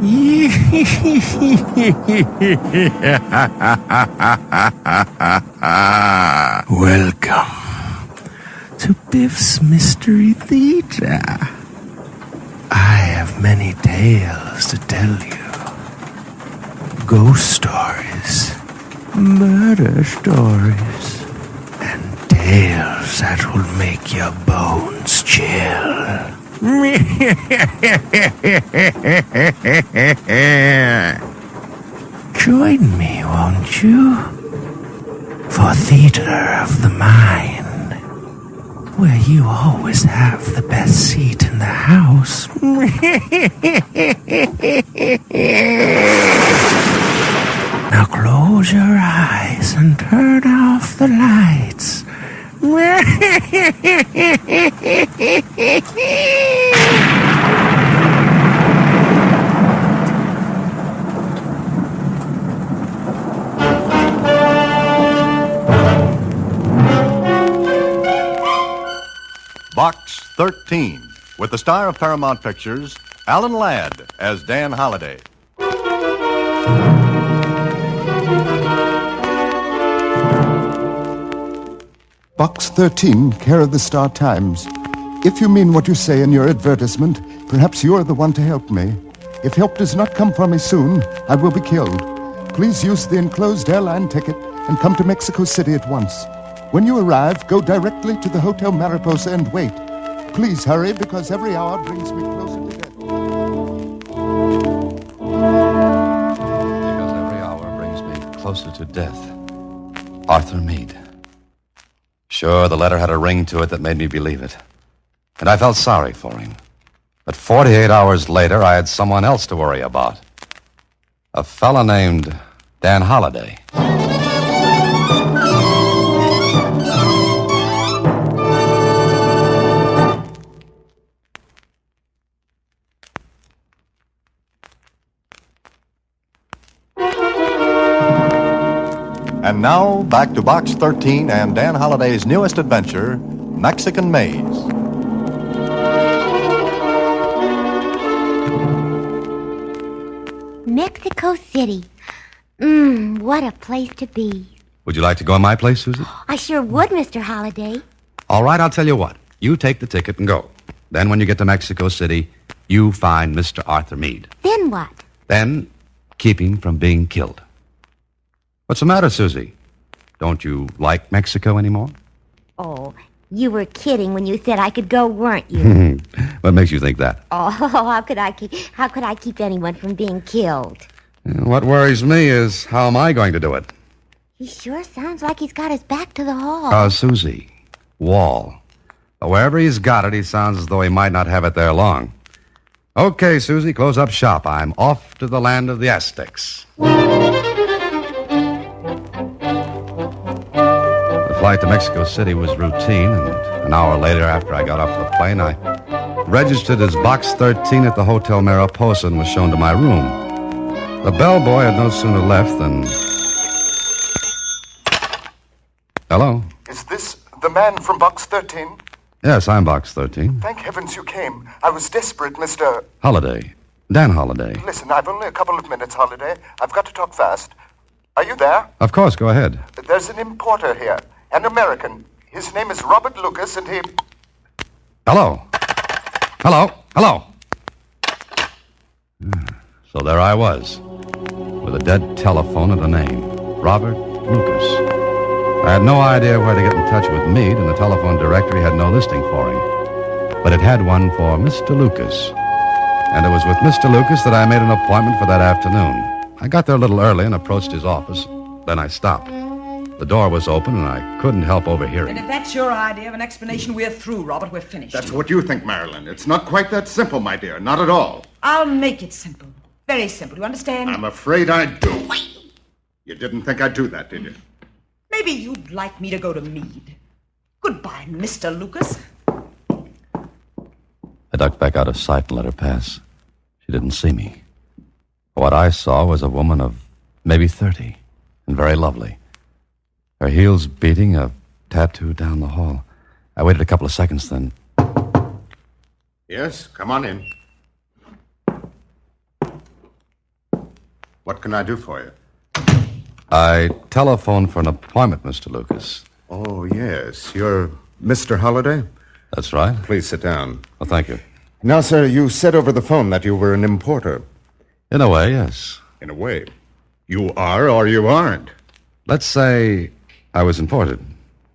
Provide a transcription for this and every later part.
Welcome to Biff's Mystery Theater. I have many tales to tell you. Ghost stories, murder stories, and tales that will make your bones chill. Join me, won't you? For Theater of the Mind, where you always have the best seat in the house. Now close your eyes and turn off the lights. Box 13, with the star of Paramount Pictures, Alan Ladd as Dan Holliday. Box 13, care of the Star Times. If you mean what you say in your advertisement, perhaps you're the one to help me. If help does not come for me soon, I will be killed. Please use the enclosed airline ticket and come to Mexico City at once. When you arrive, go directly to the Hotel Mariposa and wait. Please hurry, because every hour brings me closer to death. Because every hour brings me closer to death. Arthur Meade. Sure, the letter had a ring to it that made me believe it. And I felt sorry for him. But 48 hours later, I had someone else to worry about. A fella named Dan Holliday. And now, back to Box 13 and Dan Holliday's newest adventure, Mexican Maze. Mexico City. What a place to be. Would you like to go in my place, Susie? I sure would, Mr. Holliday. All right, I'll tell you what. You take the ticket and go. Then when you get to Mexico City, you find Mr. Arthur Meade. Then what? Then keep him from being killed. What's the matter, Susie? Don't you like Mexico anymore? Oh, you were kidding when you said I could go, weren't you? What makes you think that? Oh, how could I keep anyone from being killed? What worries me is, how am I going to do it? He sure sounds like he's got his back to the hall. Susie. Wall. But wherever he's got it, he sounds as though he might not have it there long. Okay, Susie, close up shop. I'm off to the land of the Aztecs. The flight to Mexico City was routine, and an hour later, after I got off the plane, I registered as Box 13 at the Hotel Mariposa and was shown to my room. The bellboy had no sooner left than... Hello? Is this the man from Box 13? Yes, I'm Box 13. Thank heavens you came. I was desperate, Mr. Holliday. Dan Holliday. Listen, I've only a couple of minutes, Holliday. I've got to talk fast. Are you there? Of course, go ahead. There's an importer here, an American. His name is Robert Lucas, and he... Hello? Hello? Hello? So there I was, with a dead telephone and a name, Robert Lucas. I had no idea where to get in touch with Meade, and the telephone directory had no listing for him. But it had one for Mr. Lucas. And it was with Mr. Lucas that I made an appointment for that afternoon. I got there a little early and approached his office. Then I stopped. The door was open, and I couldn't help overhearing. And if that's your idea of an explanation, we're through, Robert. We're finished. That's what you think, Marilyn. It's not quite that simple, my dear. Not at all. I'll make it simple. Very simple. You understand? I'm afraid I do. You didn't think I'd do that, did you? Maybe you'd like me to go to Meade. Goodbye, Mr. Lucas. I ducked back out of sight and let her pass. She didn't see me. What I saw was a woman of maybe 30, and very lovely. Her heels beating, a tattoo down the hall. I waited a couple of seconds, then... Yes, come on in. What can I do for you? I telephoned for an appointment, Mr. Lucas. Oh, yes. You're Mr. Holliday? That's right. Please sit down. Well, thank you. Now, sir, you said over the phone that you were an importer. In a way, yes. In a way. You are or you aren't. Let's say I was imported.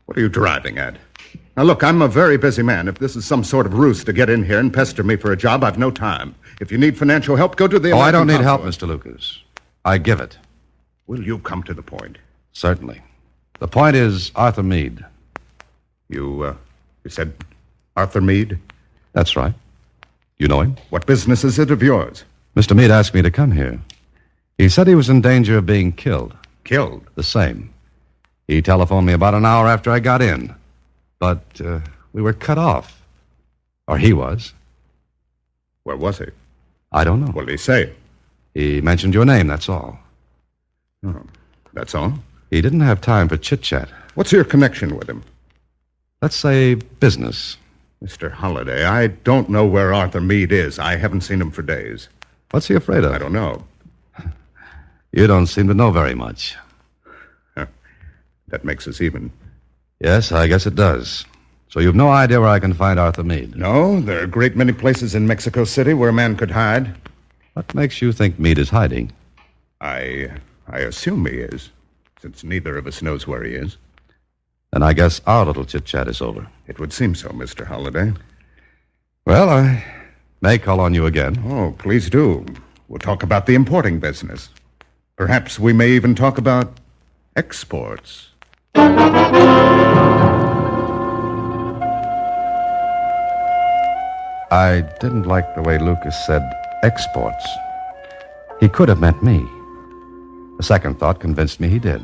What are you driving at? Now, look, I'm a very busy man. If this is some sort of ruse to get in here and pester me for a job, I've no time. If you need financial help, go to the I don't American need help, consulate. Mr. Lucas. I give it. Will you come to the point? Certainly. The point is Arthur Meade. You said Arthur Meade? That's right. You know him? What business is it of yours? Mr. Meade asked me to come here. He said he was in danger of being killed. Killed? The same. He telephoned me about an hour after I got in. But we were cut off. Or he was. Where was he? I don't know. What did he say? He mentioned your name, that's all. Oh, that's all? He didn't have time for chit-chat. What's your connection with him? Let's say business. Mr. Holliday, I don't know where Arthur Meade is. I haven't seen him for days. What's he afraid of? I don't know. You don't seem to know very much. That makes us even. Yes, I guess it does. So you've no idea where I can find Arthur Meade? No, there are a great many places in Mexico City where a man could hide. What makes you think Meade is hiding? I assume he is, since neither of us knows where he is. Then I guess our little chit-chat is over. It would seem so, Mr. Holliday. Well, I may call on you again. Oh, please do. We'll talk about the importing business. Perhaps we may even talk about exports. I didn't like the way Lucas said exports. He could have meant me. A second thought convinced me he did.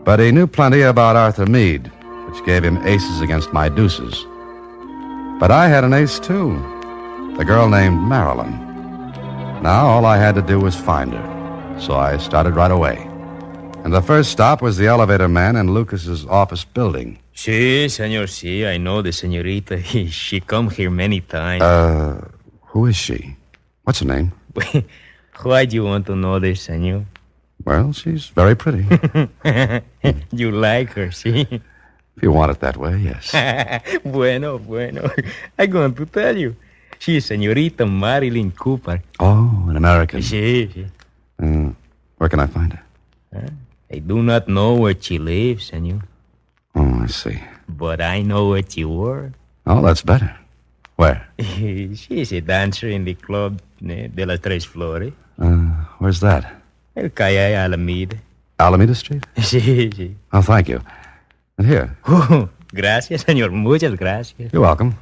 But he knew plenty about Arthur Meade, which gave him aces against my deuces. But I had an ace, too. A girl named Marilyn. Now all I had to do was find her. So I started right away. And the first stop was the elevator man in Lucas's office building. Sí, senor, sí. I know the senorita. She come here many times. Who is she? What's her name? Why do you want to know this, senor? Well, she's very pretty. You like her, see? If you want it that way, yes. Bueno. I'm going to tell you. She's senorita Marilyn Cooper. Oh, an American. Sí. Where can I find her? I do not know where she lives, senor. Oh, I see. But I know where she works. Oh, that's better. Where? She's a dancer in the club de las Tres Flores. Where's that? El Calle Alameda. Alameda Street? Sí. Oh, thank you. And here. Gracias, señor. Muchas gracias. You're welcome.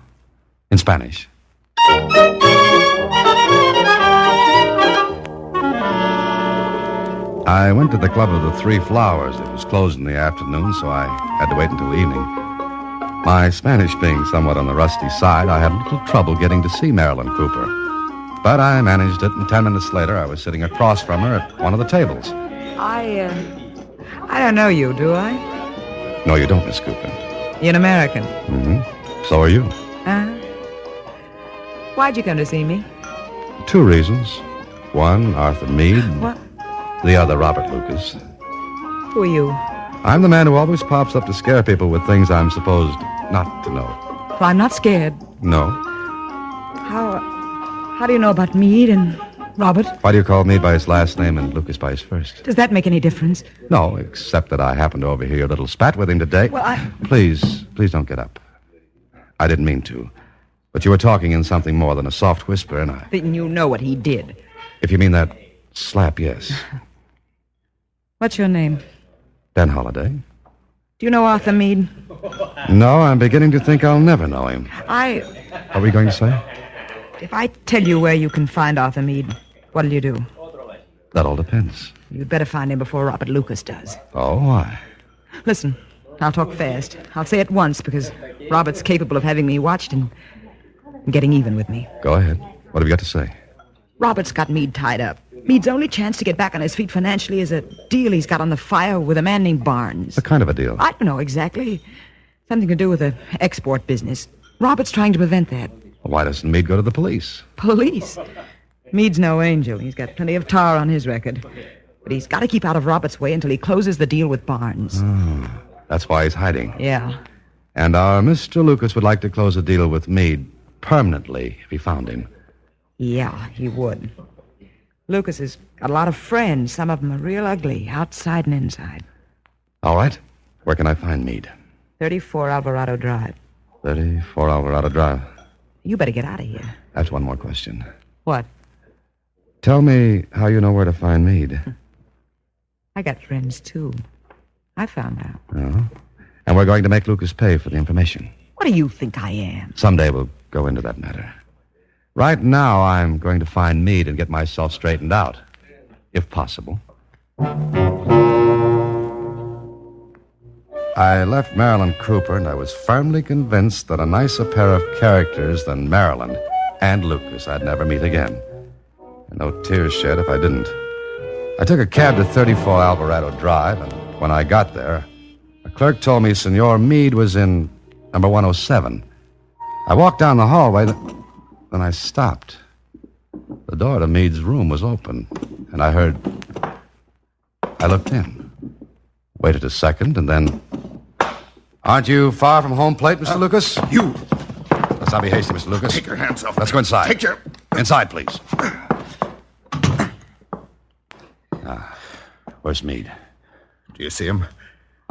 In Spanish. I went to the Club of the Three Flowers. It was closed in the afternoon, so I had to wait until evening. My Spanish being somewhat on the rusty side, I had a little trouble getting to see Marilyn Cooper. But I managed it, and 10 minutes later, I was sitting across from her at one of the tables. I don't know you, do I? No, you don't, Miss Cooper. You're an American. Mm-hmm. So are you. Why'd you come to see me? 2 reasons. One, Arthur Meade. What? The other, Robert Lucas. Who are you? I'm the man who always pops up to scare people with things I'm supposed not to know. Well, I'm not scared. No. How do you know about Meade and Robert? Why do you call Meade by his last name and Lucas by his first? Does that make any difference? No, except that I happened to overhear your little spat with him today. Well, Please don't get up. I didn't mean to. But you were talking in something more than a soft whisper, and I... Then you know what he did. If you mean that slap, yes. What's your name? Ben Holliday. Do you know Arthur Meade? No, I'm beginning to think I'll never know him. What were you going to say? If I tell you where you can find Arthur Meade, what'll you do? That all depends. You'd better find him before Robert Lucas does. Oh, why? Listen, I'll talk fast. I'll say it once because Robert's capable of having me watched and getting even with me. Go ahead. What have you got to say? Robert's got Meade tied up. Meade's only chance to get back on his feet financially is a deal he's got on the fire with a man named Barnes. What kind of a deal? I don't know exactly. Something to do with the export business. Robert's trying to prevent that. Why doesn't Meade go to the police? Police? Meade's no angel. He's got plenty of tar on his record. But he's got to keep out of Robert's way until he closes the deal with Barnes. That's why he's hiding. Yeah. And our Mr. Lucas would like to close a deal with Meade permanently if he found him. Yeah, he would. Lucas has got a lot of friends. Some of them are real ugly, outside and inside. All right. Where can I find Meade? 34 Alvarado Drive. 34 Alvarado Drive. You better get out of here. That's one more question. What? Tell me how you know where to find Meade. I got friends, too. I found out. Oh? And we're going to make Lucas pay for the information. What do you think I am? Someday we'll go into that matter. Right now, I'm going to find Meade and get myself straightened out, if possible. I left Marilyn Cooper, and I was firmly convinced that a nicer pair of characters than Marilyn and Lucas I'd never meet again. And no tears shed if I didn't. I took a cab to 34 Alvarado Drive, and when I got there, a clerk told me Senor Meade was in number 107. I walked down the hallway, then I stopped. The door to Meade's room was open, and I looked in. Waited a second, and then... Aren't you far from home plate, Mr. Lucas? You! Let's not be hasty, Mr. Lucas. Take your hands off. Let's go inside. Take your... Inside, please. Where's Meade? Do you see him?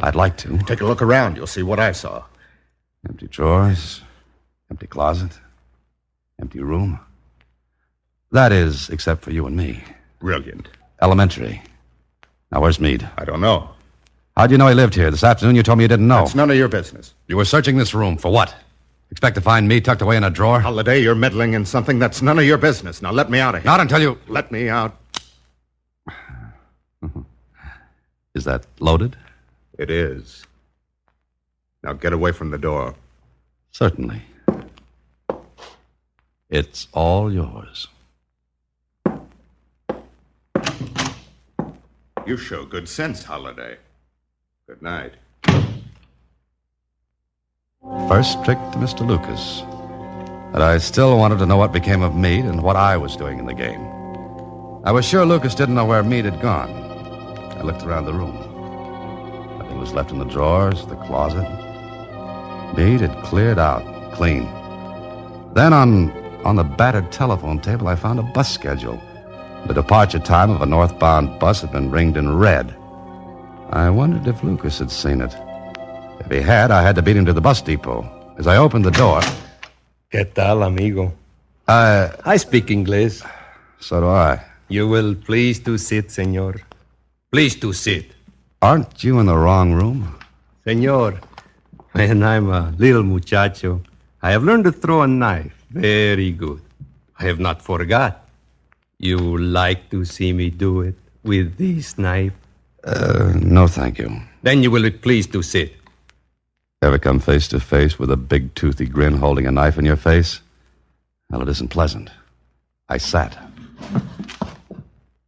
I'd like to. Take a look around. You'll see what I saw. Empty drawers, empty closet, empty room. That is, except for you and me. Brilliant. Elementary. Now, where's Meade? I don't know. How'd you know he lived here? This afternoon you told me you didn't know. That's none of your business. You were searching this room for what? Expect to find Meade tucked away in a drawer? Holiday, you're meddling in something that's none of your business. Now let me out of here. Not until you... Let me out. Is that loaded? It is. Now get away from the door. Certainly. It's all yours. You show good sense, Holiday. Good night. First trick to Mr. Lucas. But I still wanted to know what became of Meade and what I was doing in the game. I was sure Lucas didn't know where Meade had gone. I looked around the room. Nothing was left in the drawers, the closet. Meade had cleared out, clean. Then on the battered telephone table, I found a bus schedule. The departure time of a northbound bus had been ringed in red. I wondered if Lucas had seen it. If he had, I had to beat him to the bus depot. As I opened the door... ¿Qué tal, amigo? I speak English. So do I. You will please to sit, senor. Please to sit. Aren't you in the wrong room? Senor, when I'm a little muchacho, I have learned to throw a knife. Very good. I have not forgot. You like to see me do it with this knife? No, thank you. Then you will be pleased to sit. Ever come face to face with a big toothy grin holding a knife in your face? Well, it isn't pleasant. I sat.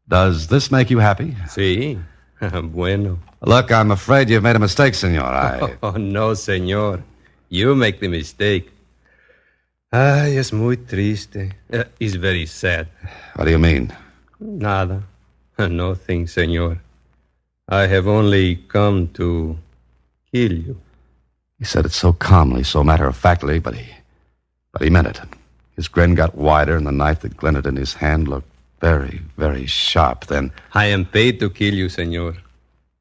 Does this make you happy? Sí. Bueno. Look, I'm afraid you've made a mistake, senor. Oh, no, senor. You make the mistake. Es muy triste. It's very sad. What do you mean? Nada. Nothing, senor. I have only come to kill you. He said it so calmly, so matter-of-factly, but he meant it. His grin got wider, and the knife that glinted in his hand looked very, very sharp. Then... I am paid to kill you, senor.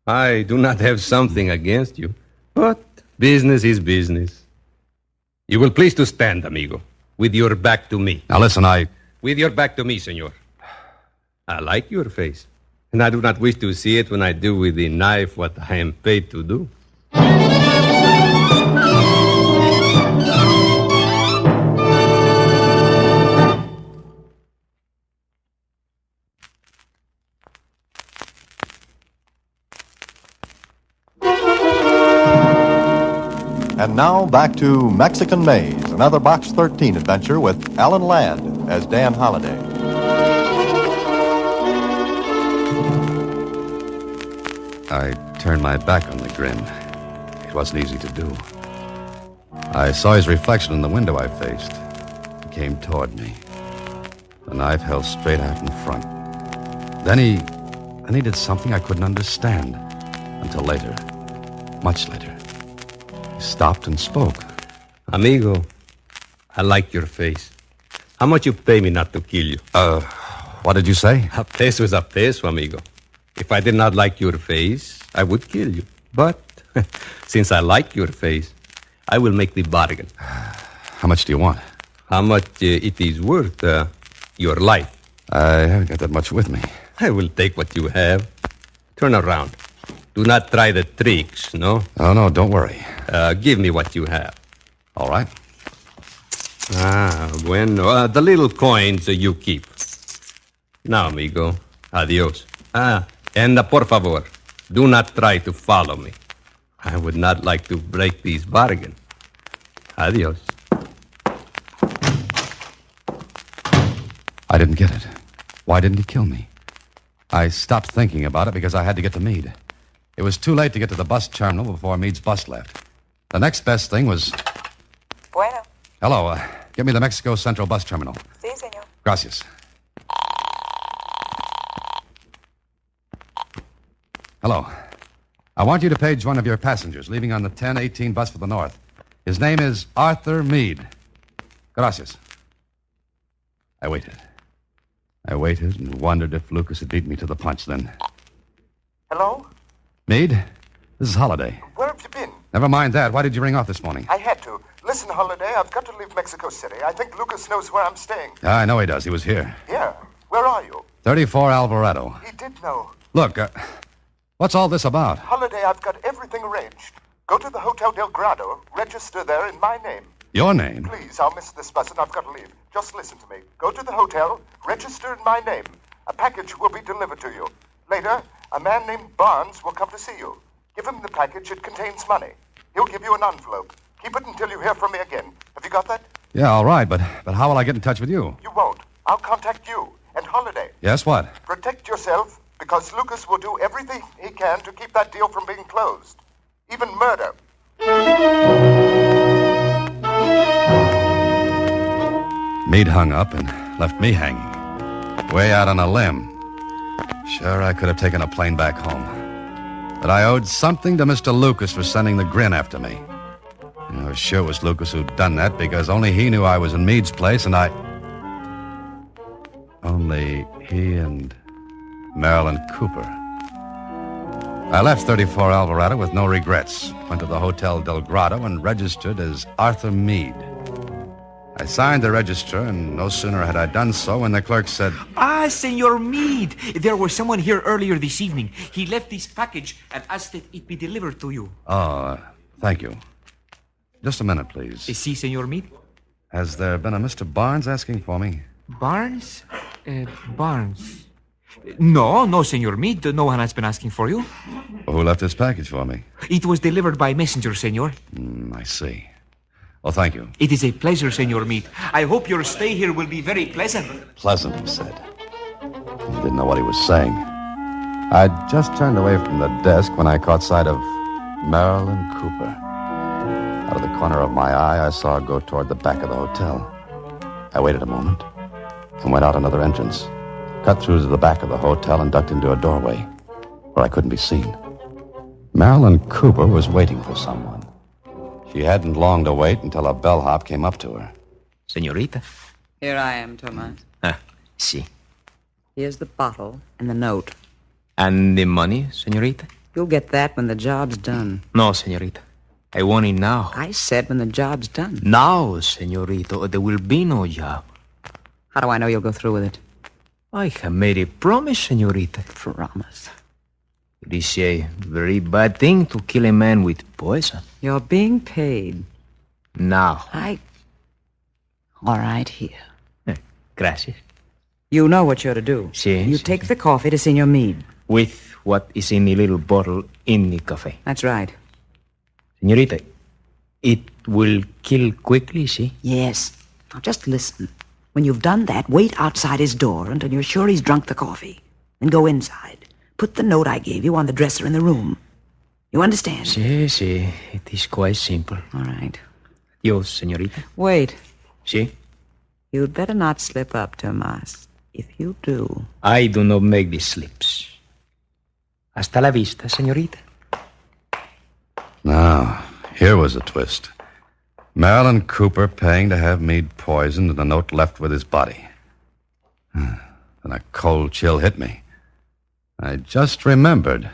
I do not have something against you, but business is business. You will please to stand, amigo, with your back to me. Now listen, With your back to me, senor. I like your face, and I do not wish to see it when I do with the knife what I am paid to do. And now back to Mexican Maze, another Box 13 adventure with Alan Ladd as Dan Holliday. I turned my back on the grin. It wasn't easy to do. I saw his reflection in the window I faced. He came toward me. The the knife held straight out in front. Then he did something I couldn't understand until later, much later. He stopped and spoke. Amigo, I like your face. How much you pay me not to kill you? What did you say? A peso is a peso, amigo. If I did not like your face, I would kill you. But since I like your face, I will make the bargain. How much do you want? How much it is worth, your life. I haven't got that much with me. I will take what you have. Turn around. Do not try the tricks, no? Oh, no, don't worry. Give me what you have. All right. Bueno. The little coins you keep. Now, amigo. Adios. And por favor, do not try to follow me. I would not like to break this bargain. Adios. I didn't get it. Why didn't he kill me? I stopped thinking about it because I had to get to Meade. It was too late to get to the bus terminal before Meade's bus left. The next best thing was... Bueno. Hello, get me the Mexico Central bus terminal. Sí, señor. Gracias. Hello. I want you to page one of your passengers leaving on the 10:18 bus for the north. His name is Arthur Meade. Gracias. I waited and wondered if Lucas had beaten me to the punch then. Hello? Meade, this is Holiday. Where have you been? Never mind that. Why did you ring off this morning? I had to. Listen, Holiday, I've got to leave Mexico City. I think Lucas knows where I'm staying. I know he does. He was here. Here? Where are you? 34 Alvarado. He did know. Look, what's all this about? Holiday, I've got everything arranged. Go to the Hotel Del Grado, register there in my name. Your name? Please, I'll miss this bus and I've got to leave. Just listen to me. Go to the hotel, register in my name. A package will be delivered to you. Later, a man named Barnes will come to see you. Give him the package. It contains money. He'll give you an envelope. Keep it until you hear from me again. Have you got that? Yeah, all right, but how will I get in touch with you? You won't. I'll contact you. And Holiday. Yes, what? Protect yourself, because Lucas will do everything he can to keep that deal from being closed. Even murder. Meade hung up and left me hanging. Way out on a limb. Sure, I could have taken a plane back home. But I owed something to Mr. Lucas for sending the grin after me. I was sure it was Lucas who'd done that because only he knew I was in Meade's place and Only he and Marilyn Cooper. I left 34 Alvarado with no regrets. Went to the Hotel Del Grado and registered as Arthur Meade. I signed the register, and no sooner had I done so when the clerk said... Senor Meade. There was someone here earlier this evening. He left this package and asked that it be delivered to you. Oh, thank you. Just a minute, please. Si, Senor Meade. Has there been a Mr. Barnes asking for me? Barnes? Barnes. No, Senor Meade. No one has been asking for you. Well, who left this package for me? It was delivered by messenger, Senor. I see. Well, thank you. It is a pleasure, Senor Meade. I hope your stay here will be very pleasant. Pleasant, he said. He didn't know what he was saying. I'd just turned away from the desk when I caught sight of Marilyn Cooper. Out of the corner of my eye, I saw her go toward the back of the hotel. I waited a moment and went out another entrance, cut through to the back of the hotel and ducked into a doorway where I couldn't be seen. Marilyn Cooper was waiting for someone. She hadn't long to wait until a bellhop came up to her. Senorita. Here I am, Tomas. Si. Here's the bottle and the note. And the money, senorita? You'll get that when the job's done. No, senorita. I want it now. I said when the job's done. Now, senorita, or there will be no job. How do I know you'll go through with it? I have made a promise, senorita. Promise? It is a very bad thing to kill a man with poison. You're being paid. Now. All right, here. Gracias. You know what you're to do. Si. You take the coffee to Senor Meade. With what is in the little bottle in the cafe. That's right. Senorita, it will kill quickly, see? Yes. Now just listen. When you've done that, wait outside his door until you're sure he's drunk the coffee. Then go inside. Put the note I gave you on the dresser in the room. You understand? Si. It is quite simple. All right. Adios, senorita. Wait. Si? You'd better not slip up, Tomas. If you do... I do not make these slips. Hasta la vista, señorita. Now, here was a twist. Marilyn Cooper paying to have Meade poisoned and a note left with his body. Then a cold chill hit me. I just remembered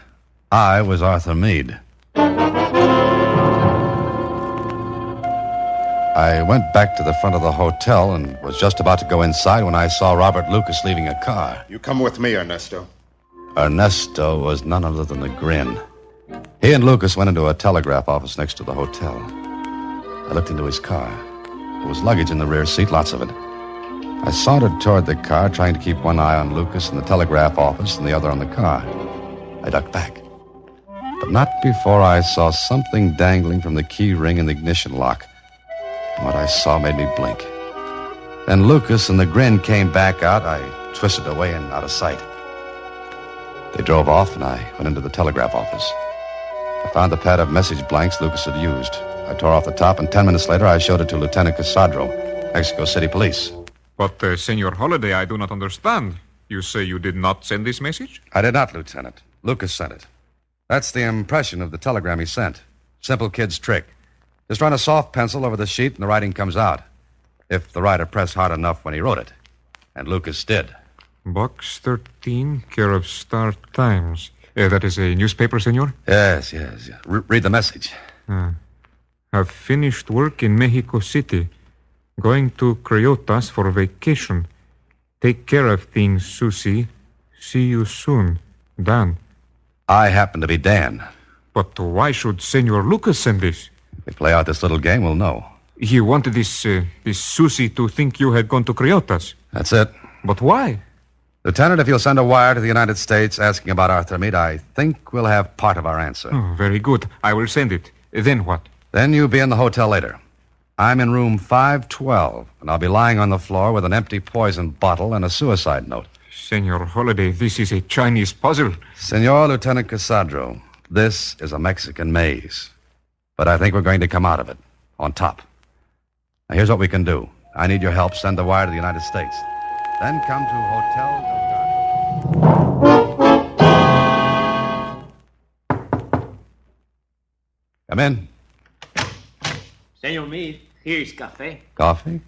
I was Arthur Meade. I went back to the front of the hotel and was just about to go inside when I saw Robert Lucas leaving a car. You come with me, Ernesto. Ernesto was none other than the Grin. He and Lucas went into a telegraph office next to the hotel. I looked into his car. There was luggage in the rear seat, lots of it. I sauntered toward the car, trying to keep one eye on Lucas in the telegraph office and the other on the car. I ducked back. But not before I saw something dangling from the key ring in the ignition lock. And what I saw made me blink. Then Lucas and the Grin came back out. I twisted away and out of sight. They drove off, and I went into the telegraph office. I found the pad of message blanks Lucas had used. I tore off the top, and 10 minutes later, I showed it to Lieutenant Casadro, Mexico City Police. But, Senor Holiday, I do not understand. You say you did not send this message? I did not, Lieutenant. Lucas sent it. That's the impression of the telegram he sent. Simple kid's trick. Just run a soft pencil over the sheet, and the writing comes out. If the writer pressed hard enough when he wrote it. And Lucas did. Box 13, care of Star Times. That is a newspaper, senor? Yes. Read the message. Have finished work in Mexico City. Going to Criotas for vacation. Take care of things, Susie. See you soon. Dan. I happen to be Dan. But why should Senor Lucas send this? If we play out this little game, we'll know. He wanted this Susie to think you had gone to Criotas. That's it. But why? Lieutenant, if you'll send a wire to the United States asking about Arthur Meade, I think we'll have part of our answer. Oh, very good. I will send it. Then what? Then you'll be in the hotel later. I'm in room 512, and I'll be lying on the floor with an empty poison bottle and a suicide note. Senor Holiday, this is a Chinese puzzle. Senor Lieutenant Casadro, this is a Mexican maze. But I think we're going to come out of it on top. Now, here's what we can do. I need your help. Send the wire to the United States. Then come to Hotel Delgado. Come in. Senor Meade, here is cafe. Coffee?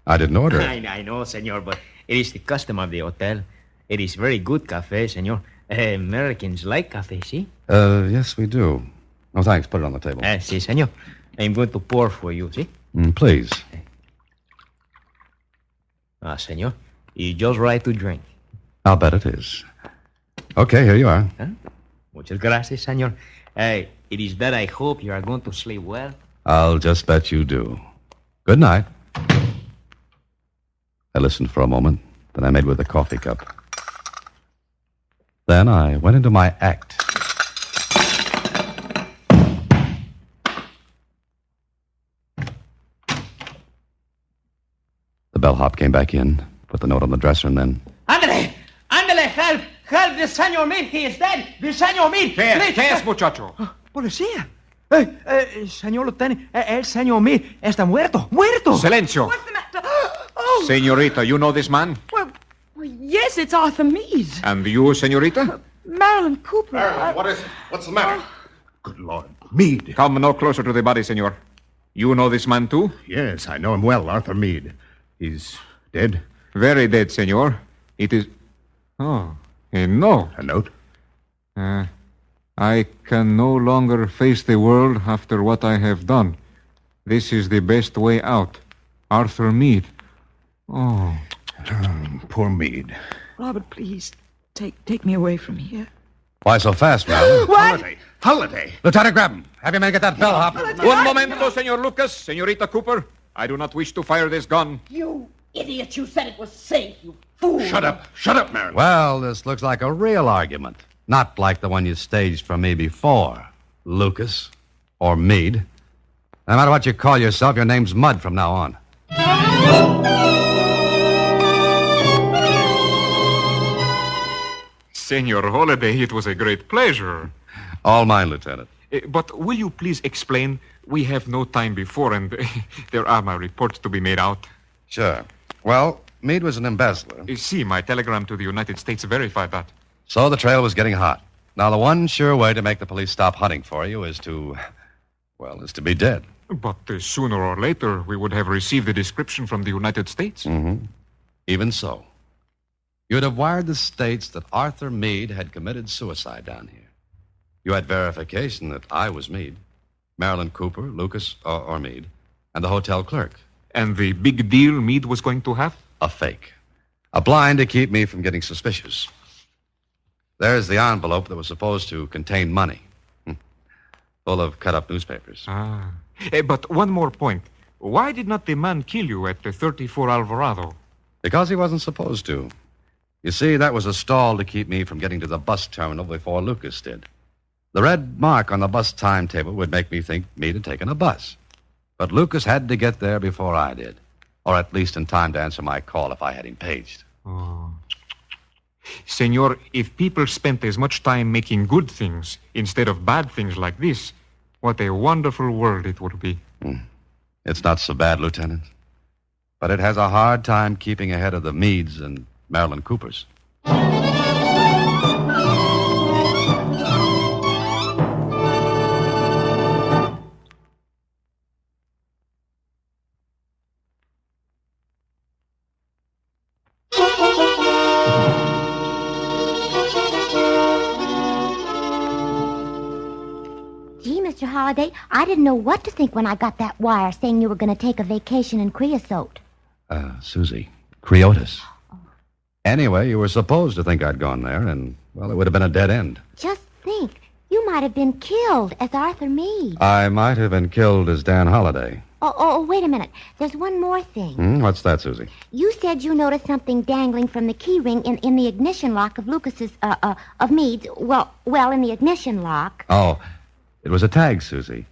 I didn't order it. I know, senor, but it is the custom of the hotel. It is very good cafe, senor. Americans like cafe, see? Yes, we do. Oh, thanks. Put it on the table. Si, senor. I'm going to pour for you, see? Please. Senor, it's just right to drink. I'll bet it is. Okay, here you are. Muchas gracias, senor. It is that I hope you are going to sleep well. I'll just bet you do. Good night. I listened for a moment, then I made with a coffee cup. Then I went into my act. The bellhop came back in, put the note on the dresser, and then... Ándale, help, the Senor Meade, he is dead, the Senor Meade. ¿Qué es, muchacho? Policía. Señor Lieutenant, el Senor Meade está muerto. Silencio. What's the matter? Oh, Senorita, you know this man? well, yes, it's Arthur Meade. And you, senorita? Marilyn Cooper. What is it? What's the matter? Good Lord. Meade. Come no closer to the body, senor. You know this man, too? Yes, I know him well, Arthur Meade. He's dead? Very dead, senor. It is... Oh, no. A note? I can no longer face the world after what I have done. This is the best way out. Arthur Meade. Oh. Poor Meade. Robert, please, take me away from here. Why so fast, Marilyn? What? Holiday. Lieutenant, grab him. Have your men get that bellhop. Un momento, senor Lucas. Senorita Cooper, I do not wish to fire this gun. You idiot, you said it was safe, you fool. Shut up, Marilyn. Well, this looks like a real argument. Not like the one you staged for me before, Lucas. Or Meade. No matter what you call yourself, your name's Mud from now on. Senor Holiday, it was a great pleasure. All mine, Lieutenant. But will you please explain? We have no time before, and there are my reports to be made out. Sure. Well, Meade was an embezzler. You see, my telegram to the United States verified that. So the trail was getting hot. Now, the one sure way to make the police stop hunting for you is to be dead. But sooner or later, we would have received a description from the United States. Mm-hmm. Even so. You'd have wired the States that Arthur Meade had committed suicide down here. You had verification that I was Meade, Marilyn Cooper, Lucas, or Meade, and the hotel clerk. And the big deal Meade was going to have? A fake. A blind to keep me from getting suspicious. There's the envelope that was supposed to contain money. Full of cut-up newspapers. But one more point. Why did not the man kill you at the 34 Alvarado? Because he wasn't supposed to. You see, that was a stall to keep me from getting to the bus terminal before Lucas did. The red mark on the bus timetable would make me think Meade had taken a bus. But Lucas had to get there before I did. Or at least in time to answer my call if I had him paged. Oh. Senor, if people spent as much time making good things instead of bad things like this, what a wonderful world it would be. It's not so bad, Lieutenant. But it has a hard time keeping ahead of the Meades and Marilyn Coopers. Mr. Holliday, I didn't know what to think when I got that wire saying you were going to take a vacation in Creosote. Susie, Creotis. Anyway, you were supposed to think I'd gone there, and, well, it would have been a dead end. Just think, you might have been killed as Arthur Meade. I might have been killed as Dan Holliday. Oh, wait a minute. There's one more thing. What's that, Susie? You said you noticed something dangling from the key ring in the ignition lock of Lucas's, of Meade's, well, in the ignition lock. Oh, it was a tag, Susie.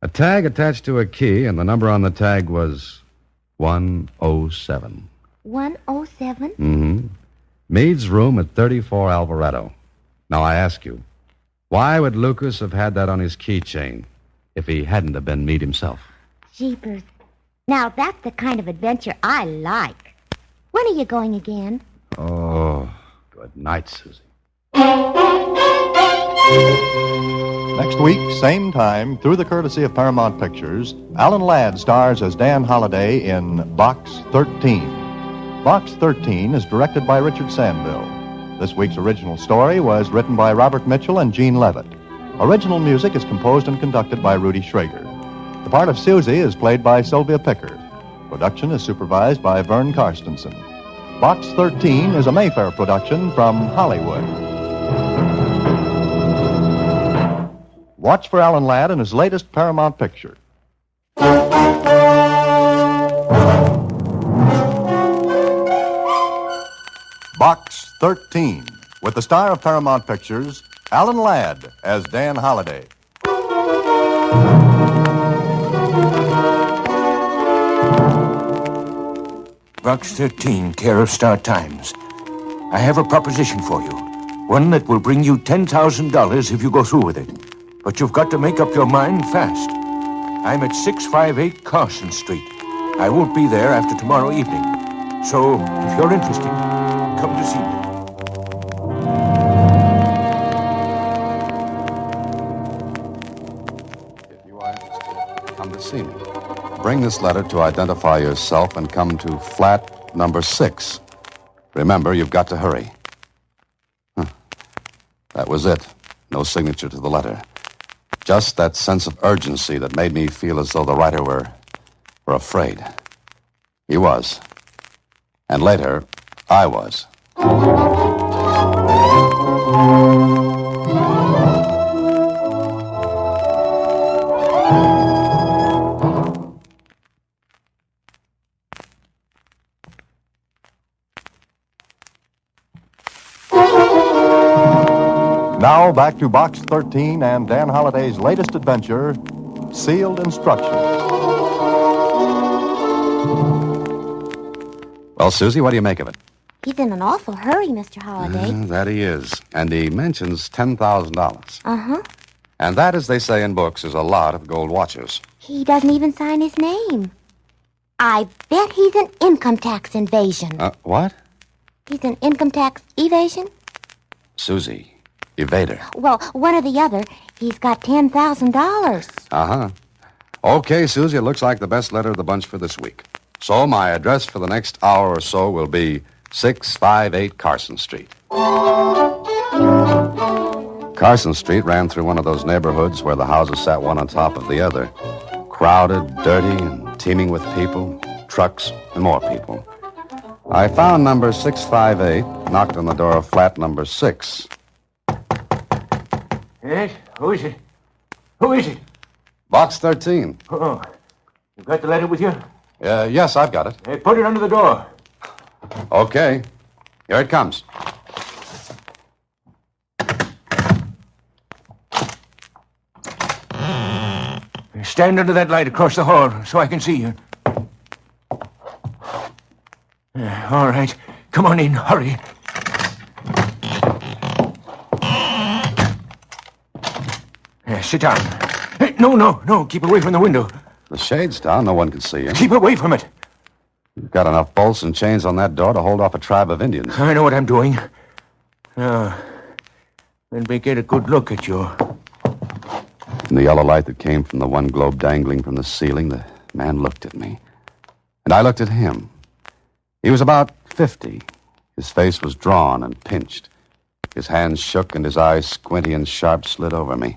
A tag attached to a key, and the number on the tag was 107. 107? Mm-hmm. Meade's room at 34 Alvarado. Now, I ask you, why would Lucas have had that on his keychain if he hadn't have been Meade himself? Jeepers. Now, that's the kind of adventure I like. When are you going again? Oh, good night, Susie. Next week, same time, through the courtesy of Paramount Pictures, Alan Ladd stars as Dan Holliday in Box 13. Box 13 is directed by Richard Sandville. This week's original story was written by Robert Mitchell and Gene Levitt. Original music is composed and conducted by Rudy Schrager. The part of Susie is played by Sylvia Picker. Production is supervised by Vern Karstensen. Box 13 is a Mayfair production from Hollywood. Watch for Alan Ladd in his latest Paramount picture. Box 13, with the star of Paramount Pictures, Alan Ladd as Dan Holliday. Box 13, care of Star Times. I have a proposition for you. One that will bring you $10,000 if you go through with it. But you've got to make up your mind fast. I'm at 658 Carson Street. I won't be there after tomorrow evening. So, if you're interested, come to see me. If you are interested, come to see me. Bring this letter to identify yourself and come to flat number 6. Remember, you've got to hurry. That was it. No signature to the letter. Just that sense of urgency that made me feel as though the writer were afraid. He was. And later, I was. Now back to Box 13 and Dan Holliday's latest adventure, Sealed Instructions. Well, Susie, what do you make of it? He's in an awful hurry, Mr. Holliday. That he is. And he mentions $10,000. Uh-huh. And that, as they say in books, is a lot of gold watches. He doesn't even sign his name. I bet he's an income tax invasion. What? He's an income tax evasion? Susie, evader. Well, one or the other. He's got $10,000. Uh-huh. Okay, Susie, it looks like the best letter of the bunch for this week. So my address for the next hour or so will be 658 Carson Street. Carson Street ran through one of those neighborhoods where the houses sat one on top of the other. Crowded, dirty, and teeming with people, trucks, and more people. I found number 658, knocked on the door of flat number 6. Yes? Who is it? Who is it? Box 13. Oh, you got the letter with you? Yes, I've got it. Hey, put it under the door. Okay. Here it comes. Stand under that light across the hall so I can see you. All right. Come on in. Hurry. Sit down. Hey, no. Keep away from the window. The shade's down. No one can see you. Keep away from it. You've got enough bolts and chains on that door to hold off a tribe of Indians. I know what I'm doing. Now, let me get a good look at you. In the yellow light that came from the one globe dangling from the ceiling, the man looked at me. And I looked at him. He was about 50. His face was drawn and pinched. His hands shook and his eyes, squinty and sharp, slid over me.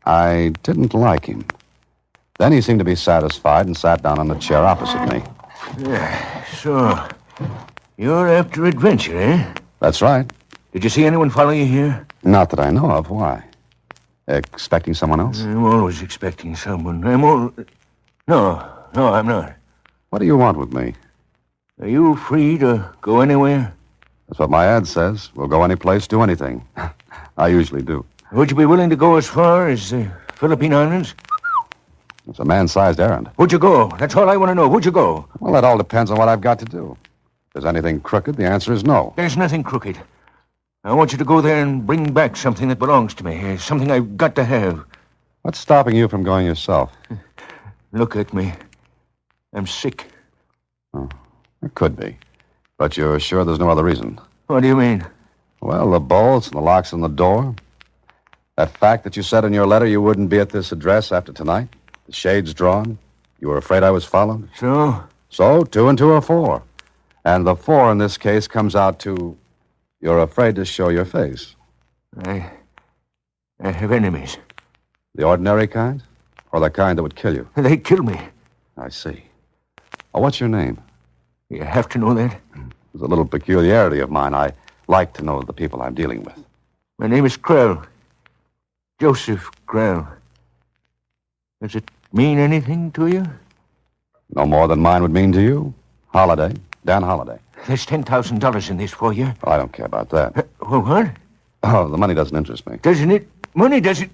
I didn't like him. Then he seemed to be satisfied and sat down on a chair opposite me. Yeah, so you're after adventure, eh? That's right. Did you see anyone follow you here? Not that I know of. Why? Expecting someone else? I'm always expecting someone. No, I'm not. What do you want with me? Are you free to go anywhere? That's what my ad says. We'll go any place, do anything. I usually do. Would you be willing to go as far as the Philippine Islands? It's a man-sized errand. Would you go? That's all I want to know. Would you go? Well, that all depends on what I've got to do. If there's anything crooked, the answer is no. There's nothing crooked. I want you to go there and bring back something that belongs to me. Something I've got to have. What's stopping you from going yourself? Look at me. I'm sick. Oh, it could be. But you're sure there's no other reason? What do you mean? Well, the bolts and the locks on the door. That fact that you said in your letter you wouldn't be at this address after tonight. The shades drawn. You were afraid I was followed. So? So, 2 and 2 are 4. And the 4 in this case comes out to... You're afraid to show your face. I have enemies. The ordinary kind? Or the kind that would kill you? They kill me. I see. Oh, what's your name? You have to know that? It's a little peculiarity of mine. I like to know the people I'm dealing with. My name is Krell. Joseph Krell. Does it mean anything to you? No more than mine would mean to you. Holiday. Dan Holiday. There's $10,000 in this for you. Well, I don't care about that. Well, what? Oh, the money doesn't interest me. Doesn't it? Money doesn't...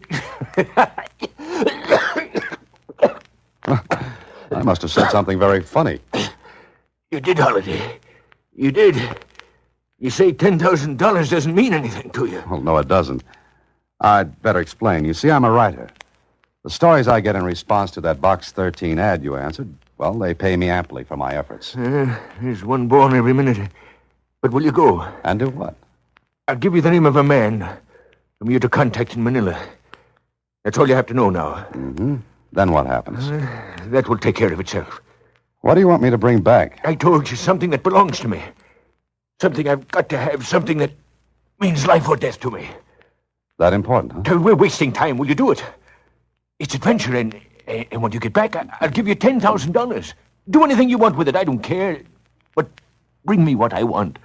I must have said something very funny. You did, Holiday. You did. You say $10,000 doesn't mean anything to you. Well, no, it doesn't. I'd better explain. You see, I'm a writer. The stories I get in response to that Box 13 ad you answered, well, they pay me amply for my efforts. There's one born every minute. But will you go? And do what? I'll give you the name of a man whom you're to contact in Manila. That's all you have to know now. Mm-hmm. Then what happens? That will take care of itself. What do you want me to bring back? I told you something that belongs to me. Something I've got to have. Something that means life or death to me. That important, huh? We're wasting time. Will you do it? It's adventure, and when you get back, I'll give you $10,000. Do anything you want with it. I don't care. But bring me what I want.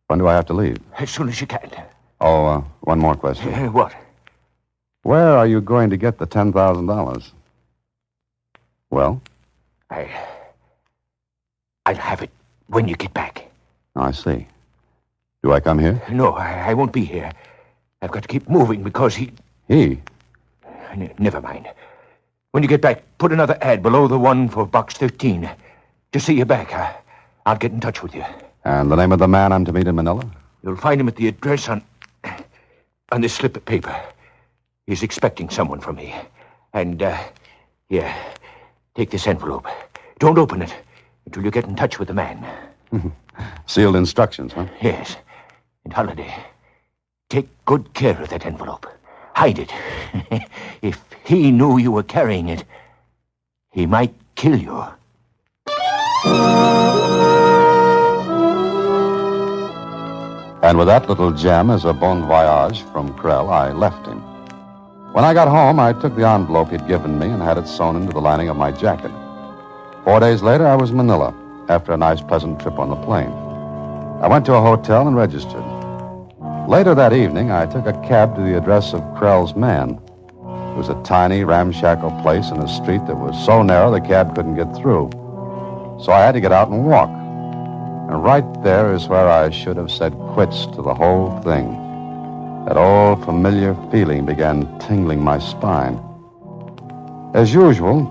When do I have to leave? As soon as you can. Oh, one more question. What? Where are you going to get the $10,000? Well? I'll have it when you get back. Oh, I see. Do I come here? No, I won't be here. I've got to keep moving because he... He? Never mind. When you get back, put another ad below the one for Box 13. To see you back, I'll get in touch with you. And the name of the man I'm to meet in Manila? You'll find him at the address on this slip of paper. He's expecting someone from me. And, here, take this envelope. Don't open it. until you get in touch with the man. Sealed instructions, huh? Yes. And Holiday, take good care of that envelope. Hide it. If he knew you were carrying it, he might kill you. And with that little gem as a bon voyage from Krell, I left him. When I got home, I took the envelope he'd given me and had it sewn into the lining of my jacket. 4 days later, I was in Manila after a nice, pleasant trip on the plane. I went to a hotel and registered. Later that evening, I took a cab to the address of Krell's man. It was a tiny, ramshackle place in a street that was so narrow the cab couldn't get through. So I had to get out and walk. And right there is where I should have said quits to the whole thing. That old familiar feeling began tingling my spine. As usual,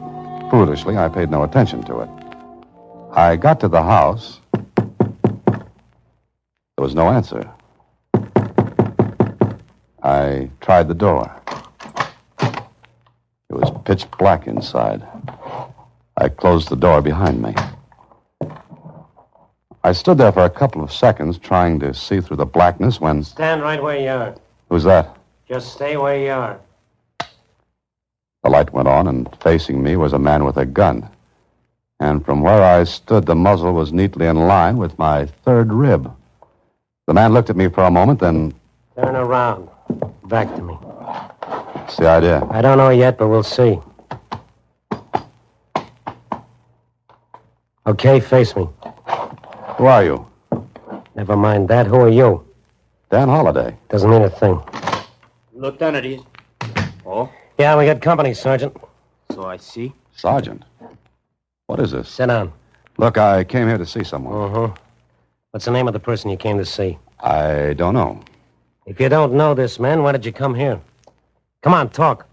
foolishly, I paid no attention to it. I got to the house. There was no answer. I tried the door. It was pitch black inside. I closed the door behind me. I stood there for a couple of seconds trying to see through the blackness when... Stand right where you are. Who's that? Just stay where you are. The light went on, and facing me was a man with a gun. And from where I stood, the muzzle was neatly in line with my third rib. The man looked at me for a moment, then... Turn around. Back to me. What's the idea? I don't know yet, but we'll see. Okay, face me. Who are you? Never mind that. Who are you? Dan Holiday. Doesn't mean a thing. Lieutenant, is... Oh? Yeah, we got company, Sergeant. So I see. Sergeant. What is this? Sit down. Look, I came here to see someone. Uh-huh. What's the name of the person you came to see? I don't know. If you don't know this man, why did you come here? Come on, talk.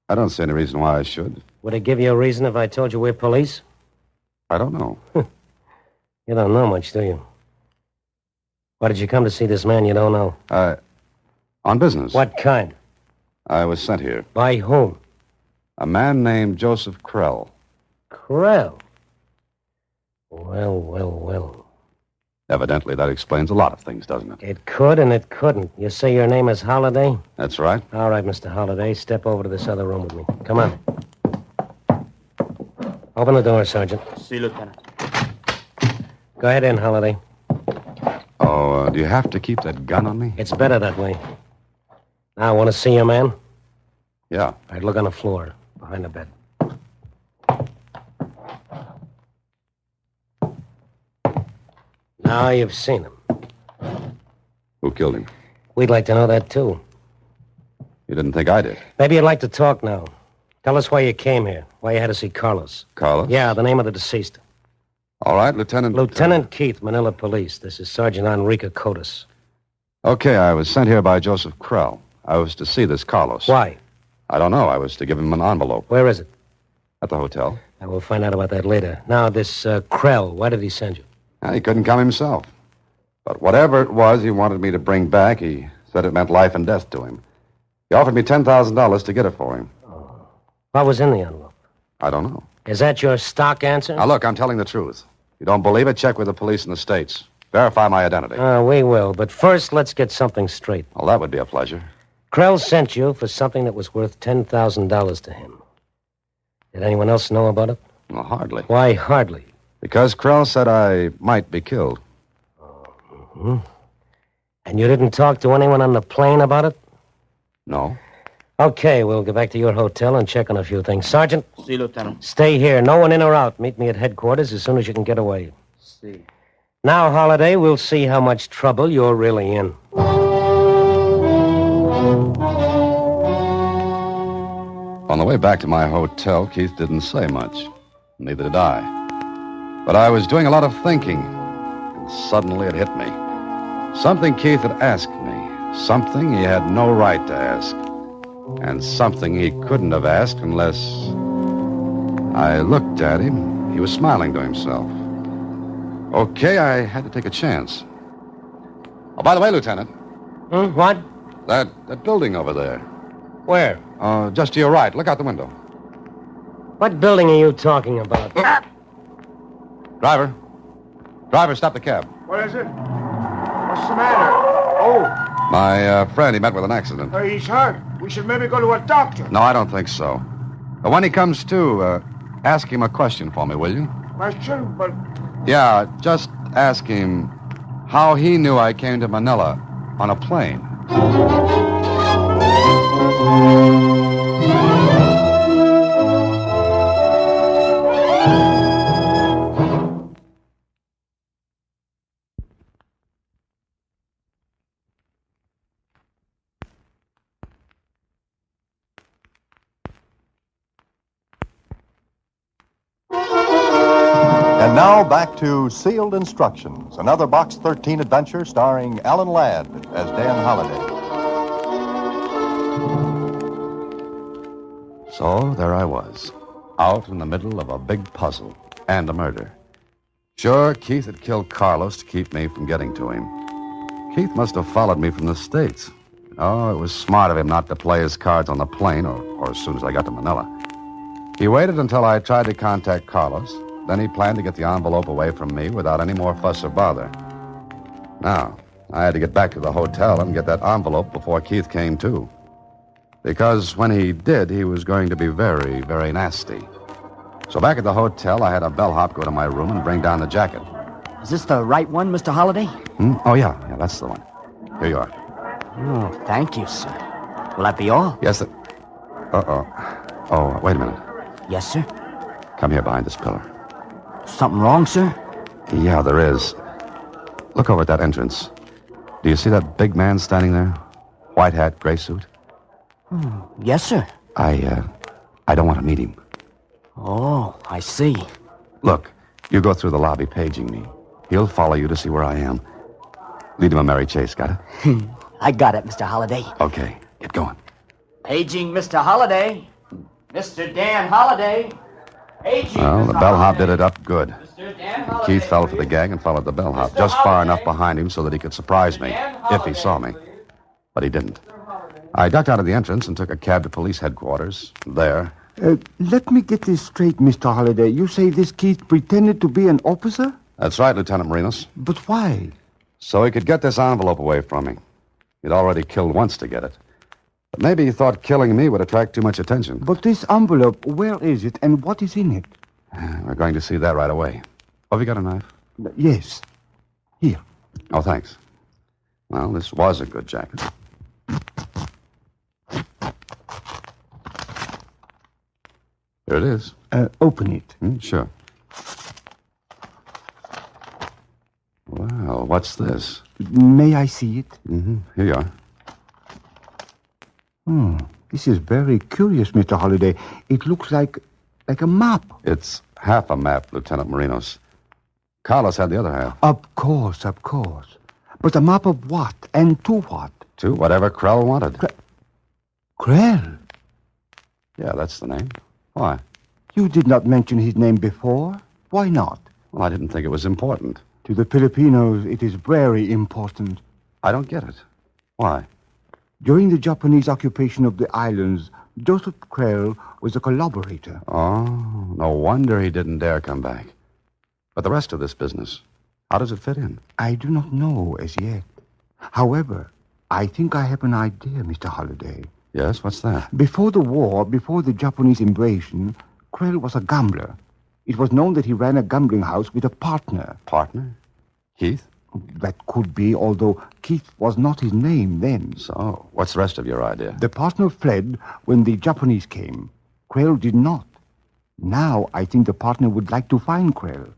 I don't see any reason why I should. Would it give you a reason if I told you we're police? I don't know. You don't know much, do you? Why did you come to see this man you don't know? On business. What kind? I was sent here. By whom? A man named Joseph Krell. Krell? Well. Evidently, that explains a lot of things, doesn't it? It could and it couldn't. You say your name is Holiday? That's right. All right, Mr. Holiday. Step over to this other room with me. Come on. Open the door, Sergeant. See, Lieutenant. Go ahead in, Holiday. Oh, do you have to keep that gun on me? It's better that way. Now, want to see your man? Yeah. All right, look on the floor, behind the bed. Now you've seen him. Who killed him? We'd like to know that, too. You didn't think I did? Maybe you'd like to talk now. Tell us why you came here, why you had to see Carlos. Carlos? Yeah, the name of the deceased. All right, Lieutenant... Lieutenant Keith, Manila Police. This is Sergeant Enrique Cotis. Okay, I was sent here by Joseph Krell. I was to see this Carlos. Why? I don't know. I was to give him an envelope. Where is it? At the hotel. And we'll find out about that later. Now, this Krell, why did he send you? He couldn't come himself. But whatever it was he wanted me to bring back, he said it meant life and death to him. He offered me $10,000 to get it for him. Oh. What was in the envelope? I don't know. Is that your stock answer? Now, look, I'm telling the truth. If you don't believe it, check with the police in the States. Verify my identity. We will. But first, let's get something straight. Well, that would be a pleasure. Krell sent you for something that was worth $10,000 to him. Did anyone else know about it? Well, hardly. Why hardly? Because Krell said I might be killed. Mm-hmm. And you didn't talk to anyone on the plane about it? No. Okay, we'll go back to your hotel and check on a few things. Sergeant? See, Lieutenant. Stay here. No one in or out. Meet me at headquarters as soon as you can get away. See. Now, Holiday, we'll see how much trouble you're really in. On the way back to my hotel, Keith didn't say much. Neither did I. But I was doing a lot of thinking, and suddenly it hit me. Something Keith had asked me, something he had no right to ask, and something he couldn't have asked unless... I looked at him. He was smiling to himself. Okay, I had to take a chance. Oh, by the way, Lieutenant. What? That building over there. Where? Just to your right. Look out the window. What building are you talking about? Driver. Driver, stop the cab. What is it? What's the matter? Oh, My friend, he met with an accident. he's hurt. We should maybe go to a doctor. No, I don't think so. But when he comes to, ask him a question for me, will you? Question? But Yeah, just ask him how he knew I came to Manila on a plane. And now back to Sealed Instructions, another Box 13 adventure starring Alan Ladd as Dan Holliday. So there I was, out in the middle of a big puzzle and a murder. Sure, Keith had killed Carlos to keep me from getting to him. Keith must have followed me from the States. Oh, it was smart of him not to play his cards on the plane or as soon as I got to Manila. He waited until I tried to contact Carlos. Then he planned to get the envelope away from me without any more fuss or bother. Now, I had to get back to the hotel and get that envelope before Keith came to. Because when he did, he was going to be very, very nasty. So back at the hotel, I had a bellhop go to my room and bring down the jacket. Is this the right one, Mr. Holliday? Oh, yeah, that's the one. Here you are. Oh, thank you, sir. Will that be all? Yes, sir. Uh-oh. Oh, wait a minute. Yes, sir. Come here behind this pillar. Something wrong, sir? Yeah, there is. Look over at that entrance. Do you see that big man standing there? White hat, gray suit? Yes, sir. I don't want to meet him. Oh, I see. Look, you go through the lobby paging me. He'll follow you to see where I am. Lead him a merry chase, got it? I got it, Mr. Holliday. Okay, get going. Paging Mr. Holliday. Mr. Dan Holliday. Paging Well, the Mr. bellhop Holliday. did it up good. Mr. Dan And Holliday, Keith fell for the gang and followed the bellhop, just far enough behind him so that he could surprise me, if he saw me. But he didn't. I ducked out of the entrance and took a cab to police headquarters. There, Let me get this straight, Mr. Holliday. You say this Keith pretended to be an officer? that's right, Lieutenant Marinos. But why? So he could get this envelope away from me. He'd already killed once to get it. But maybe he thought killing me would attract too much attention. But this envelope, where is it and what is in it? We're going to see that right away. Oh, have you got a knife? Yes. Here. Oh, thanks. Well, this was a good jacket. Here it is. Open it. Sure. Well, what's this? May I see it? Here you are. This is very curious, Mr. Holliday. It looks like a map. It's half a map, Lieutenant Marinos. Carlos had the other half. Of course. But a map of what and to what? To whatever Krell wanted. Krell? Yeah, that's the name. Why? You did not mention his name before. Why not? Well, I didn't think it was important. To the Filipinos, it is very important. I don't get it. Why? During the Japanese occupation of the islands, Joseph Krell was a collaborator. Oh, no wonder he didn't dare come back. But the rest of this business, how does it fit in? I do not know as yet. However, I think I have an idea, Mr. Holliday. Yes, what's that? Before the war, before the Japanese invasion, Krell was a gambler. It was known that he ran a gambling house with a partner. Partner? Keith? That could be, although Keith was not his name then. So, what's the rest of your idea? The partner fled when the Japanese came. Krell did not. Now, I think the partner would like to find Krell.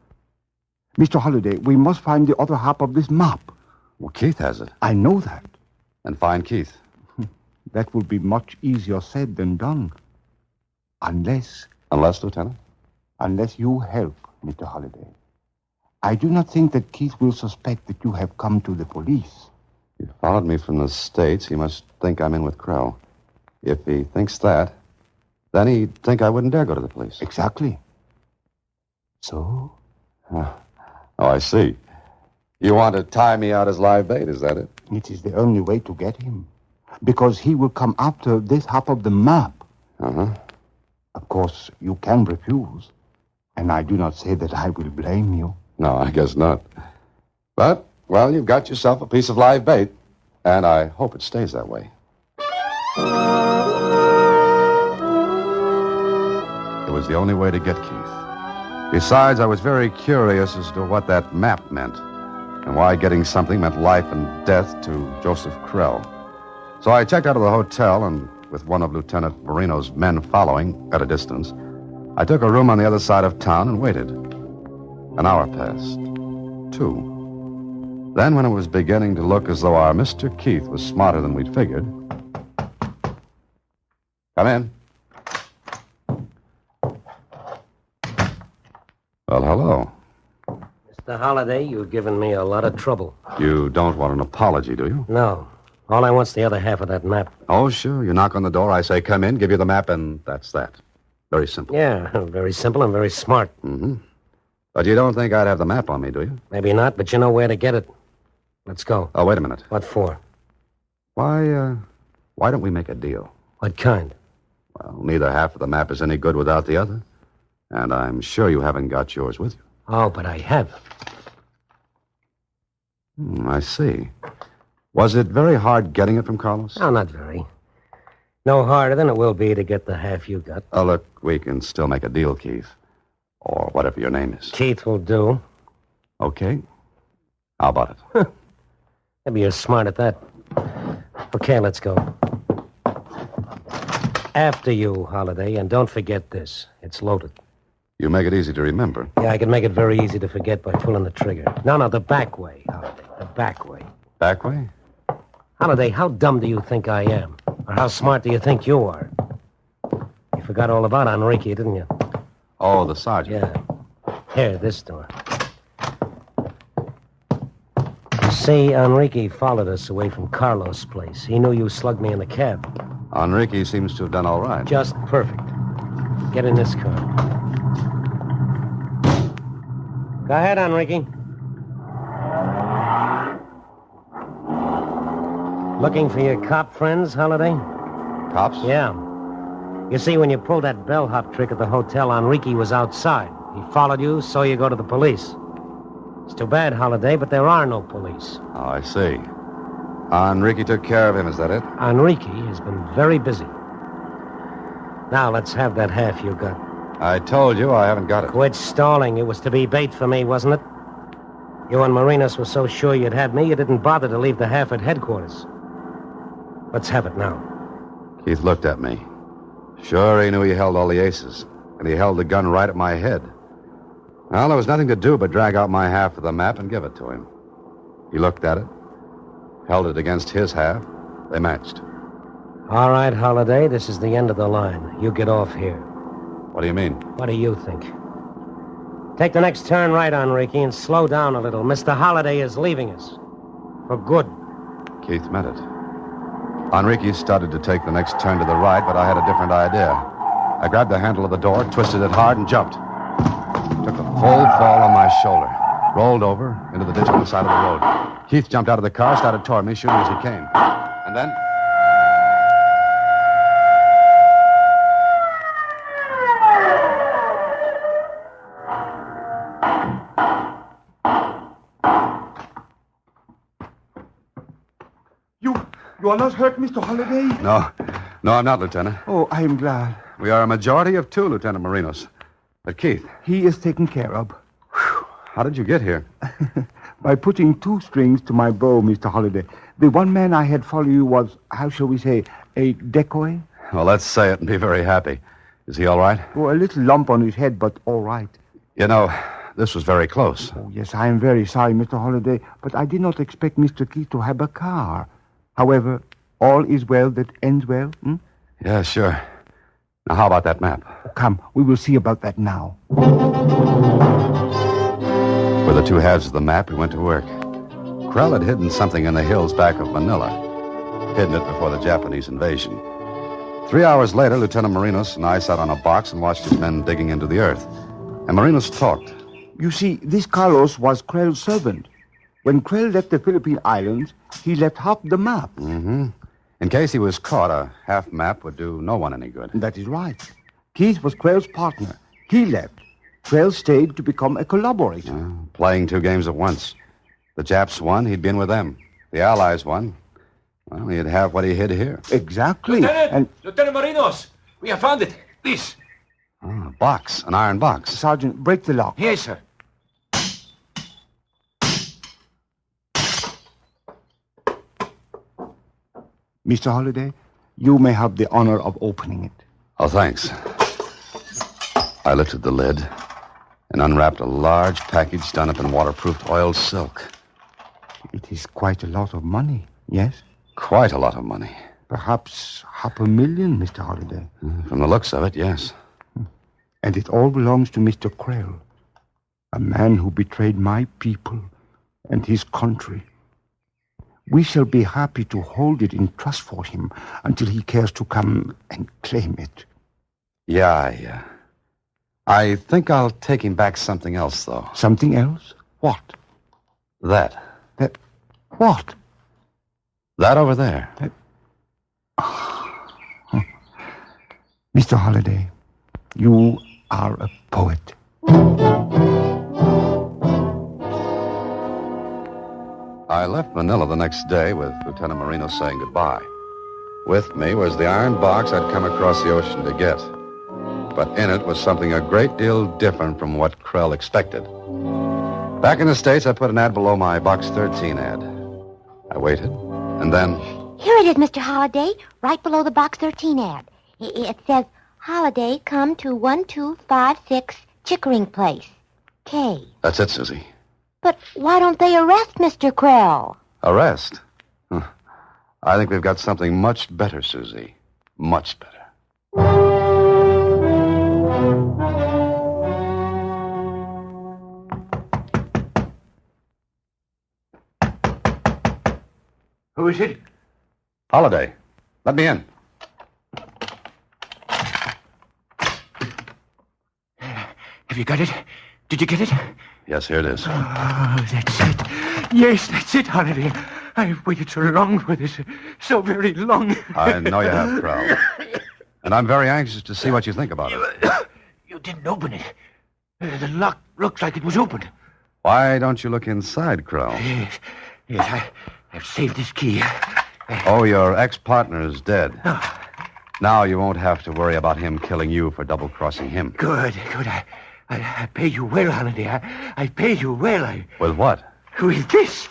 Mr. Holliday, we must find the other half of this map. Well, Keith has it. I know that. And find Keith. That will be much easier said than done. Unless, Lieutenant? Unless you help, Mr. Holliday. I do not think that Keith will suspect that you have come to the police. He followed me from the States. He must think I'm in with Krell. If he thinks that, then he'd think I wouldn't dare go to the police. Exactly. So? Oh, I see. You want to tie me out as live bait, is that it? It is the only way to get him. Because he will come after this half of the map. Uh-huh. Of course, you can refuse. And I do not say that I will blame you. No, I guess not. But, well, you've got yourself a piece of live bait, and I hope it stays that way. It was the only way to get Keith. Besides, I was very curious as to what that map meant and why getting something meant life and death to Joseph Krell. So I checked out of the hotel, and with one of Lieutenant Marino's men following at a distance, I took a room on the other side of town and waited. An hour passed. 2. Then, when it was beginning to look as though our Mr. Keith was smarter than we'd figured... Come in. Well, hello. Mr. Holliday, you've given me a lot of trouble. You don't want an apology, do you? No. All I want's the other half of that map. Oh, sure. You knock on the door, I say, come in, give you the map, and that's that. Very simple. Yeah, very simple and very smart. Mm-hmm. But you don't think I'd have the map on me, do you? Maybe not, but you know where to get it. Let's go. Oh, wait a minute. What for? Why don't we make a deal? What kind? Well, neither half of the map is any good without the other. And I'm sure you haven't got yours with you. Oh, but I have. I see. Was it very hard getting it from Carlos? No, not very. No harder than it will be to get the half you got. Oh, look, we can still make a deal, Keith. Or whatever your name is. Keith will do. Okay. How about it? Maybe you're smart at that. Okay, let's go. After you, Holiday, and don't forget this. It's loaded. You make it easy to remember. Yeah, I can make it very easy to forget by pulling the trigger. No, the back way, Holiday. The back way. Back way? Holiday, how dumb do you think I am? Or how smart do you think you are? You forgot all about Enrique, didn't you? Oh, the sergeant. Yeah. Here, this door. You see, Enrique followed us away from Carlos' place. He knew you slugged me in the cab. Enrique seems to have done all right. Just perfect. Get in this car. Go ahead, Enrique. Looking for your cop friends, Holiday? Cops? Yeah. You see, when you pulled that bellhop trick at the hotel, Enrique was outside. He followed you, saw you go to the police. It's too bad, Holiday, but there are no police. Oh, I see. Enrique took care of him, is that it? Enrique has been very busy. Now, let's have that half you got. I told you I haven't got it. Quit stalling. It was to be bait for me, wasn't it? You and Marinos were so sure you'd had me, you didn't bother to leave the half at headquarters. Let's have it now. Keith looked at me. Sure, he knew he held all the aces, and he held the gun right at my head. Well, there was nothing to do but drag out my half of the map and give it to him. He looked at it, held it against his half. They matched. All right, Holiday, this is the end of the line. You get off here. What do you mean? What do you think? Take the next turn right, Enrique, and slow down a little. Mr. Holiday is leaving us. For good. Keith meant it. Enrique started to take the next turn to the right, but I had a different idea. I grabbed the handle of the door, twisted it hard, and jumped. Took a full fall on my shoulder. Rolled over into the ditch on the side of the road. Keith jumped out of the car, started toward me, shooting as he came. And then... You are not hurt, Mr. Holliday? No, I'm not, Lieutenant. Oh, I am glad. We are a majority of 2, Lieutenant Marinos. But Keith... He is taken care of. Whew. How did you get here? By putting 2 strings to my bow, Mr. Holliday. The one man I had follow you was, how shall we say, a decoy? Well, let's say it and be very happy. Is he all right? Oh, a little lump on his head, but all right. You know, this was very close. Oh, yes, I am very sorry, Mr. Holliday, but I did not expect Mr. Keith to have a car. However, all is well that ends well, Yeah, sure. Now, how about that map? Come, we will see about that now. With the 2 halves of the map, we went to work. Krell had hidden something in the hills back of Manila. Hidden it before the Japanese invasion. 3 hours later, Lieutenant Marinos and I sat on a box and watched his men digging into the earth. And Marinos talked. You see, this Carlos was Krell's servant. When Krell left the Philippine Islands, he left half the map. Mm-hmm. In case he was caught, a half map would do no one any good. That is right. Keith was Krell's partner. He left. Quail stayed to become a collaborator. Playing two games at once. The Japs won, he'd be in with them. The Allies won. Well, he'd have what he hid here. Exactly. Lieutenant Marinos, we have found it. This. A box, an iron box. Sergeant, break the lock. Yes, sir. Mr. Holliday, you may have the honor of opening it. Oh, thanks. I lifted the lid and unwrapped a large package done up in waterproofed oiled silk. It is quite a lot of money, yes? Quite a lot of money. Perhaps $500,000, Mr. Holliday. From the looks of it, yes. And it all belongs to Mr. Quail, a man who betrayed my people and his country. We shall be happy to hold it in trust for him until he cares to come and claim it. Yeah. I think I'll take him back something else, though. Something else? What? That. What? That over there. Mr. Holliday, you are a poet. I left Manila the next day with Lieutenant Marino saying goodbye. With me was the iron box I'd come across the ocean to get. But in it was something a great deal different from what Krell expected. Back in the States, I put an ad below my Box 13 ad. I waited, and then... Here it is, Mr. Holliday, right below the Box 13 ad. It says, Holliday, come to 1256 Chickering Place, K. That's it, Susie. But why don't they arrest Mr. Krell? Arrest? I think we've got something much better, Susie. Much better. Who is it? Holliday. Let me in. Have you got it? Did you get it? Yes, here it is. Oh, that's it. Yes, that's it, Holliday. I've waited so long for this. So very long. I know you have, Krell. And I'm very anxious to see what you think about it. You didn't open it. The lock looks like it was open. Why don't you look inside, Krell? Yes, I've saved this key. Oh, your ex-partner is dead. Now you won't have to worry about him killing you for double-crossing him. Good. I pay you well, Holliday. I pay you well. With what? With this.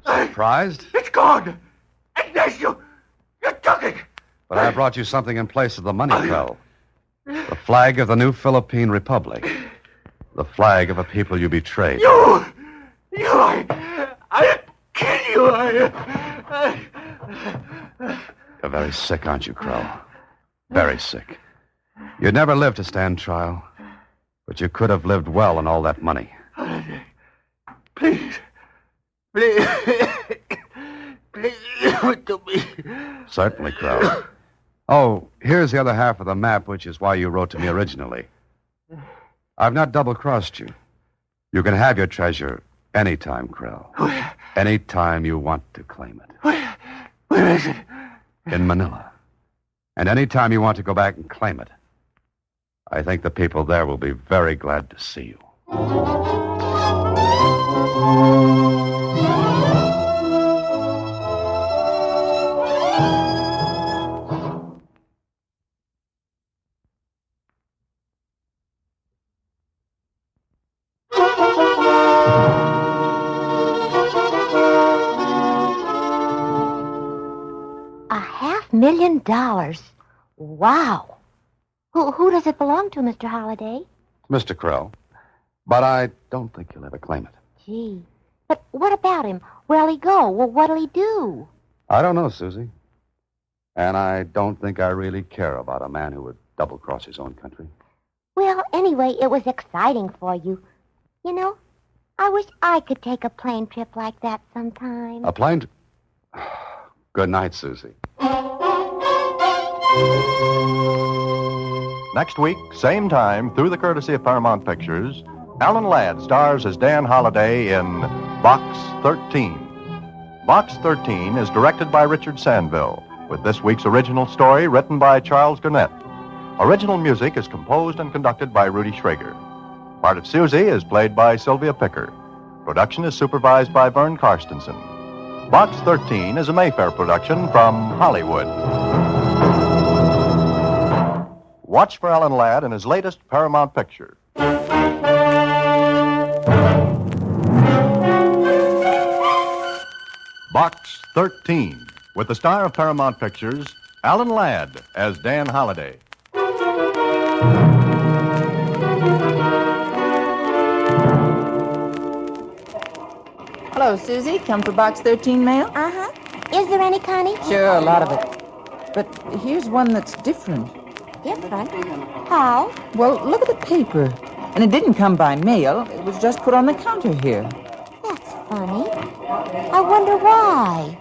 Surprised? It's gone. And there's you took it. But I brought you something in place of the money, Krell. The flag of the new Philippine Republic. The flag of a people you betrayed. I'll kill you. You're very sick, aren't you, Krell? Very sick. You'd never live to stand trial, but you could have lived well on all that money. Please, do it to me. Certainly, Krell. Oh, here's the other half of the map, which is why you wrote to me originally. I've not double-crossed you. You can have your treasure anytime, Krell. Anytime you want to claim it. Where is it? In Manila. And anytime you want to go back and claim it. I think the people there will be very glad to see you. $500,000. Wow. Who does it belong to, Mr. Holliday? Mr. Krell. But I don't think he'll ever claim it. Gee. But what about him? Where'll he go? Well, what'll he do? I don't know, Susie. And I don't think I really care about a man who would double-cross his own country. Well, anyway, it was exciting for you. You know, I wish I could take a plane trip like that sometime. A plane... Good night, Susie. Next week, same time, through the courtesy of Paramount Pictures, Alan Ladd stars as Dan Holliday in Box 13. Box 13 is directed by Richard Sandville, with this week's original story written by Charles Gurnett. Original music is composed and conducted by Rudy Schrager. Part of Susie is played by Sylvia Picker. Production is supervised by Vern Karstensen. Box 13 is a Mayfair production from Hollywood. Watch for Alan Ladd in his latest Paramount picture. Box 13, with the star of Paramount Pictures, Alan Ladd as Dan Holliday. Hello, Susie. Come for Box 13 mail? Uh-huh. Is there any, Connie? Sure, a lot of it. But here's one that's different. Different? How? Well, look at the paper. And it didn't come by mail. It was just put on the counter here. That's funny. I wonder why.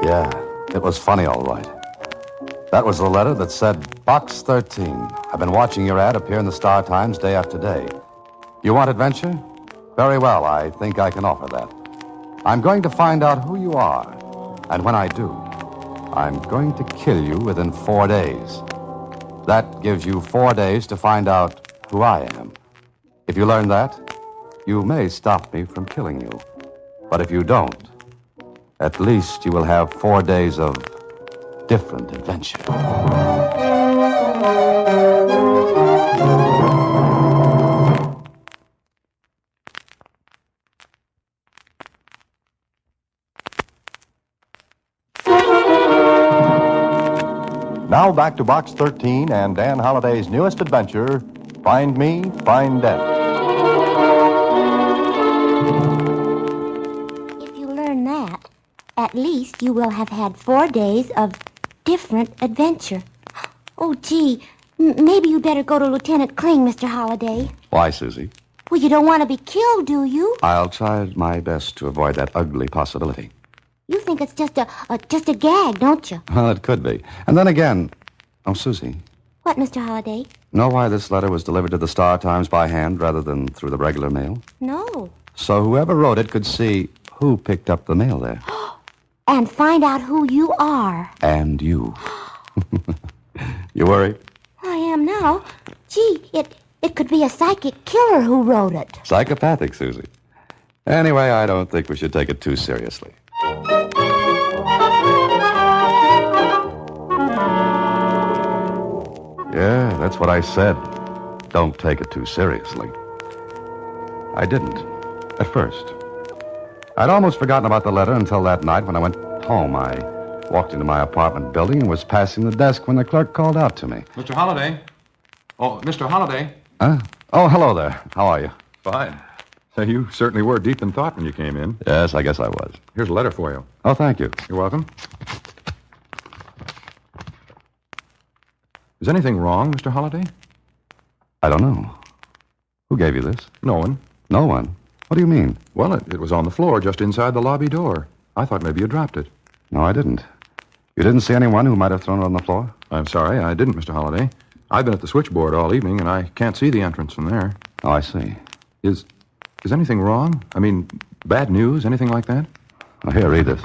Yeah, it was funny, all right. That was the letter that said, Box 13. I've been watching your ad appear in the Star Times day after day. You want adventure? Very well, I think I can offer that. I'm going to find out who you are. And when I do, I'm going to kill you within 4 days. That gives you 4 days to find out who I am. If you learn that, you may stop me from killing you. But if you don't, at least you will have 4 days of different adventure. Now back to Box 13 and Dan Holliday's newest adventure, Find Me, Find Death. If you learn that, at least you will have had 4 days of different adventure. Oh, gee, maybe you'd better go to Lieutenant Kling, Mr. Holliday. Why, Susie? Well, you don't want to be killed, do you? I'll try my best to avoid that ugly possibility. You think it's just a gag, don't you? Well, it could be. And then again... Oh, Susie. What, Mr. Holliday? Know why this letter was delivered to the Star Times by hand rather than through the regular mail? No. So whoever wrote it could see who picked up the mail there. And find out who you are. And you. You worried? I am now. Gee, it could be a psychic killer who wrote it. Psychopathic, Susie. Anyway, I don't think we should take it too seriously. Yeah, that's what I said. Don't take it too seriously. I didn't, at first. I'd almost forgotten about the letter until that night when I went home. I walked into my apartment building and was passing the desk when the clerk called out to me. Mr. Holliday? Oh, Mr. Holliday? Huh? Oh, hello there. How are you? Fine. Say, you certainly were deep in thought when you came in. Yes, I guess I was. Here's a letter for you. Oh, thank you. You're welcome. Is anything wrong, Mr. Holliday? I don't know. Who gave you this? No one. No one? What do you mean? Well, it was on the floor just inside the lobby door. I thought maybe you dropped it. No, I didn't. You didn't see anyone who might have thrown it on the floor? I'm sorry, I didn't, Mr. Holliday. I've been at the switchboard all evening, and I can't see the entrance from there. Oh, I see. Is anything wrong? I mean, bad news, anything like that? Oh, here, read this.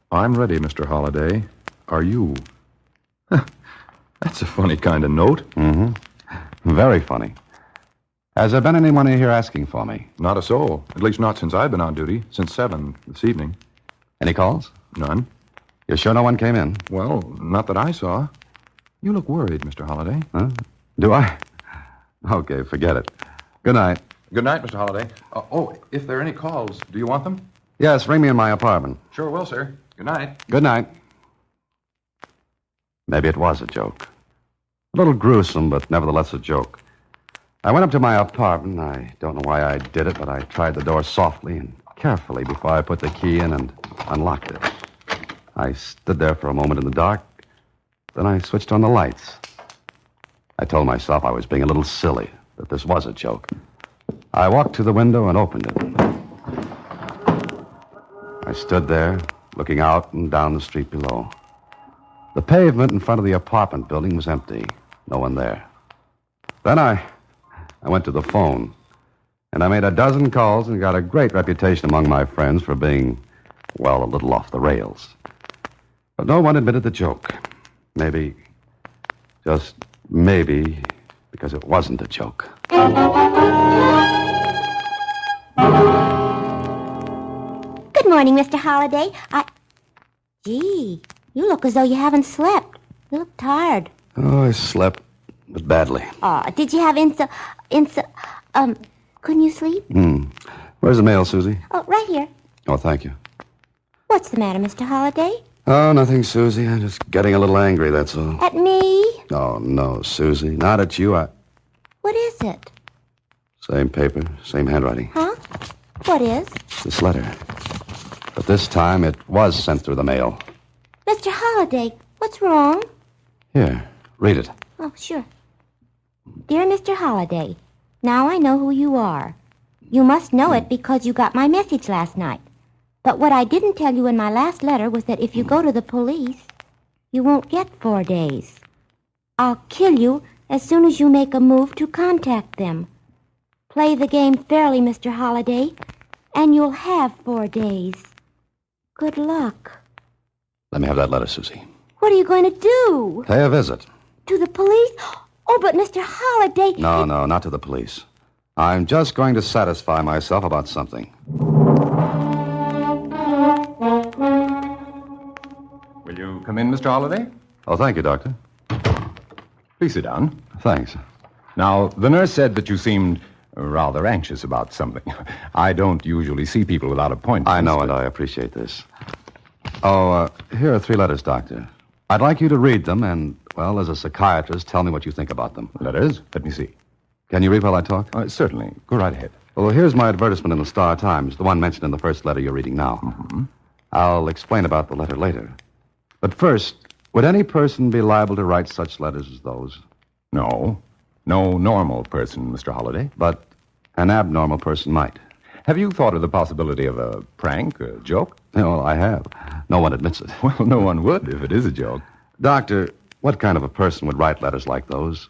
I'm ready, Mr. Holliday. Are you? That's a funny kind of note. Mm-hmm. Very funny. Has there been anyone here asking for me? Not a soul. At least not since I've been on duty. Since 7 this evening. Any calls? None. You're sure no one came in? Well, not that I saw. You look worried, Mr. Holliday. Huh? Do I? Okay, forget it. Good night. Good night, Mr. Holliday. If there are any calls, do you want them? Yes, ring me in my apartment. Sure will, sir. Good night. Good night. Maybe it was a joke. A little gruesome, but nevertheless a joke. I went up to my apartment. I don't know why I did it, but I tried the door softly and carefully before I put the key in and unlocked it. I stood there for a moment in the dark. Then I switched on the lights. I told myself I was being a little silly, that this was a joke. I walked to the window and opened it. I stood there, looking out and down the street below. The pavement in front of the apartment building was empty. No one there. Then I went to the phone. And I made a dozen calls and got a great reputation among my friends for being, well, a little off the rails. But no one admitted the joke. Maybe, just maybe, because it wasn't a joke. Good morning, Mr. Holliday. Gee, you look as though you haven't slept. You look tired. Oh, I slept, but badly. Did you have couldn't you sleep? Where's the mail, Susie? Oh, right here. Oh, thank you. What's the matter, Mr. Holliday? Oh, nothing, Susie. I'm just getting a little angry, that's all. At me? Oh, no, Susie. Not at you. What is it? Same paper, same handwriting. Huh? What is? This letter. But this time it was sent through the mail. Mr. Holliday, what's wrong? Here, read it. Oh, sure. Dear Mr. Holliday, now I know who you are. You must know it because you got my message last night. But what I didn't tell you in my last letter was that if you go to the police, you won't get 4 days. I'll kill you as soon as you make a move to contact them. Play the game fairly, Mr. Holliday, and you'll have 4 days. Good luck. Let me have that letter, Susie. What are you going to do? Pay a visit. To the police? Oh, but Mr. Holliday... No, not to the police. I'm just going to satisfy myself about something. Will you come in, Mr. Holliday? Oh, thank you, Doctor. Please sit down. Thanks. Now, the nurse said that you seemed rather anxious about something. I don't usually see people without appointments. I know, and I appreciate this. Oh, here are 3 letters, Doctor. I'd like you to read them and, well, as a psychiatrist, tell me what you think about them. Letters? Let me see. Can you read while I talk? Certainly. Go right ahead. Well, here's my advertisement in the Star-Times, the one mentioned in the first letter you're reading now. Mm-hmm. I'll explain about the letter later. But first, would any person be liable to write such letters as those? No. No normal person, Mr. Holliday. But an abnormal person might. Have you thought of the possibility of a prank, a joke? Well, I have. No one admits it. Well, no one would if it is a joke. Doctor, what kind of a person would write letters like those?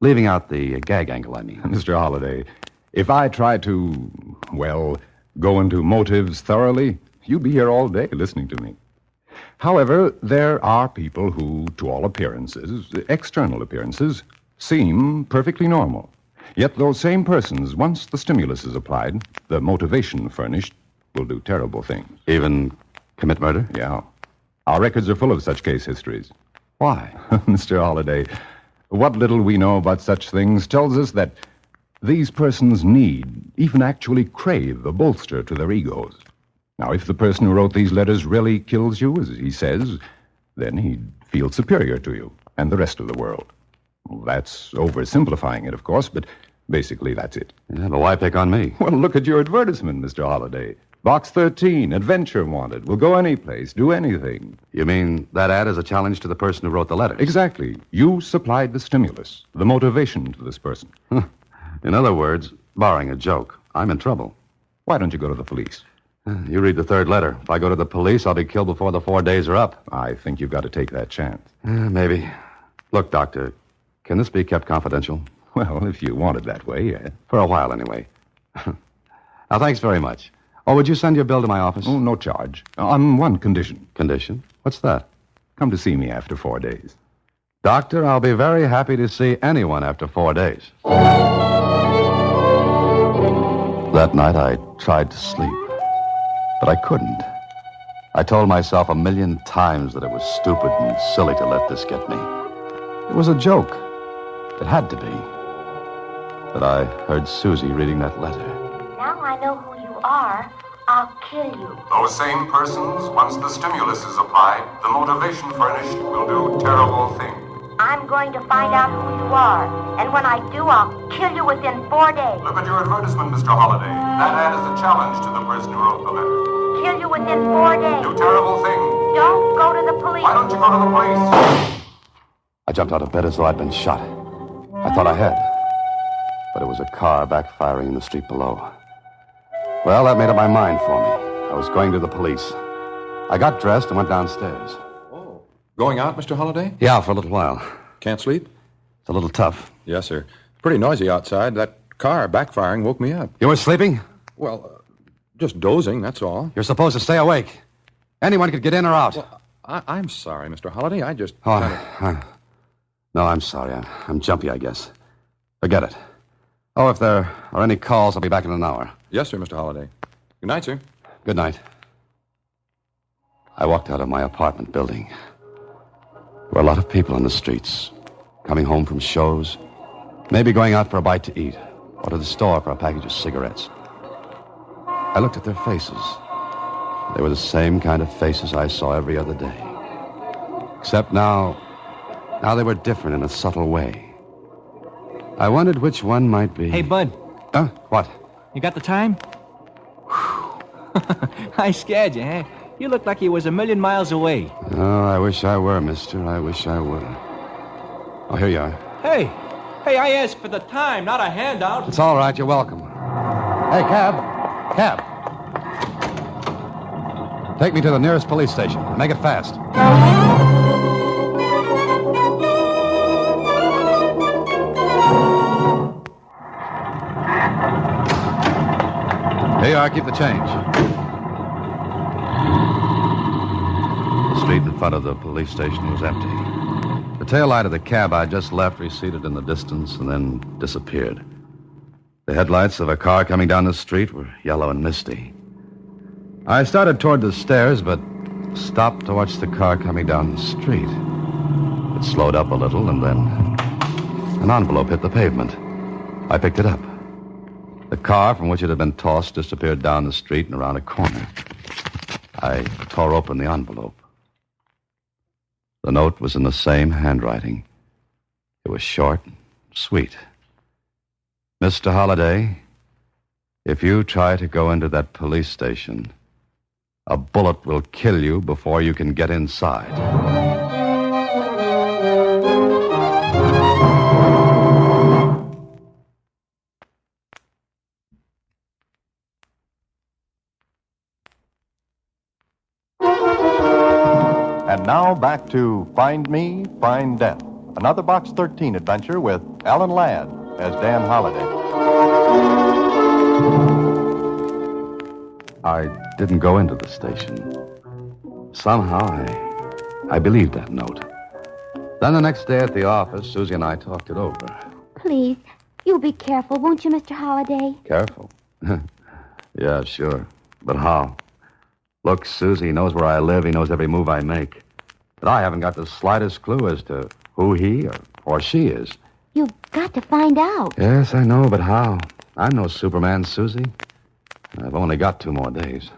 Leaving out the gag angle, I mean. Mr. Holliday, if I tried to, well, go into motives thoroughly, you'd be here all day listening to me. However, there are people who, to all appearances, external appearances, seem perfectly normal. Yet those same persons, once the stimulus is applied, the motivation furnished, will do terrible things. Even commit murder? Yeah. Our records are full of such case histories. Why? Mr. Holliday, what little we know about such things tells us that these persons need, even actually crave, a bolster to their egos. Now, if the person who wrote these letters really kills you, as he says, then he'd feel superior to you and the rest of the world. Well, that's oversimplifying it, of course, but basically that's it. Yeah, but why pick on me? Well, look at your advertisement, Mr. Holliday. Box 13, adventure wanted. We'll go any place, do anything. You mean that ad is a challenge to the person who wrote the letters? Exactly. You supplied the stimulus, the motivation to this person. In other words, barring a joke, I'm in trouble. Why don't you go to the police? You read the 3rd letter. If I go to the police, I'll be killed before the 4 days are up. I think you've got to take that chance. Maybe. Look, Doctor, can this be kept confidential? Well, if you want it that way, yeah. For a while, anyway. Now, thanks very much. Oh, would you send your bill to my office? Oh, no charge. On one condition. Condition? What's that? Come to see me after 4 days. Doctor, I'll be very happy to see anyone after 4 days. That night, I tried to sleep, but I couldn't. I told myself 1,000,000 times that it was stupid and silly to let this get me. It was a joke. It had to be. But I heard Susie reading that letter. Now I know who you are. I'll kill you. Those same persons, once the stimulus is applied, the motivation furnished will do terrible things. I'm going to find out who you are. And when I do, I'll kill you within 4 days. Look at your advertisement, Mr. Holliday. That ad is a challenge to the person who wrote the letter. Kill you within 4 days. Do terrible things. Don't go to the police. Why don't you go to the police? I jumped out of bed as though I'd been shot. I thought I had. But it was a car backfiring in the street below. Well, that made up my mind for me. I was going to the police. I got dressed and went downstairs. Oh. Going out, Mr. Holliday? Yeah, for a little while. Can't sleep? It's a little tough. Yes, sir. It's pretty noisy outside. That car backfiring woke me up. You were sleeping? Well, just dozing, that's all. You're supposed to stay awake. Anyone could get in or out. Well, I'm sorry, Mr. Holliday. I just... No, I'm sorry. I'm jumpy, I guess. Forget it. Oh, if there are any calls, I'll be back in an hour. Yes, sir, Mr. Holliday. Good night, sir. Good night. I walked out of my apartment building. There were a lot of people on the streets, coming home from shows, maybe going out for a bite to eat, or to the store for a package of cigarettes. I looked at their faces. They were the same kind of faces I saw every other day. Except now they were different in a subtle way. I wondered which one might be... Hey, Bud. Huh? What? You got the time? I scared you, huh? You looked like you was 1,000,000 miles away. Oh, I wish I were, mister. I wish I were. Oh, here you are. Hey, I asked for the time, not a handout. It's all right. You're welcome. Hey, cab. Take me to the nearest police station. Make it fast. Here you are. Keep the change. The street in front of the police station was empty. The taillight of the cab I just left receded in the distance and then disappeared. The headlights of a car coming down the street were yellow and misty. I started toward the stairs, but stopped to watch the car coming down the street. It slowed up a little, and then an envelope hit the pavement. I picked it up. The car from which it had been tossed disappeared down the street and around a corner. I tore open the envelope. The note was in the same handwriting. It was short, sweet. Mr. Holliday, if you try to go into that police station, a bullet will kill you before you can get inside. And now back to Find Me, Find Death, another Box 13 adventure with Alan Ladd as Dan Holliday. I didn't go into the station. Somehow, I believed that note. Then the next day at the office, Susie and I talked it over. Please, you be careful, won't you, Mr. Holliday? Careful? Yeah, sure. But how? Look, Susie, he knows where I live. He knows every move I make. But I haven't got the slightest clue as to who he or she is. You've got to find out. Yes, I know, but how? I'm no Superman, Susie. I've only got 2 more days.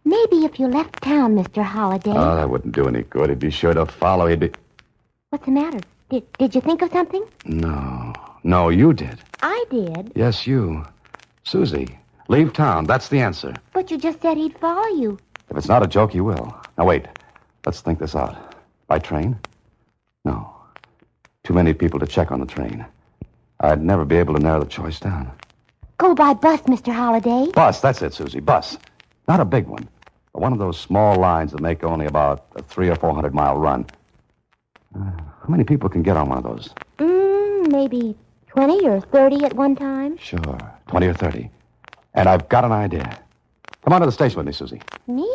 Maybe if you left town, Mr. Holliday. Oh, that wouldn't do any good. He'd be sure to follow. He'd be... What's the matter? Did you think of something? No, you did. I did. Yes, you. Susie, leave town. That's the answer. But you just said he'd follow you. If it's not a joke, he will. Now, wait. Let's think this out. By train? No. Too many people to check on the train. I'd never be able to narrow the choice down. Go by bus, Mr. Holliday. Bus, that's it, Susie. Bus. Not a big one. But one of those small lines that make only about a 300 or 400 mile run. How many people can get on one of those? Maybe 20 or 30 at one time. Sure, 20 or 30. And I've got an idea. Come on to the station with me, Susie. Me?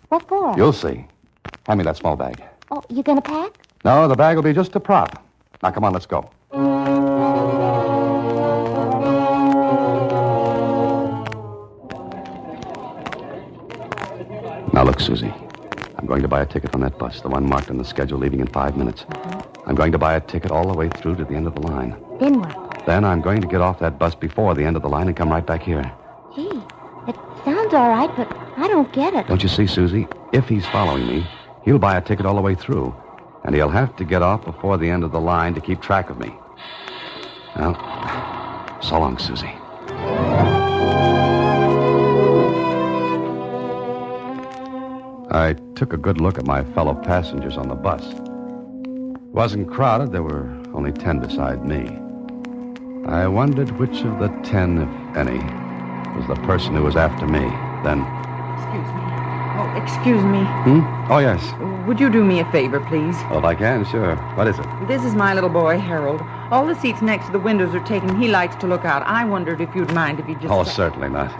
What for? You'll see. Hand me that small bag. Oh, you gonna pack? No, the bag will be just a prop. Now, come on, let's go. Now, look, Susie. I'm going to buy a ticket on that bus, the one marked on the schedule leaving in 5 minutes. I'm going to buy a ticket all the way through to the end of the line. Then what? Then I'm going to get off that bus before the end of the line and come right back here. Gee, it sounds all right, but I don't get it. Don't you see, Susie? If he's following me, he'll buy a ticket all the way through. And he'll have to get off before the end of the line to keep track of me. Well, so long, Susie. I took a good look at my fellow passengers on the bus. It wasn't crowded. There were only 10 beside me. I wondered which of the 10, if any, was the person who was after me. Then... Excuse me. Oh, excuse me. Oh, yes. Would you do me a favor, please? Well, if I can, sure. What is it? This is my little boy, Harold. All the seats next to the windows are taken. He likes to look out. I wondered if you'd mind if you just... Oh, certainly not.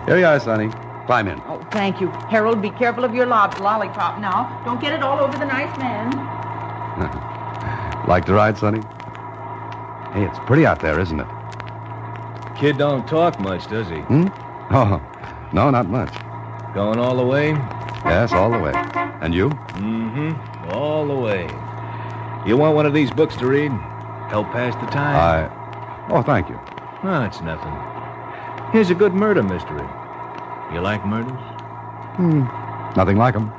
Here you are, Sonny. Climb in. Oh, thank you. Harold, be careful of your lollipop now. Don't get it all over the nice man. Like to ride, Sonny? Hey, it's pretty out there, isn't it? Kid don't talk much, does he? Oh, no, not much. Going all the way? Yes, all the way. And you? Mm-hmm. All the way. You want one of these books to read? Help pass the time? Oh, thank you. Oh, it's nothing. Here's a good murder mystery. You like murders? Nothing like them.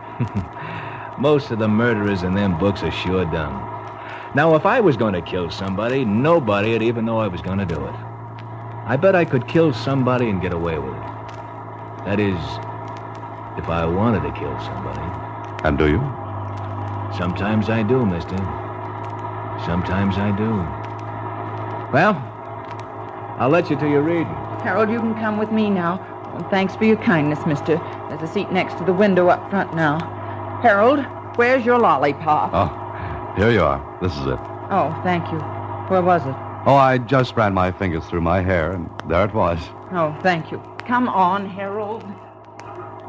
Most of the murderers in them books are sure done. Now, if I was going to kill somebody, nobody would even know I was going to do it. I bet I could kill somebody and get away with it. That is, if I wanted to kill somebody. And do you? Sometimes I do, mister. Sometimes I do. Well, I'll let you to your reading. Harold, you can come with me now. And thanks for your kindness, mister. There's a seat next to the window up front now. Harold, where's your lollipop? Oh, here you are. This is it. Oh, thank you. Where was it? Oh, I just ran my fingers through my hair, and there it was. Oh, thank you. Come on, Harold.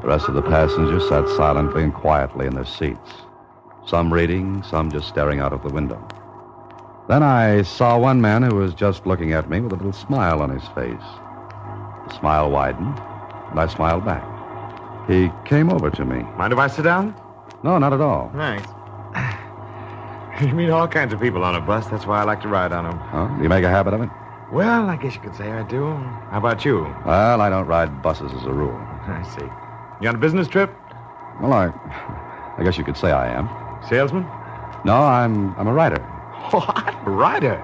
The rest of the passengers sat silently and quietly in their seats. Some reading, some just staring out of the window. Then I saw one man who was just looking at me with a little smile on his face. The smile widened, and I smiled back. He came over to me. Mind if I sit down? No, not at all. Thanks. You meet all kinds of people on a bus. That's why I like to ride on them. Oh, do you make a habit of it? Well, I guess you could say I do. How about you? Well, I don't ride buses as a rule. I see. You on a business trip? Well, I guess you could say I am. Salesman? No, I'm a writer. What? A writer?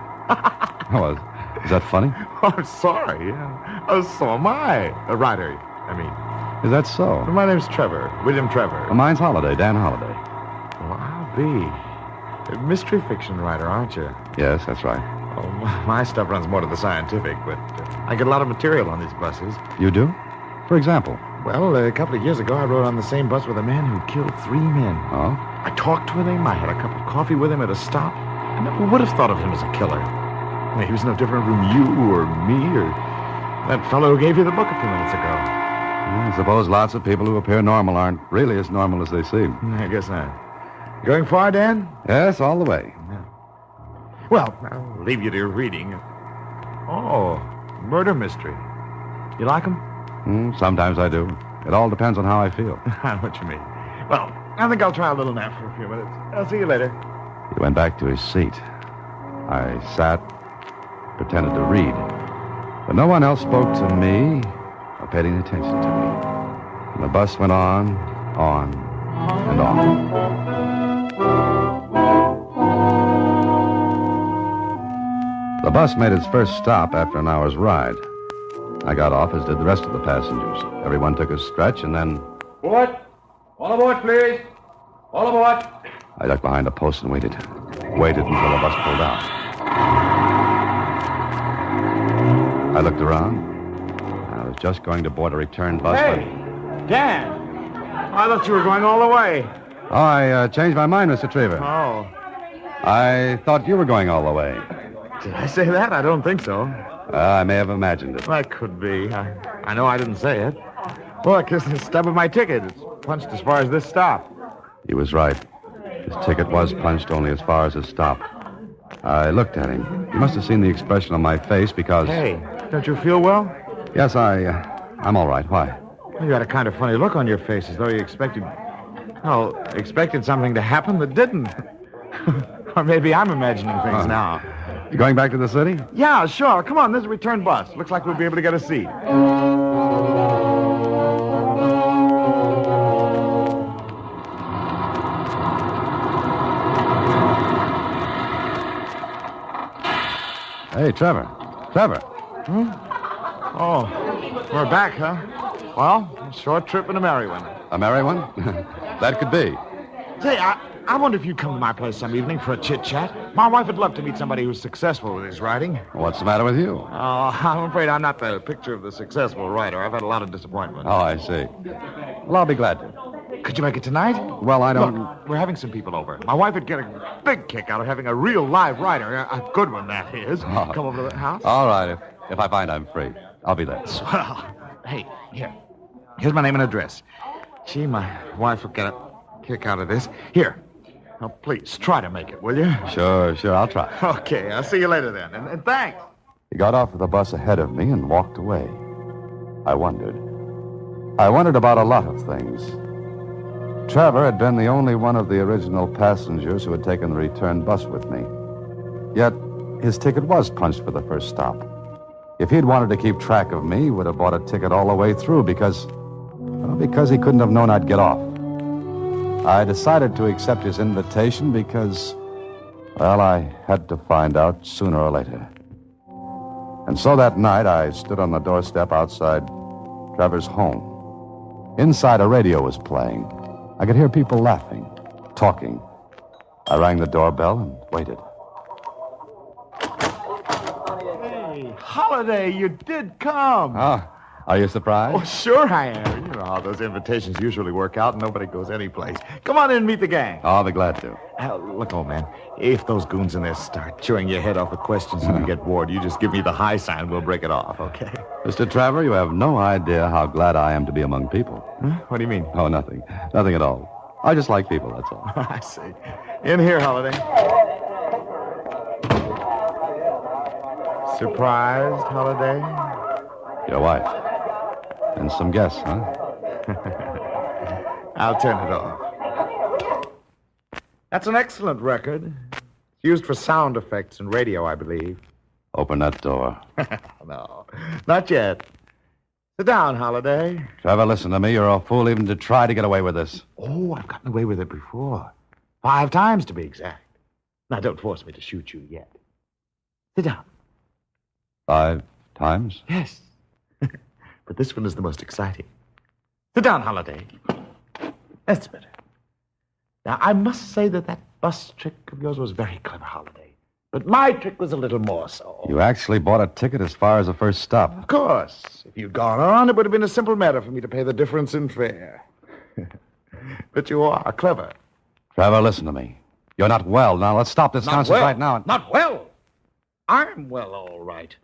Oh, is that funny? Oh, I'm sorry. Yeah. Oh, so am I. A writer, I mean. Is that so? My name's Trevor. William Trevor. Well, mine's Holiday, Dan Holiday. Well, I'll be. A mystery fiction writer, aren't you? Yes, that's right. Oh, my stuff runs more to the scientific, but I get a lot of material on these buses. You do? For example? Well, a couple of years ago, I rode on the same bus with a man who killed 3 men. Oh? I talked with him. I had a cup of coffee with him at a stop. I never would have thought of him as a killer. Well, he was no different from you or me or that fellow who gave you the book a few minutes ago. I suppose lots of people who appear normal aren't really as normal as they seem. I guess not. Going far, Dan? Yes, all the way. Yeah. Well, I'll leave you to your reading. Oh, murder mystery. You like them? Sometimes I do. It all depends on how I feel. I know what you mean. Well, I think I'll try a little nap for a few minutes. I'll see you later. He went back to his seat. I sat, pretended to read. But no one else spoke to me or paid any attention to me. And the bus went on, and on. The bus made its first stop after an hour's ride. I got off, as did the rest of the passengers. Everyone took a stretch, and then... What? All aboard, please. All aboard. I ducked behind a post and waited. Waited until the bus pulled out. I looked around. I was just going to board a return bus Hey, Dan. I thought you were going all the way. Oh, I changed my mind, Mr. Trevor. Oh. I thought you were going all the way. Did I say that? I don't think so. I may have imagined it. That could be. I know I didn't say it. Look, this is the stub of my ticket. It's punched as far as this stop. He was right. His ticket was punched only as far as his stop. I looked at him. He must have seen the expression on my face because... Hey, don't you feel well? Yes, I'm all right. Why? Well, you had a kind of funny look on your face, as though you expected something to happen that didn't. Or maybe I'm imagining things now. You going back to the city? Yeah, sure. Come on, there's a return bus. Looks like we'll be able to get a seat. Hey, Trevor. Trevor. Oh, we're back, huh? Well, a short trip and a merry one. A merry one? That could be. Say, I wonder if you'd come to my place some evening for a chit-chat. My wife would love to meet somebody who's successful with his writing. What's the matter with you? Oh, I'm afraid I'm not the picture of the successful writer. I've had a lot of disappointment. Oh, I see. Well, I'll be glad to. Could you make it tonight? Well, I don't... Look, we're having some people over. My wife would get a big kick out of having a real live writer, a good one, that is, come over to the house. All right, if I find I'm free, I'll be there. Swell. Hey, here's my name and address. Gee, my wife will get a kick out of this. Here. Now, please, try to make it, will you? Sure, I'll try. Okay, I'll see you later then, and thanks. He got off of the bus ahead of me and walked away. I wondered. I wondered about a lot of things. Trevor had been the only one of the original passengers who had taken the return bus with me. Yet, his ticket was punched for the first stop. If he'd wanted to keep track of me, he would have bought a ticket all the way through because he couldn't have known I'd get off. I decided to accept his invitation because, well, I had to find out sooner or later. And so that night, I stood on the doorstep outside Trevor's home. Inside, a radio was playing. I could hear people laughing, talking. I rang the doorbell and waited. Hey, Holiday, you did come. Oh, are you surprised? Oh, sure I am. You know how those invitations usually work out and nobody goes anyplace. Come on in and meet the gang. Oh, I'll be glad to. Look, old man, if those goons in there start chewing your head off with questions and you get bored, you just give me the high sign. We'll break it off, okay? Mr. Trevor, you have no idea how glad I am to be among people. Huh? What do you mean? Oh, nothing. Nothing at all. I just like people, that's all. I see. In here, Holiday. Surprised, Holiday? Your wife. And some guests, huh? I'll turn it off. That's an excellent record. It's used for sound effects and radio, I believe. Open that door. No, not yet. Sit down, Holiday. Trevor, listen to me. You're a fool even to try to get away with this. Oh, I've gotten away with it before. 5 times, to be exact. Now, don't force me to shoot you yet. Sit down. 5 times? Yes. But this one is the most exciting. Sit down, Holiday. That's better. Now, I must say that bus trick of yours was very clever, Holiday. But my trick was a little more so. You actually bought a ticket as far as the first stop. Of course. If you'd gone on, it would have been a simple matter for me to pay the difference in fare. But you are clever. Trevor, listen to me. You're not well. Now, let's stop this nonsense right now. Not well. I'm well, all right.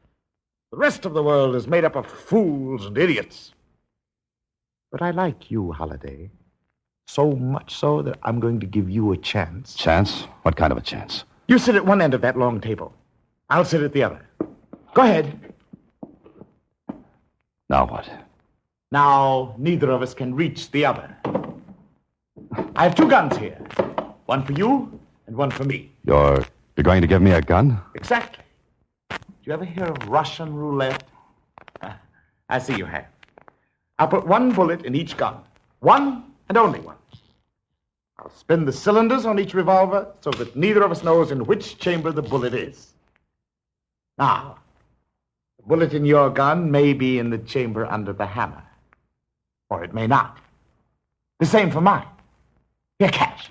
The rest of the world is made up of fools and idiots. But I like you, Holiday. So much so that I'm going to give you a chance. Chance? What kind of a chance? You sit at one end of that long table. I'll sit at the other. Go ahead. Now what? Now, neither of us can reach the other. I have 2 guns here. One for you and one for me. You're going to give me a gun? Exactly. Did you ever hear of Russian roulette? I see you have. I'll put 1 bullet in each gun. 1 and only 1. I'll spin the cylinders on each revolver so that neither of us knows in which chamber the bullet is. Now, the bullet in your gun may be in the chamber under the hammer. Or it may not. The same for mine. Here, cash.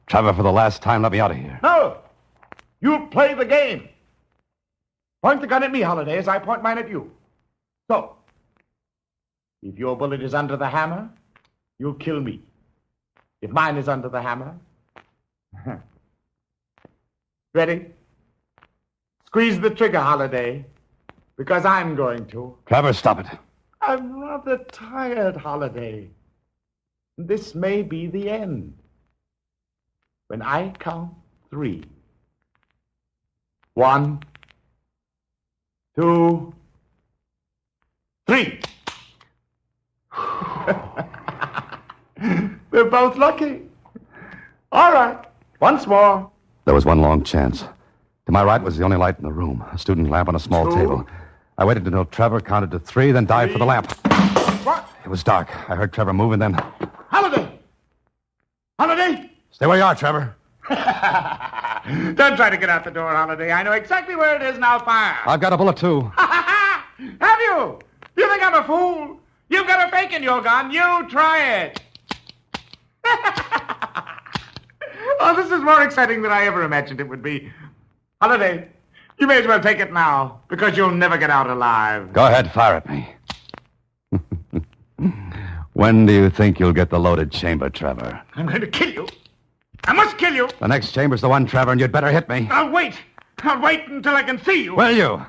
Trevor, for the last time, let me out of here. No! You play the game. Point the gun at me, Holiday, as I point mine at you. So, if your bullet is under the hammer, you'll kill me. If mine is under the hammer... Ready? Squeeze the trigger, Holiday, because I'm going to. Trevor, stop it. I'm rather tired, Holiday. This may be the end. When I count 3. 1, 2, 3. We're both lucky. All right. Once more. There was one long chance. To my right was the only light in the room, a student lamp on a small 2. table. I waited until Trevor counted to 3, then dived for the lamp. What? It was dark. I heard Trevor move, and then... Holiday! Holiday! Stay where you are, Trevor. Don't try to get out the door, Holiday. I know exactly where it is. Now fire. I've got a bullet, too. Have you? You think I'm a fool? You've got a fake in your gun. You try it. Oh, this is more exciting than I ever imagined it would be. Holiday, you may as well take it now, because you'll never get out alive. Go ahead, fire at me. When do you think you'll get the loaded chamber, Trevor? I'm going to kill you. I must kill you. The next chamber's the one, Trevor, and you'd better hit me. I'll wait. I'll wait until I can see you. Will you?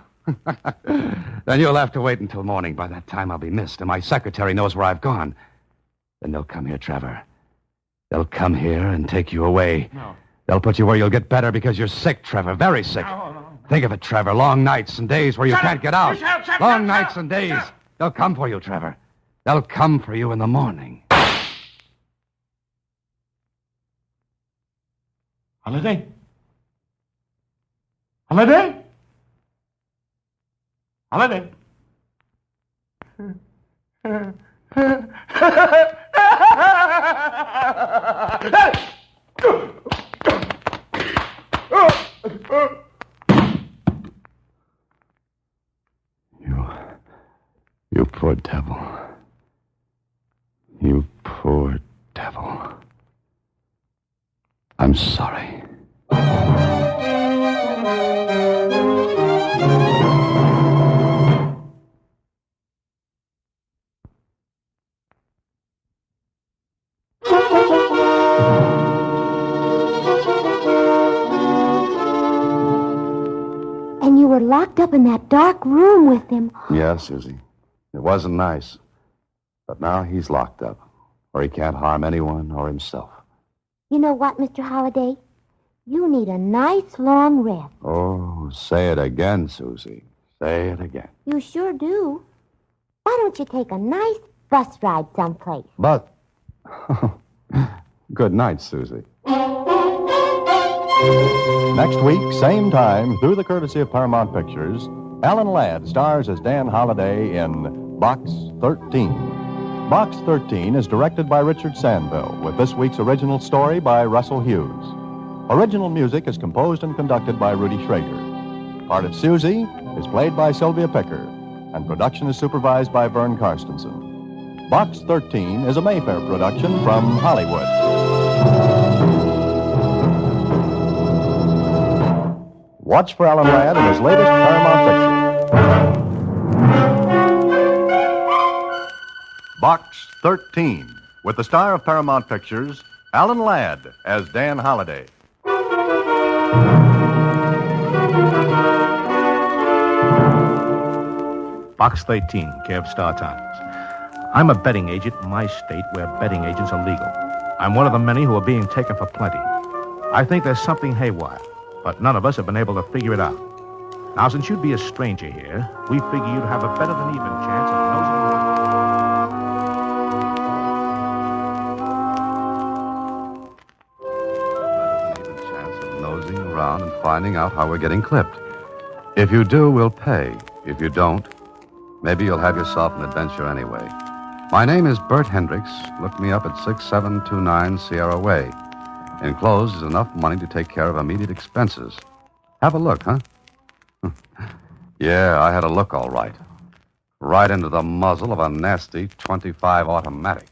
Then you'll have to wait until morning. By that time, I'll be missed, and my secretary knows where I've gone. Then they'll come here, Trevor. They'll come here and take you away. No. They'll put you where you'll get better because you're sick, Trevor, very sick. No. Think of it, Trevor. Long nights and days where you Shut can't up. get out. Shut up. Long nights and days. They'll come for you, Trevor. They'll come for you in the morning. Holiday? Holiday? Holiday? You poor devil. You poor devil. I'm sorry. And you were locked up in that dark room with him. Yeah, Susie. It wasn't nice. But now he's locked up, where he can't harm anyone or himself. You know what, Mr. Holliday? You need a nice long rest. Oh, say it again, Susie. Say it again. You sure do. Why don't you take a nice bus ride someplace? But... Good night, Susie. Next week, same time, through the courtesy of Paramount Pictures, Alan Ladd stars as Dan Holliday in Box 13. Box 13 is directed by Richard Sandville, with this week's original story by Russell Hughes. Original music is composed and conducted by Rudy Schrager. Part of Susie is played by Sylvia Picker, and production is supervised by Vern Karstensen. Box 13 is a Mayfair production from Hollywood. Watch for Alan Ladd in his latest Paramount picture. Box 13, with the star of Paramount Pictures, Alan Ladd as Dan Holliday. Box 13, care of Star Times. I'm a betting agent in my state where betting agents are legal. I'm one of the many who are being taken for plenty. I think there's something haywire, but none of us have been able to figure it out. Now, since you'd be a stranger here, we figure you'd have a better than even chance of nosing nosing around and finding out how we're getting clipped. If you do, we'll pay. If you don't, maybe you'll have yourself an adventure anyway. My name is Bert Hendricks. Look me up at 6729 Sierra Way. Enclosed is enough money to take care of immediate expenses. Have a look, huh? Yeah, I had a look all right. Right into the muzzle of a nasty .25 automatic.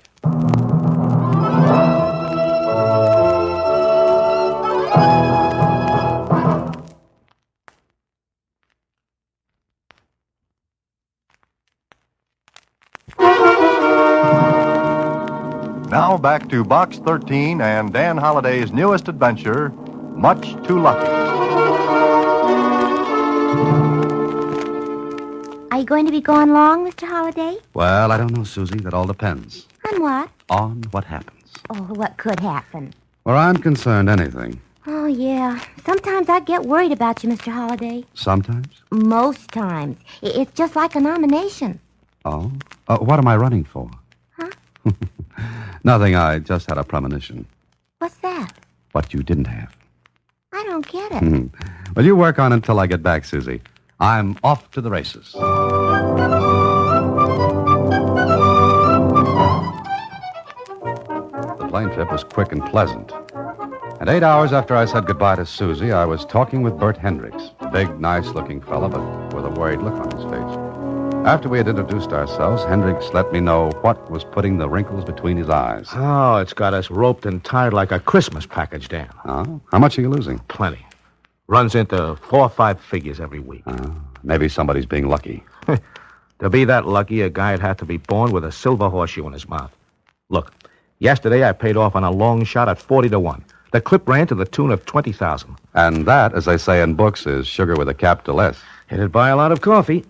Now back to Box 13 and Dan Holliday's newest adventure, Much Too Lucky. Are you going to be going long, Mr. Holliday? Well, I don't know, Susie. That all depends. On what? On what happens. Oh, what could happen? Where I'm concerned, anything. Oh, yeah. Sometimes I get worried about you, Mr. Holliday. Sometimes? Most times. It's just like a nomination. Oh? What am I running for? Huh? Nothing. I just had a premonition. What's that? What you didn't have. I don't get it. Well, you work on it until I get back, Susie. I'm off to the races. The plane trip was quick and pleasant. And 8 hours after I said goodbye to Susie, I was talking with Bert Hendricks, a big, nice-looking fellow, but with a worried look on his face. After we had introduced ourselves, Hendricks let me know what was putting the wrinkles between his eyes. Oh, it's got us roped and tied like a Christmas package, Dan. Oh? How much are you losing? Plenty. Runs into 4 or 5 figures every week. Maybe somebody's being lucky. To be that lucky, a guy'd have to be born with a silver horseshoe in his mouth. Look, yesterday I paid off on a long shot at 40 to 1. The clip ran to the tune of 20,000. And that, as they say in books, is sugar with a capital S. It'd buy a lot of coffee.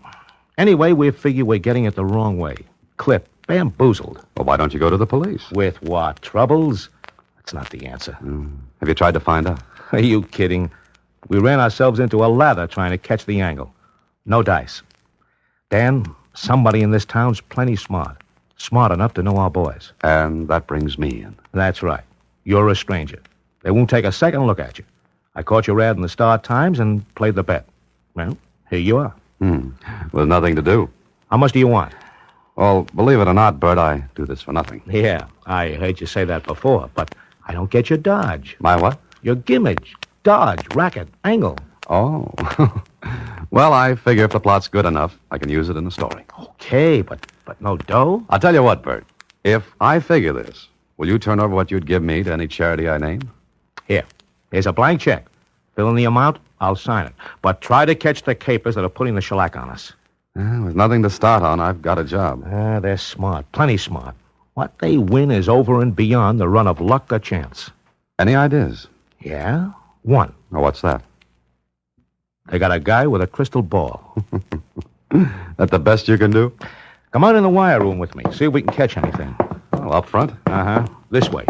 Anyway, we figure we're getting it the wrong way. Clip, bamboozled. Well, why don't you go to the police? With what? Troubles? That's not the answer. Have you tried to find out? Are you kidding? We ran ourselves into a lather trying to catch the angle. No dice. Dan, somebody in this town's plenty smart. Smart enough to know our boys. And that brings me in. That's right. You're a stranger. They won't take a second look at you. I caught your ad in the Star-Times and played the bet. Well, here you are. With nothing to do. How much do you want? Well, believe it or not, Bert, I do this for nothing. Yeah, I heard you say that before, but I don't get your dodge. My what? Your gimmage, dodge, racket, angle. Oh. Well, I figure if the plot's good enough, I can use it in the story. Okay, but no dough? I'll tell you what, Bert. If I figure this, will you turn over what you'd give me to any charity I name? Here's a blank check. Fill in the amount, I'll sign it. But try to catch the capers that are putting the shellac on us. With nothing to start on, I've got a job. They're smart, plenty smart. What they win is over and beyond the run of luck or chance. Any ideas? Yeah? One. Oh, what's that? They got a guy with a crystal ball. That the best you can do? Come on in the wire room with me. See if we can catch anything. Well, up front? This way.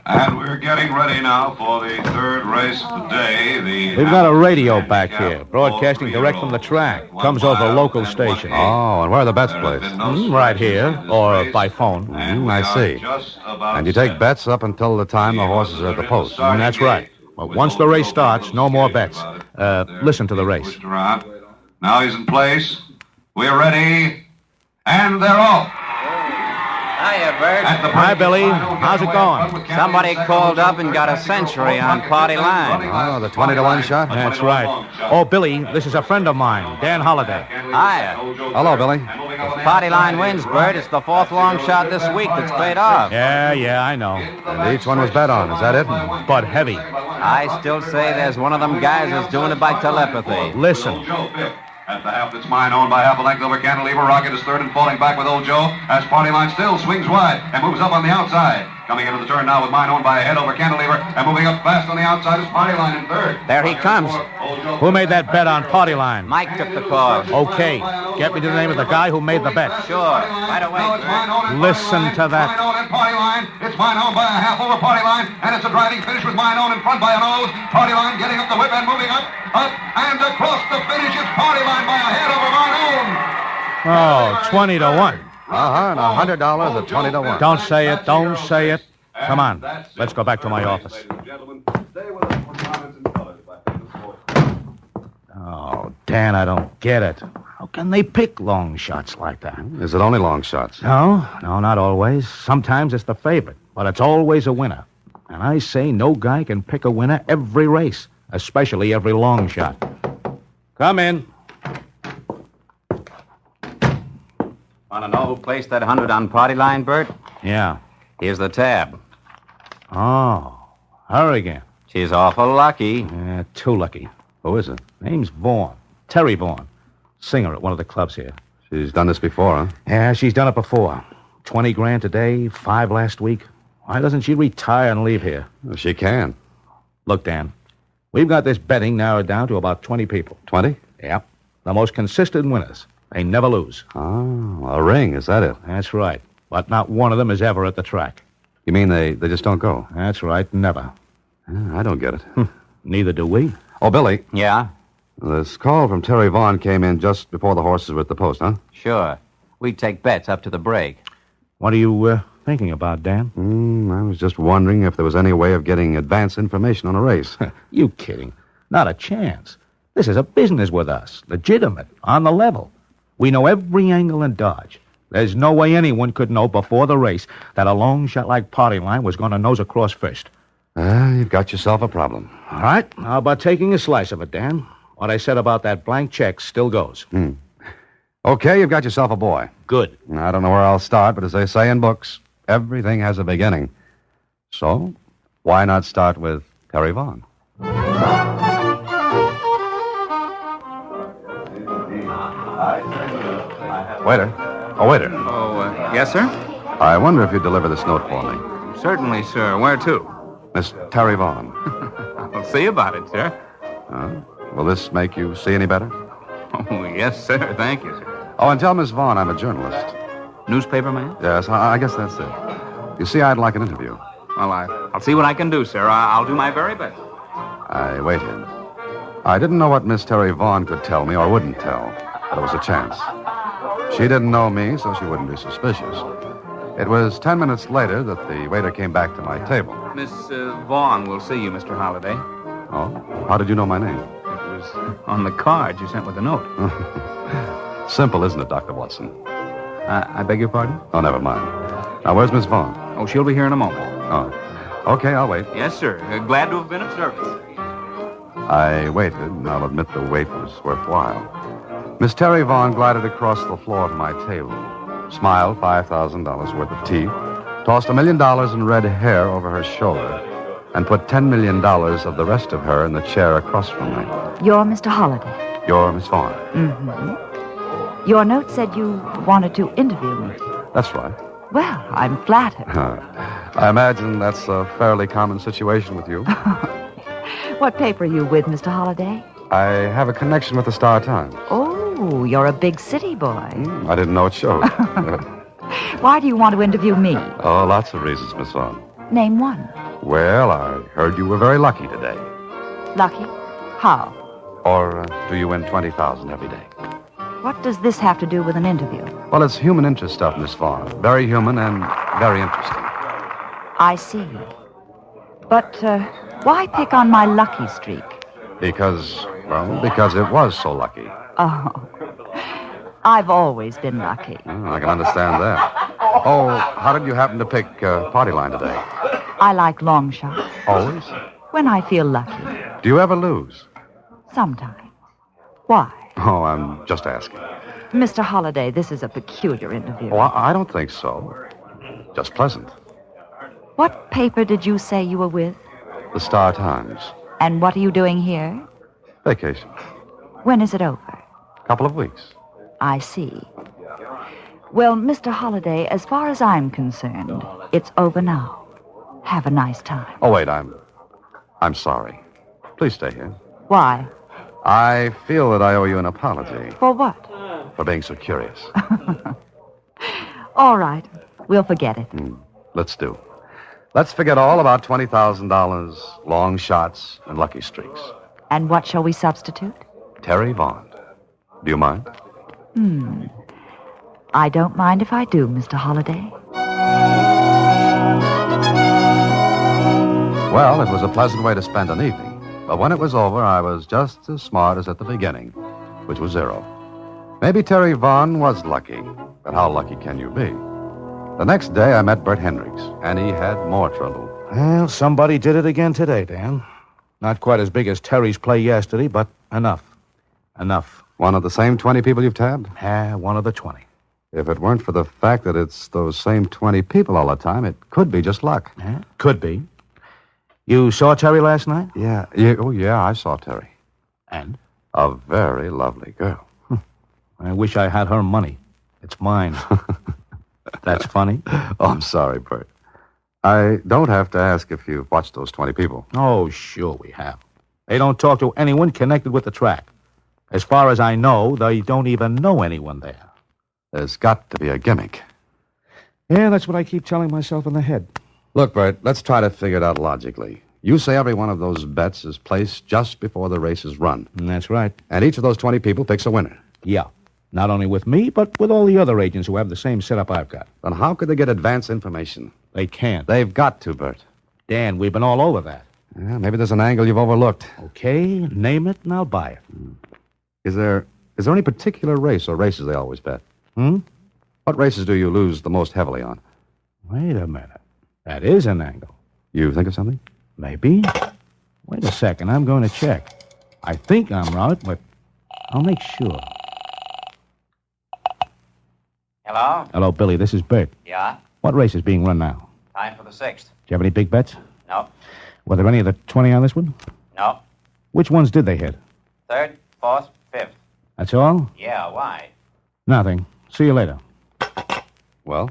And we're getting ready now for the third race of the day. We've got a radio back here, broadcasting direct from the track. Comes over a local station. Oh, and where are the bets placed? Right here, or by phone. I see. And you take bets up until the time the horses are at the post. That's right. But once the race starts, no more bets. Listen to the race. Now he's in place. We're ready. And they're off. Hiya, Bert. Hi, Billy. How's it going? Somebody called up and got a century on party line. Oh, the 20 to 1 shot? That's right. Oh, Billy, this is a friend of mine, Dan Holliday. Hiya. Hello, Billy. If party line wins, Bert, it's the fourth long shot this week that's paid off. Yeah, I know. And each one was bet on, is that it? But heavy. I still say there's one of them guys that's doing it by telepathy. Listen. At the half, it's mine, owned by half a length over Cantilever. Rocket is third and falling back with Old Joe as Party Line still swings wide and moves up on the outside. Coming into the turn now with mine owned by a head over Cantilever and moving up fast on the outside is Party Line in third. There he comes. Who made that bet on Party Line? Mike took the call. Okay. Get me to the name of the guy who made the bet. Sure. Right away, Bert. Listen to that. Mine owned and Party Line. It's mine owned by a half over Party Line, and it's a driving finish with mine owned in front by a nose. Party Line getting up the whip and moving up, and across the finish. It's Party Line by a head over mine owned. Oh, 20 to 1. And $100 at 20 to 1. Don't say it. Don't say it. Come on. Let's go back to my office. Oh, Dan, I don't get it. How can they pick long shots like that? Is it only long shots? No, not always. Sometimes it's the favorite, but it's always a winner. And I say no guy can pick a winner every race, especially every long shot. Come in. Want to know who placed that 100 on party line, Bert? Yeah. Here's the tab. Oh, her again. She's awful lucky. Yeah, too lucky. Who is it? Name's Vaughn. Terry Vaughn. Singer at one of the clubs here. She's done this before, huh? Yeah, she's done it before. 20 grand today, 5 last week. Why doesn't she retire and leave here? Well, she can. Look, Dan, we've got this betting narrowed down to about 20 people. 20? Yep. The most consistent winners. They never lose. Oh, a ring, is that it? That's right. But not one of them is ever at the track. You mean they just don't go? That's right, never. I don't get it. Neither do we. Oh, Billy. Yeah? This call from Terry Vaughn came in just before the horses were at the post, huh? Sure. We'd take bets up to the break. What are you thinking about, Dan? I was just wondering if there was any way of getting advance information on a race. You kidding? Not a chance. This is a business with us. Legitimate. On the level. We know every angle and dodge. There's no way anyone could know before the race that a long shot like Party Line was going to nose across first. You've got yourself a problem. All right. How about taking a slice of it, Dan? What I said about that blank check still goes. Okay, you've got yourself a boy. Good. I don't know where I'll start, but as they say in books, everything has a beginning. So, why not start with Terry Vaughn? Waiter. Oh, waiter. Oh, yes, sir? I wonder if you'd deliver this note for me. Certainly, sir. Where to? Miss Terry Vaughn. I'll see about it, sir. Will this make you see any better? Oh, yes, sir. Thank you, sir. Oh, and tell Miss Vaughn I'm a journalist. Newspaper man? Yes, I guess that's it. You see, I'd like an interview. Well, I'll see what I can do, sir. I'll do my very best. I waited. I didn't know what Miss Terry Vaughn could tell me or wouldn't tell, but it was a chance. She didn't know me, so she wouldn't be suspicious. It was 10 minutes later that the waiter came back to my table. Miss Vaughn will see you, Mr. Holliday. Oh? How did you know my name? It was on the card you sent with the note. Simple, isn't it, Dr. Watson? I beg your pardon? Oh, never mind. Now, where's Miss Vaughn? Oh, she'll be here in a moment. Oh. Okay, I'll wait. Yes, sir. Glad to have been of service. I waited, and I'll admit the wait was worthwhile. Miss Terry Vaughn glided across the floor to my table, smiled $5,000 worth of teeth, tossed $1 million in red hair over her shoulder, and put $10 million of the rest of her in the chair across from me. You're Mr. Holliday. You're Miss Vaughn. Mm-hmm. Your note said you wanted to interview me. That's right. Well, I'm flattered. I imagine that's a fairly common situation with you. What paper are you with, Mr. Holliday? I have a connection with the Star-Times. Oh, you're a big city boy. I didn't know it showed. Why do you want to interview me? Oh, lots of reasons, Miss Vaughn. Name one. Well, I heard you were very lucky today. Lucky? How? Or do you win $20,000 every day? What does this have to do with an interview? Well, it's human interest stuff, Miss Vaughn. Very human and very interesting. I see. But why pick on my lucky streak? Because it was so lucky. Oh, I've always been lucky. I can understand that. Oh, how did you happen to pick party line today? I like long shots. Always? When I feel lucky. Do you ever lose? Sometimes. Why? Oh, I'm just asking. Mr. Holliday, this is a peculiar interview. Oh, I don't think so. Just pleasant. What paper did you say you were with? The Star-Times. And what are you doing here? Vacation. When is it over? Couple of weeks. I see. Well, Mr. Holliday, as far as I'm concerned, it's over now. Have a nice time. Oh, wait, I'm sorry. Please stay here. Why? I feel that I owe you an apology. For what? For being so curious. All right. We'll forget it. Let's do. Let's forget all about $20,000, long shots, and lucky streaks. And what shall we substitute? Terry Vaughn. Do you mind? I don't mind if I do, Mr. Holliday. Well, it was a pleasant way to spend an evening. But when it was over, I was just as smart as at the beginning, which was zero. Maybe Terry Vaughn was lucky, but how lucky can you be? The next day, I met Bert Hendricks, and he had more trouble. Well, somebody did it again today, Dan. Not quite as big as Terry's play yesterday, but enough. Enough. One of the same 20 people you've tabbed? One of the 20. If it weren't for the fact that it's those same 20 people all the time, it could be just luck. Could be. You saw Terry last night? Yeah. Oh, yeah, I saw Terry. And? A very lovely girl. I wish I had her money. It's mine. That's funny. Oh, I'm sorry, Bert. I don't have to ask if you've watched those 20 people. Oh, sure we have. They don't talk to anyone connected with the track. As far as I know, they don't even know anyone there. There's got to be a gimmick. Yeah, that's what I keep telling myself in the head. Look, Bert, let's try to figure it out logically. You say every one of those bets is placed just before the race is run. That's right. And each of those 20 people picks a winner. Yeah. Not only with me, but with all the other agents who have the same setup I've got. Then how could they get advance information? They can't. They've got to, Bert. Dan, we've been all over that. Yeah, maybe there's an angle you've overlooked. Okay, name it and I'll buy it. Is there any particular race or races they always bet? What races do you lose the most heavily on? Wait a minute. That is an angle. You think of something? Maybe. Wait a second. I'm going to check. I think I'm right, but I'll make sure. Hello? Hello, Billy. This is Bert. Yeah? What race is being run now? Time for the 6th. Do you have any big bets? No. Were there any of the 20 on this one? No. Which ones did they hit? 3rd, 4th, 5th. That's all? Yeah, why? Nothing. See you later. Well?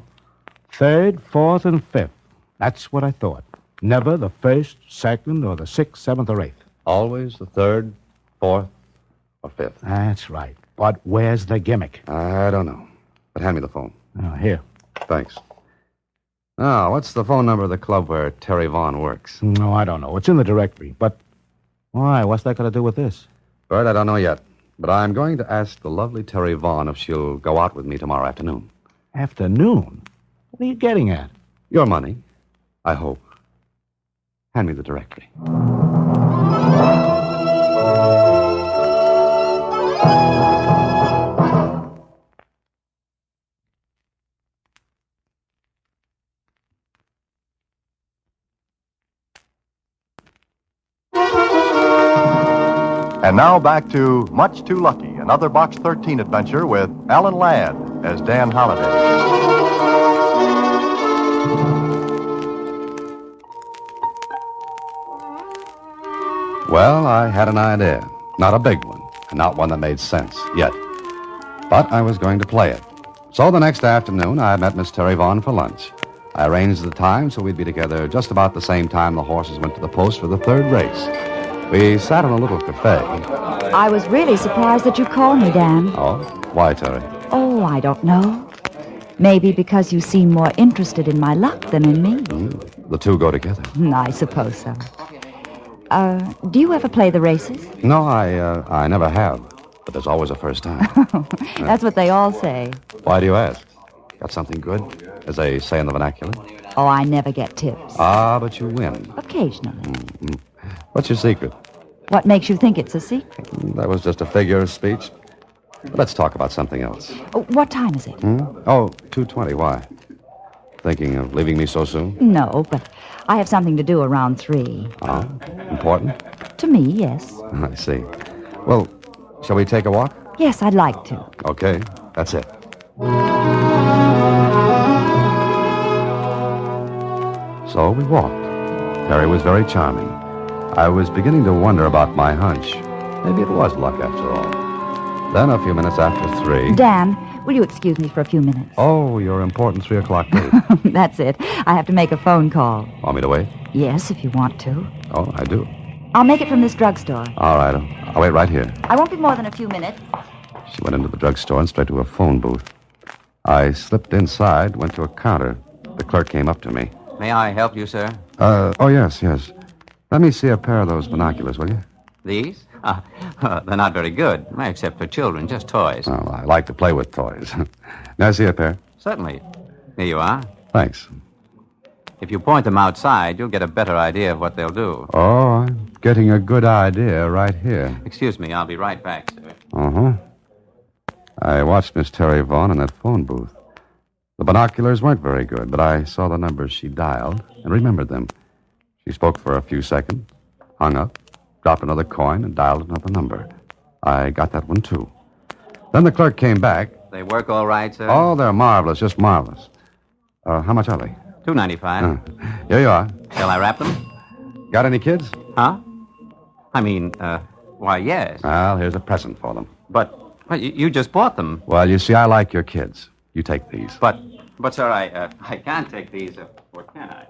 3rd, 4th, and 5th. That's what I thought. Never the 1st, 2nd, or the 6th, 7th, or 8th. Always the 3rd, 4th, or 5th. That's right. But where's the gimmick? I don't know. But hand me the phone. Oh, here. Thanks. Now, what's the phone number of the club where Terry Vaughn works? No, I don't know. It's in the directory. But why? What's that got to do with this? Bert, I don't know yet. But I'm going to ask the lovely Terry Vaughn if she'll go out with me tomorrow afternoon. Afternoon? What are you getting at? Your money, I hope. Hand me the directory. And now back to Much Too Lucky, another Box 13 adventure with Alan Ladd as Dan Holliday. Well, I had an idea. Not a big one, and not one that made sense yet. But I was going to play it. So the next afternoon, I met Miss Terry Vaughn for lunch. I arranged the time so we'd be together just about the same time the horses went to the post for the 3rd race. We sat in a little cafe. I was really surprised that you called me, Dan. Oh, why, Terry? Oh, I don't know. Maybe because you seem more interested in my luck than in me. The two go together. I suppose so. Do you ever play the races? No, I never have. But there's always a first time. That's what they all say. Why do you ask? Got something good, as they say in the vernacular? Oh, I never get tips. Ah, but you win. Occasionally. Mm-hmm. What's your secret? What makes you think it's a secret? That was just a figure of speech. Let's talk about something else. What time is it? Oh, 2:20. Why? Thinking of leaving me so soon? No, but I have something to do around 3. Oh, important? To me, yes. I see. Well, shall we take a walk? Yes, I'd like to. Okay, that's it. So we walked. Terry was very charming. I was beginning to wonder about my hunch. Maybe it was luck after all. Then, a few minutes after 3... Dan, will you excuse me for a few minutes? Oh, your important 3 o'clock date. That's it. I have to make a phone call. Want me to wait? Yes, if you want to. Oh, I do. I'll make it from this drugstore. All right. I'll wait right here. I won't be more than a few minutes. She went into the drugstore and straight to a phone booth. I slipped inside, went to a counter. The clerk came up to me. May I help you, sir? Oh, yes. Let me see a pair of those binoculars, will you? These? They're not very good, except for children, just toys. Oh, I like to play with toys. May I see a pair? Certainly. Here you are. Thanks. If you point them outside, you'll get a better idea of what they'll do. Oh, I'm getting a good idea right here. Excuse me, I'll be right back, sir. Uh-huh. I watched Miss Terry Vaughn in that phone booth. The binoculars weren't very good, but I saw the numbers she dialed and remembered them. She spoke for a few seconds, hung up, dropped another coin, and dialed another number. I got that one, too. Then the clerk came back. They work all right, sir? Oh, they're marvelous, just marvelous. How much are they? $2.95. Here you are. Shall I wrap them? Got any kids? Huh? I mean, why, yes. Well, here's a present for them. But you just bought them. Well, you see, I like your kids. You take these. But sir, I can't take these, or can I?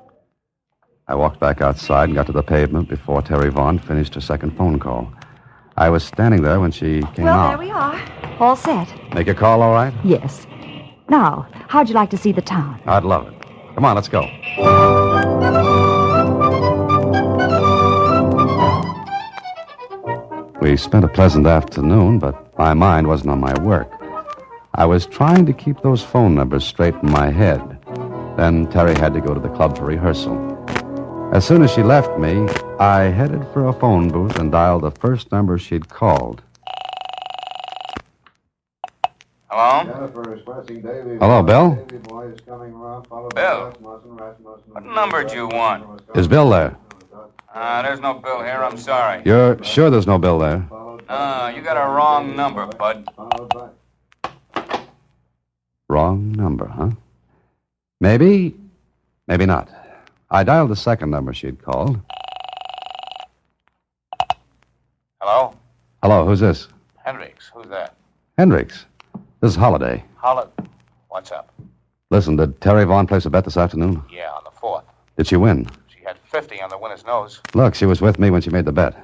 I walked back outside and got to the pavement before Terry Vaughn finished her second phone call. I was standing there when she came out. Well, there we are. All set. Make a call, all right? Yes. Now, how'd you like to see the town? I'd love it. Come on, let's go. We spent a pleasant afternoon, but my mind wasn't on my work. I was trying to keep those phone numbers straight in my head. Then Terry had to go to the club for rehearsal. As soon as she left me, I headed for a phone booth and dialed the first number she'd called. Hello? Hello, Bill? Bill? What number do you want? Is Bill there? There's no Bill here. I'm sorry. You're sure there's no Bill there? You got a wrong number, bud. Wrong number, huh? Maybe not. I dialed the second number she'd called. Hello? Hello, who's this? Hendricks. Who's that? Hendricks. This is Holiday. What's up? Listen, did Terry Vaughn place a bet this afternoon? Yeah, on the 4th. Did she win? She had 50 on the winner's nose. Look, she was with me when she made the bet.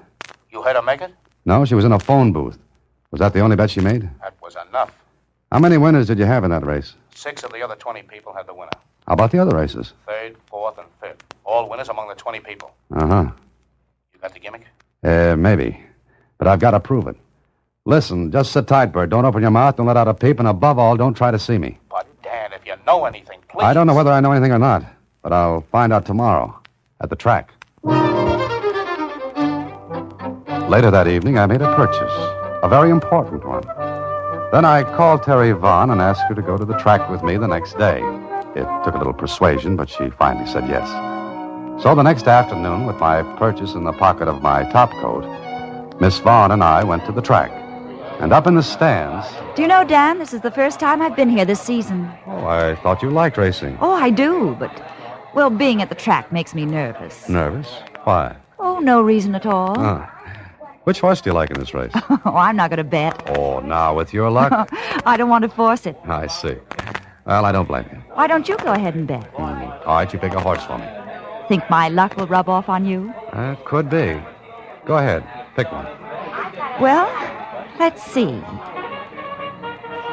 You heard her make it? No, she was in a phone booth. Was that the only bet she made? That was enough. How many winners did you have in that race? 6 of the other 20 people had the winner. How about the other races? 3rd, 4th, and 5th. All winners among the 20 people. Uh-huh. You got the gimmick? Maybe. But I've got to prove it. Listen, just sit tight, Bert. Don't open your mouth, don't let out a peep, and above all, don't try to see me. But, Dan, if you know anything, please. I don't know whether I know anything or not, but I'll find out tomorrow at the track. Later that evening, I made a purchase, a very important one. Then I called Terry Vaughn and asked her to go to the track with me the next day. It took a little persuasion, but she finally said yes. So the next afternoon, with my purchase in the pocket of my topcoat, Miss Vaughn and I went to the track. And up in the stands... Do you know, Dan, this is the first time I've been here this season. Oh, I thought you liked racing. Oh, I do, but, well, being at the track makes me nervous. Nervous? Why? Oh, no reason at all. Ah. Which horse do you like in this race? Oh, I'm not going to bet. Oh, now, with your luck? I don't want to force it. I see. Well, I don't blame you. Why don't you go ahead and bet? All right, you pick a horse for me. Think my luck will rub off on you? Could be. Go ahead. Pick one. Well, let's see.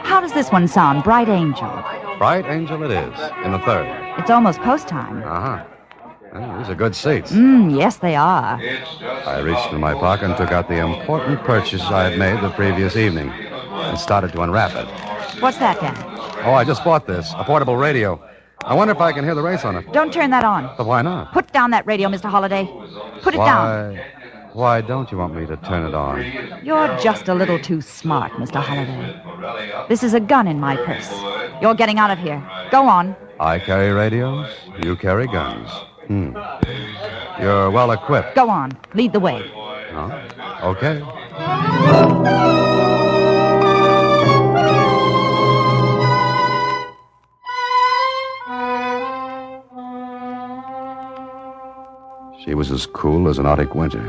How does this one sound? Bright Angel. Bright Angel it is, in the 3rd. It's almost post time. Uh-huh. Well, these are good seats. Yes, they are. I reached in my pocket and took out the important purchase I had made the previous evening and started to unwrap it. What's that, Dan? Oh, I just bought this, a portable radio. I wonder if I can hear the race on it. Don't turn that on. But why not? Put down that radio, Mr. Holliday. Put it down. Why don't you want me to turn it on? You're just a little too smart, Mr. Holliday. This is a gun in my purse. You're getting out of here. Go on. I carry radios. You carry guns. You're well equipped. Go on. Lead the way. Oh, okay. She was as cool as an Arctic winter,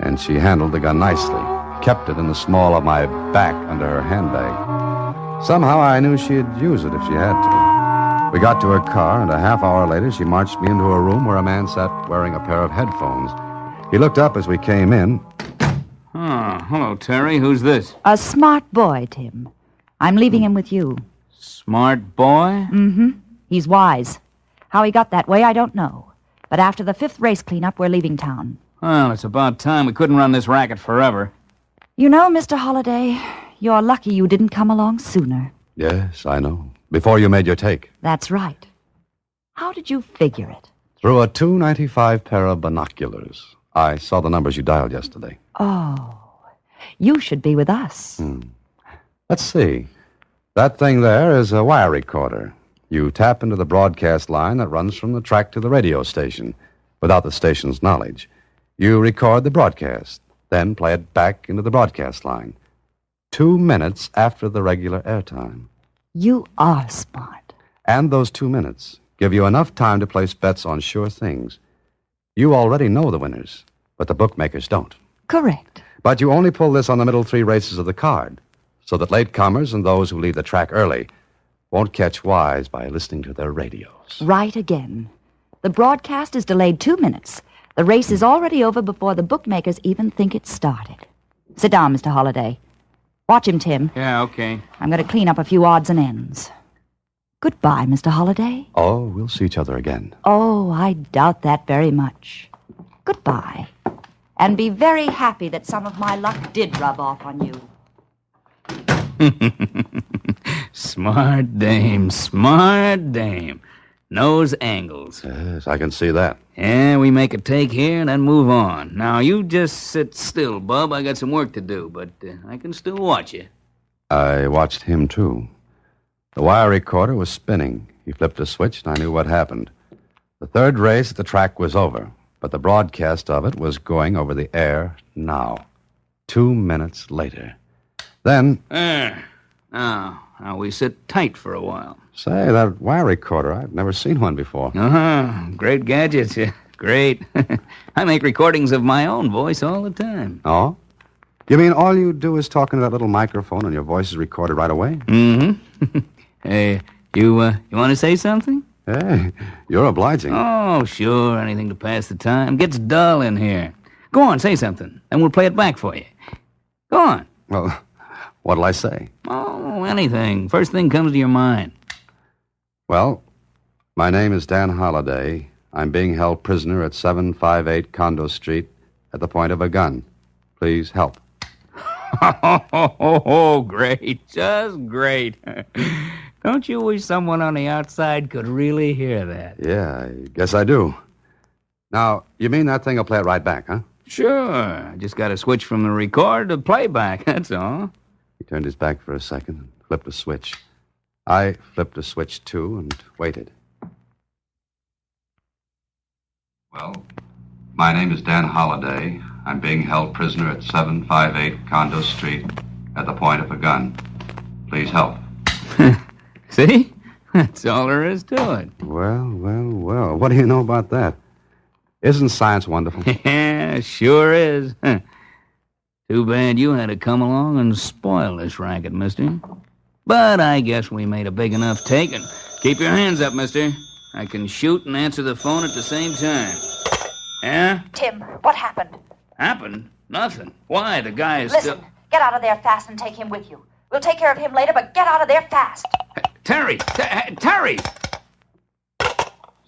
and she handled the gun nicely, kept it in the small of my back under her handbag. Somehow I knew she'd use it if she had to. We got to her car, and a half hour later she marched me into a room where a man sat wearing a pair of headphones. He looked up as we came in. Oh, hello, Terry. Who's this? A smart boy, Tim. I'm leaving him with you. Smart boy? Mm-hmm. He's wise. How he got that way, I don't know. But after the 5th race cleanup, we're leaving town. Well, it's about time. We couldn't run this racket forever. You know, Mr. Holliday, you're lucky you didn't come along sooner. Yes, I know. Before you made your take. That's right. How did you figure it? Through a .295 pair of binoculars. I saw the numbers you dialed yesterday. Oh, you should be with us. Let's see. That thing there is a wire recorder. You tap into the broadcast line that runs from the track to the radio station without the station's knowledge. You record the broadcast, then play it back into the broadcast line. 2 minutes after the regular airtime. You are smart. And those 2 minutes give you enough time to place bets on sure things. You already know the winners, but the bookmakers don't. Correct. But you only pull this on the middle 3 races of the card, so that latecomers and those who leave the track early won't catch wise by listening to their radios. Right again. The broadcast is delayed 2 minutes. The race is already over before the bookmakers even think it started. Sit down, Mr. Holliday. Watch him, Tim. Yeah, okay. I'm going to clean up a few odds and ends. Goodbye, Mr. Holliday. Oh, we'll see each other again. Oh, I doubt that very much. Goodbye. And be very happy that some of my luck did rub off on you. Smart dame, smart dame. Knows angles. Yes, I can see that. Yeah, we make a take here and then move on. Now, you just sit still, Bub. I got some work to do, but I can still watch you. I watched him, too. The wire recorder was spinning. He flipped a switch, and I knew what happened. The 3rd race at the track was over, but the broadcast of it was going over the air now. 2 minutes later. Then... Now we sit tight for a while. Say, that wire recorder, I've never seen one before. Great gadgets. Great. I make recordings of my own voice all the time. Oh? You mean all you do is talk into that little microphone and your voice is recorded right away? Mm-hmm. Hey, You want to say something? Hey, you're obliging. Oh, sure. Anything to pass the time. Gets dull in here. Go on, say something, and we'll play it back for you. Go on. Well, what'll I say? Oh, anything. First thing comes to your mind. Well, my name is Dan Holliday. I'm being held prisoner at 758 Condo Street at the point of a gun. Please help. Oh, great. Just great. Don't you wish someone on the outside could really hear that? Yeah, I guess I do. Now, you mean that thing will play it right back, huh? Sure. I just got to switch from the record to playback, that's all. He turned his back for a second and flipped a switch. I flipped a switch, too, and waited. Well, my name is Dan Holliday. I'm being held prisoner at 758 Condo Street at the point of a gun. Please help. See? That's all there is to it. Well. What do you know about that? Isn't science wonderful? Yeah, sure is. Too bad you had to come along and spoil this racket, mister. But I guess we made a big enough take, and keep your hands up, mister. I can shoot and answer the phone at the same time. Yeah? Tim, what happened? Happened? Nothing. Why? The guy is Listen, get out of there fast and take him with you. We'll take care of him later, but get out of there fast. Terry! Terry!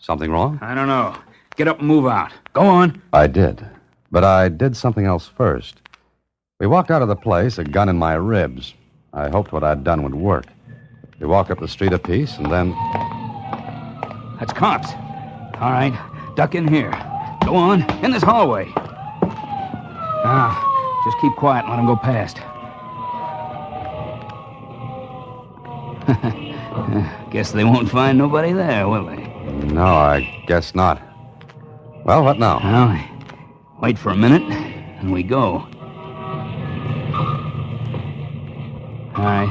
Something wrong? I don't know. Get up and move out. Go on. I did. But I did something else first. We walked out of the place, a gun in my ribs. I hoped what I'd done would work. We walked up the street a piece, and then... That's cops. All right, duck in here. Go on, in this hallway. Now, just keep quiet and let them go past. Guess they won't find nobody there, will they? No, I guess not. Well, what now? Well, wait for a minute, and we go. All right.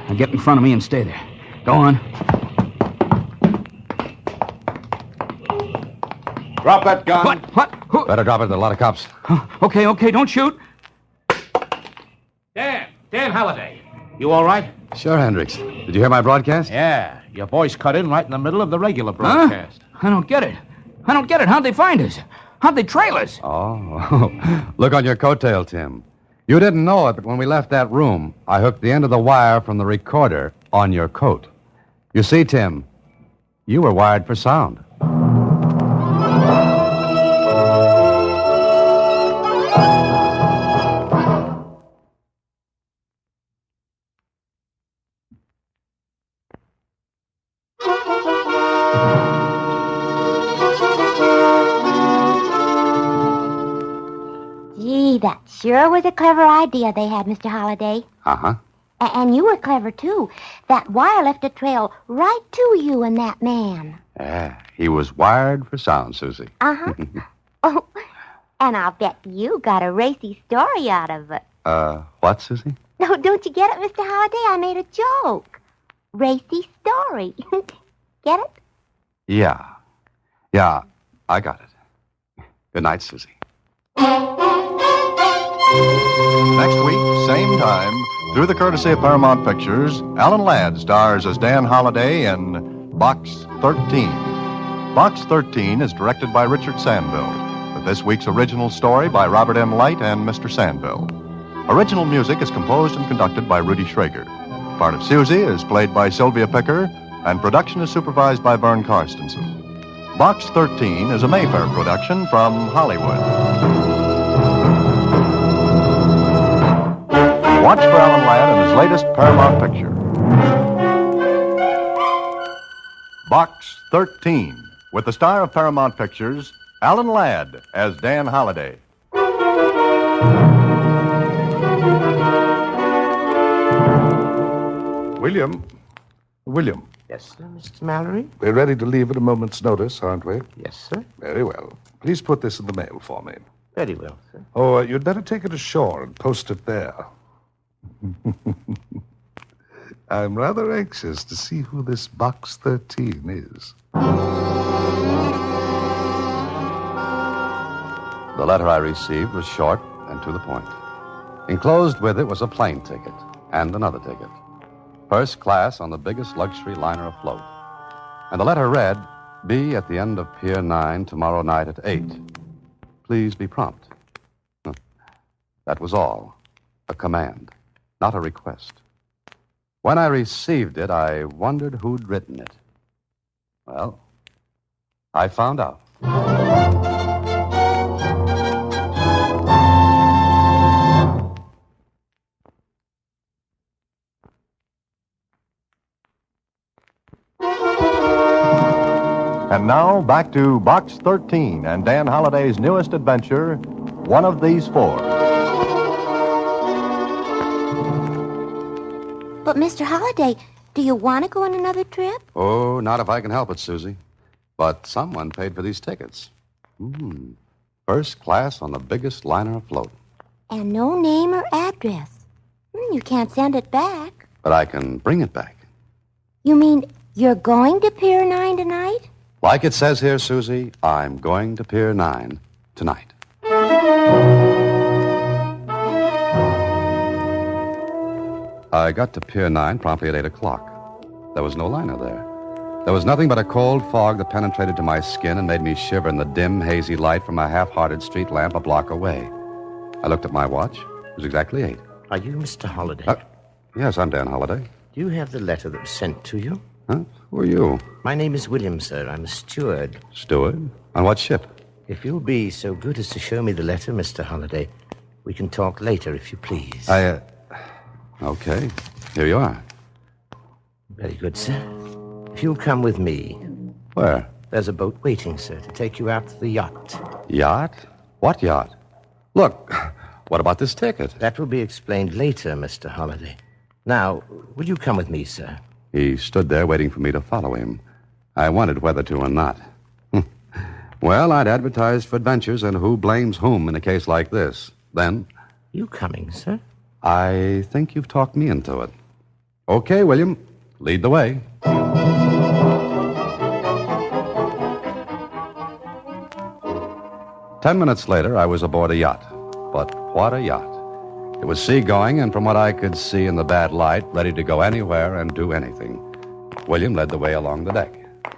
Now get in front of me and stay there. Go on. Drop that gun. What? Who? Better drop it. There are a lot of cops. Okay, don't shoot. Dan Halliday. You all right? Sure, Hendricks. Did you hear my broadcast? Yeah. Your voice cut in right in the middle of the regular broadcast. Huh? I don't get it. How'd they find us? How'd they trail us? Oh, look on your coattail, Tim. You didn't know it, but when we left that room, I hooked the end of the wire from the recorder on your coat. You see, Tim, you were wired for sound. Gee, that sure was a clever idea they had, Mr. Holliday. Uh-huh. And you were clever, too. That wire left a trail right to you and that man. Yeah, he was wired for sound, Susie. Uh-huh. Oh, and I'll bet you got a racy story out of it. What, Susie? No, don't you get it, Mr. Holliday? I made a joke. Racy story. Get it? Yeah, I got it. Good night, Susie. Next week, same time, through the courtesy of Paramount Pictures, Alan Ladd stars as Dan Holliday in Box 13. Box 13 is directed by Richard Sandville, with this week's original story by Robert M. Light and Mr. Sandville. Original music is composed and conducted by Rudy Schrager. Part of Susie is played by Sylvia Picker, and production is supervised by Vern Karstensen. Box 13 is a Mayfair production from Hollywood. Watch for Alan Ladd in his latest Paramount picture. Box 13, with the star of Paramount Pictures, Alan Ladd as Dan Holliday. William. Yes, sir, Mr. Mallory? We're ready to leave at a moment's notice, aren't we? Yes, sir. Very well. Please put this in the mail for me. Very well, sir. Oh, you'd better take it ashore and post it there. I'm rather anxious to see who this Box 13 is. The letter I received was short and to the point. Enclosed with it was a plane ticket and another ticket. First class on the biggest luxury liner afloat. And the letter read, be at the end of Pier 9 tomorrow night at 8. Please be prompt. That was all. A command, not a request. When I received it, I wondered who'd written it. Well, I found out. And now, back to Box 13 and Dan Holliday's newest adventure, One of These Four. But, Mr. Holliday, do you want to go on another trip? Oh, not if I can help it, Susie. But someone paid for these tickets. First class on the biggest liner afloat. And no name or address. You can't send it back. But I can bring it back. You mean you're going to Pier 9 tonight? Like it says here, Susie, I'm going to Pier 9 tonight. I got to Pier 9 promptly at 8 o'clock. There was no liner there. There was nothing but a cold fog that penetrated to my skin and made me shiver in the dim, hazy light from a half-hearted street lamp a block away. I looked at my watch. It was exactly 8. Are you Mr. Holliday? Yes, I'm Dan Holliday. Do you have the letter that was sent to you? Huh? Who are you? My name is William, sir. I'm a steward. Steward? On what ship? If you'll be so good as to show me the letter, Mr. Holliday, we can talk later, if you please. Okay. Here you are. Very good, sir. If you'll come with me. Where? There's a boat waiting, sir, to take you out to the yacht. Yacht? What yacht? Look, what about this ticket? That will be explained later, Mr. Holliday. Now, will you come with me, sir? He stood there waiting for me to follow him. I wondered whether to or not. Well, I'd advertised for adventures, and who blames whom in a case like this? Then... You coming, sir? I think you've talked me into it. Okay, William, lead the way. 10 minutes later, I was aboard a yacht. But what a yacht. It was seagoing, and from what I could see in the bad light, ready to go anywhere and do anything. William led the way along the deck.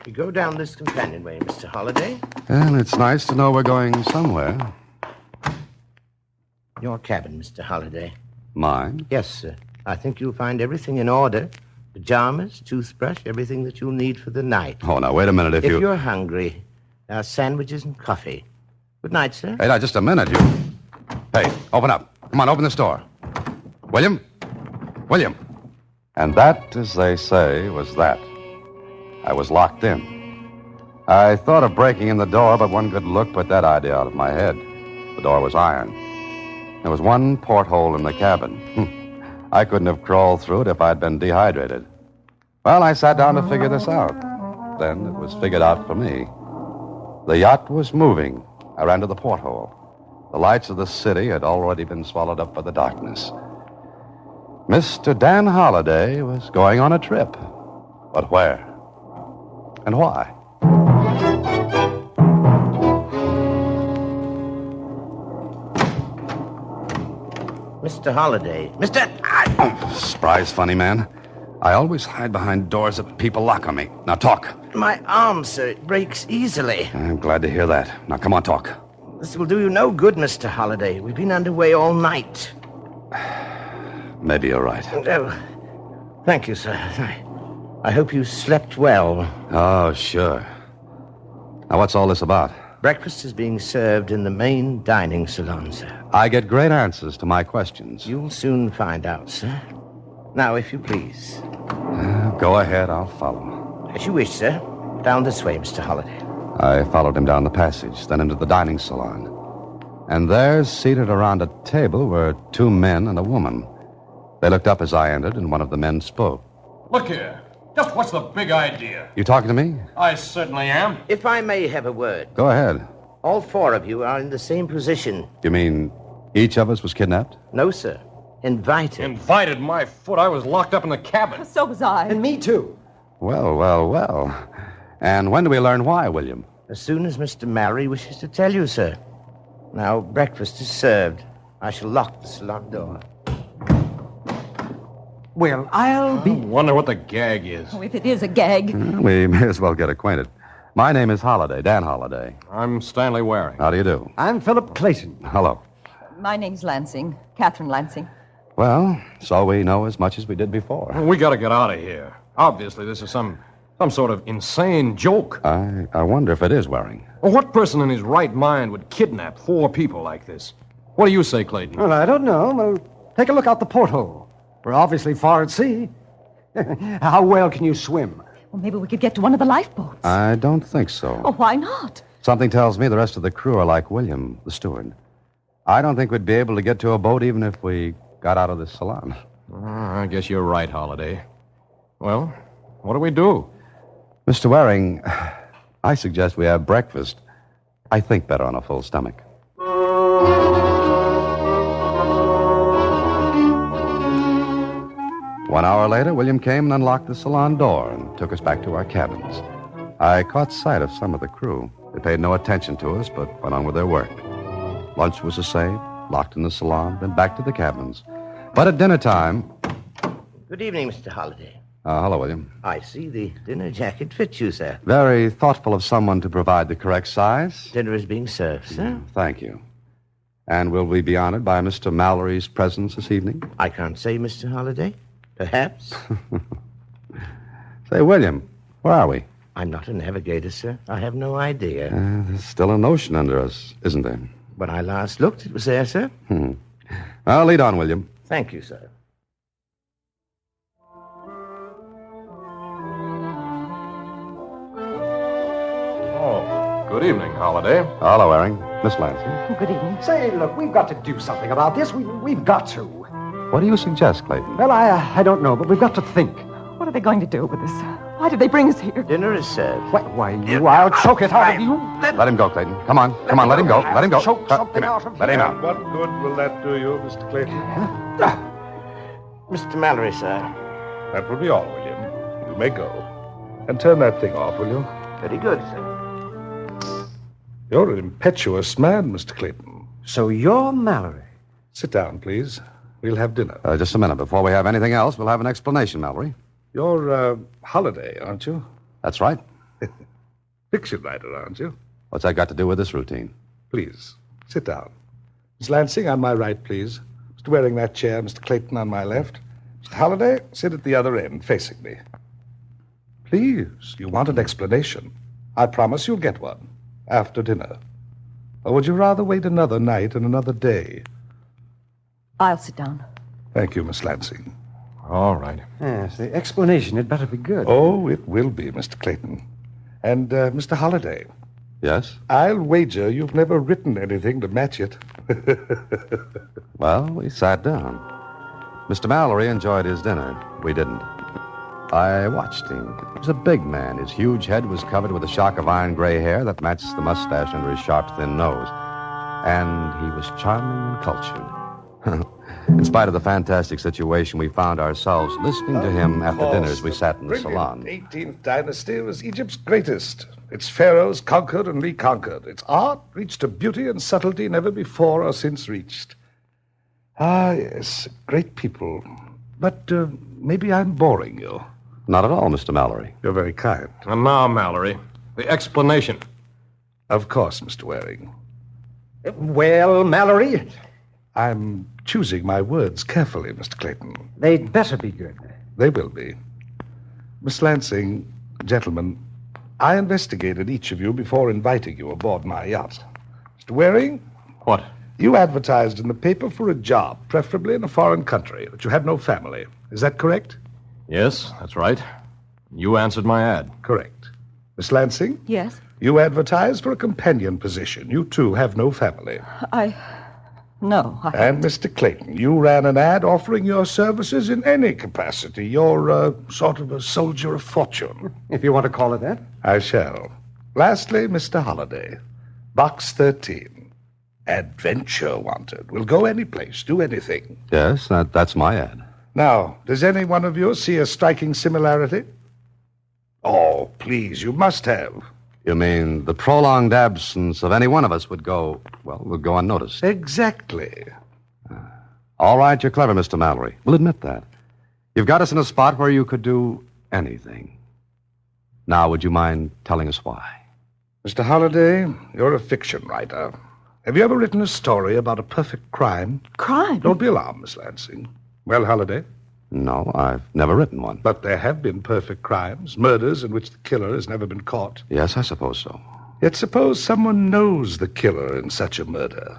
We go down this companionway, Mr. Holliday. And it's nice to know we're going somewhere. Your cabin, Mr. Holliday. Mine? Yes, sir. I think you'll find everything in order. Pajamas, toothbrush, everything that you'll need for the night. Oh, now, wait a minute. If you're hungry, there are sandwiches and coffee. Good night, sir. Hey, now, just a minute. Hey, open up. Come on, open this door. William? William? And that, as they say, was that. I was locked in. I thought of breaking in the door, but one good look put that idea out of my head. The door was iron. There was one porthole in the cabin. I couldn't have crawled through it if I'd been dehydrated. Well, I sat down to figure this out. Then it was figured out for me. The yacht was moving. I ran to the porthole. The lights of the city had already been swallowed up by the darkness. Mr. Dan Holliday was going on a trip. But where? And why? Mr. Holliday. Surprise, funny man. I always hide behind doors that people lock on me. Now talk. My arm, sir, it breaks easily. I'm glad to hear that. Now come on, talk. This will do you no good, Mr. Holliday. We've been underway all night. Maybe you're right. Oh, thank you, sir. I hope you slept well. Oh, sure. Now, what's all this about? Breakfast is being served in the main dining salon, sir. I get great answers to my questions. You'll soon find out, sir. Now, if you please. Go ahead, I'll follow. As you wish, sir. Down this way, Mr. Holliday. I followed him down the passage, then into the dining salon. And there, seated around a table, were 2 men and a woman. They looked up as I entered, and one of the men spoke. Look here. Just what's the big idea? You talking to me? I certainly am. If I may have a word. Go ahead. All 4 of you are in the same position. You mean each of us was kidnapped? No, sir. Invited. Invited my foot. I was locked up in the cabin. So was I. And me, too. Well, well, well. And when do we learn why, William? As soon as Mr. Mallory wishes to tell you, sir. Now, breakfast is served. I shall lock the salon door. Well, I'll be... Wonder what the gag is. Oh, if it is a gag. We may as well get acquainted. My name is Holliday, Dan Holliday. I'm Stanley Waring. How do you do? I'm Philip Clayton. Hello. My name's Lansing, Catherine Lansing. Well, so we know as much as we did before. Well, we gotta get out of here. Obviously, this is some sort of insane joke. I wonder if it is Waring. Well, what person in his right mind would kidnap 4 people like this? What do you say, Clayton? Well, I don't know. Well, take a look out the porthole. We're obviously far at sea. How well can you swim? Well, maybe we could get to one of the lifeboats. I don't think so. Oh, why not? Something tells me the rest of the crew are like William, the steward. I don't think we'd be able to get to a boat even if we got out of this salon. I guess you're right, Holliday. Well, what do we do? Mr. Waring, I suggest we have breakfast. I think better on a full stomach. 1 hour later, William came and unlocked the salon door and took us back to our cabins. I caught sight of some of the crew. They paid no attention to us, but went on with their work. Lunch was the same, locked in the salon, then back to the cabins. But at dinner time... Good evening, Mr. Holliday. Hello, William. I see the dinner jacket fits you, sir. Very thoughtful of someone to provide the correct size. Dinner is being served, sir. Thank you. And will we be honored by Mr. Mallory's presence this evening? I can't say, Mr. Holliday. Perhaps. Say, William, where are we? I'm not a navigator, sir. I have no idea. There's still an ocean under us, isn't there? When I last looked, it was there, sir. Well, lead on, William. Thank you, sir. Oh, good evening, Holliday. Hello, Waring. Miss Lansing. Good evening. Say, look, we've got to do something about this. We've got to. What do you suggest, Clayton? Well, I don't know, but we've got to think. What are they going to do with us? Why did they bring us here? Dinner is served. Why, I'll choke it out of you. Let him go, Clayton. Come on, let him go. Let him go. Choke something out of you. Let him out. What good will that do you, Mr. Clayton? Mr. Mallory, sir. That will be all, William. You may go. And turn that thing off, will you? Very good, sir. You're an impetuous man, Mr. Clayton. So you're Mallory. Sit down, please. We'll have dinner. Just a minute. Before we have anything else, we'll have an explanation, Mallory. You're Holliday, aren't you? That's right. Fiction writer, aren't you? What's that got to do with this routine? Please, sit down. Miss Lansing, on my right, please. Mr. Waring, that chair. Mr. Clayton on my left. Mr. Holliday, sit at the other end, facing me. Please, you want an explanation. I promise you'll get one. After dinner. Or would you rather wait another night and another day? I'll sit down. Thank you, Miss Lansing. All right. Yes, the explanation had better be good. Oh, it will be, Mr. Clayton. And, Mr. Holliday. Yes? I'll wager you've never written anything to match it. Well, we sat down. Mr. Mallory enjoyed his dinner. We didn't. I watched him. He was a big man. His huge head was covered with a shock of iron gray hair that matched the mustache under his sharp, thin nose. And he was charming and cultured. In spite of the fantastic situation, we found ourselves listening to him after dinner as we sat in the salon. The 18th dynasty was Egypt's greatest. Its pharaohs conquered and reconquered. Its art reached a beauty and subtlety never before or since reached. Ah, yes, great people. But maybe I'm boring you. Not at all, Mr. Mallory. You're very kind. And now, Mallory, the explanation. Of course, Mr. Waring. Well, Mallory... I'm choosing my words carefully, Mr. Clayton. They'd better be good. They will be. Miss Lansing, gentlemen, I investigated each of you before inviting you aboard my yacht. Mr. Waring? What? You advertised in the paper for a job, preferably in a foreign country, that you had no family. Is that correct? Yes, that's right. You answered my ad. Correct. Miss Lansing? Yes? You advertised for a companion position. You, too, have no family. No. And Mr. Clayton, you ran an ad offering your services in any capacity. You're sort of a soldier of fortune. If you want to call it that. I shall. Lastly, Mr. Holliday, Box 13. Adventure wanted. We'll go any place, do anything. Yes, that's my ad. Now, does any one of you see a striking similarity? Oh, please, you must have. You mean the prolonged absence of any one of us would go unnoticed? Exactly. All right, you're clever, Mr. Mallory. We'll admit that. You've got us in a spot where you could do anything. Now, would you mind telling us why? Mr. Holliday, you're a fiction writer. Have you ever written a story about a perfect crime? Crime? Don't be alarmed, Miss Lansing. Well, Holliday? No, I've never written one. But there have been perfect crimes, murders in which the killer has never been caught. Yes, I suppose so. Yet suppose someone knows the killer in such a murder.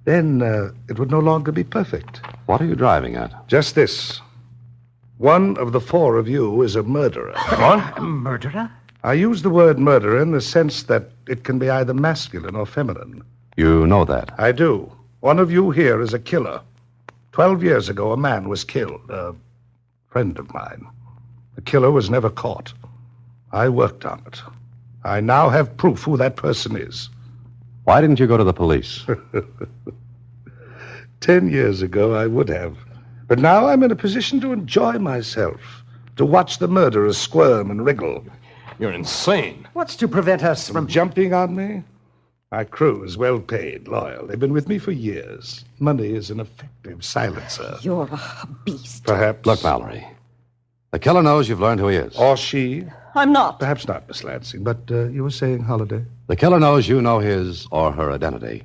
Then it would no longer be perfect. What are you driving at? Just this. One of the four of you is a murderer. What? A murderer? I use the word murderer in the sense that it can be either masculine or feminine. You know that? I do. One of you here is a killer. 12 years ago, a man was killed. A friend of mine. The killer was never caught. I worked on it. I now have proof who that person is. Why didn't you go to the police? 10 years ago, I would have. But now I'm in a position to enjoy myself, to watch the murderers squirm and wriggle. You're insane. What's to prevent us from jumping on me? My crew is well paid, loyal. They've been with me for years. Money is an effective silencer. You're a beast. Perhaps. Look, Mallory. The killer knows you've learned who he is. Or she. I'm not. Perhaps not, Miss Lansing, but you were saying, Holliday? The killer knows you know his or her identity.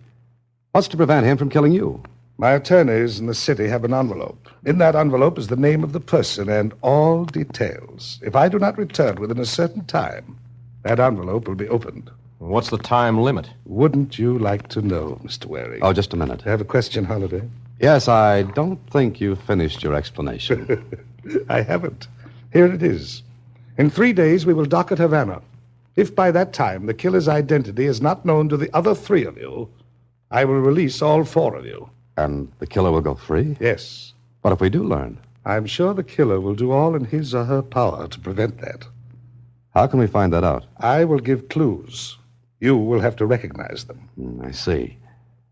What's to prevent him from killing you? My attorneys in the city have an envelope. In that envelope is the name of the person and all details. If I do not return within a certain time, that envelope will be opened. What's the time limit? Wouldn't you like to know, Mr. Waring? Oh, just a minute. I have a question, Holliday. Yes, I don't think you finished your explanation. I haven't. Here it is. In 3 days, we will dock at Havana. If by that time the killer's identity is not known to the other 3 of you, I will release all 4 of you. And the killer will go free? Yes. But if we do learn? I'm sure the killer will do all in his or her power to prevent that. How can we find that out? I will give clues. You will have to recognize them. I see.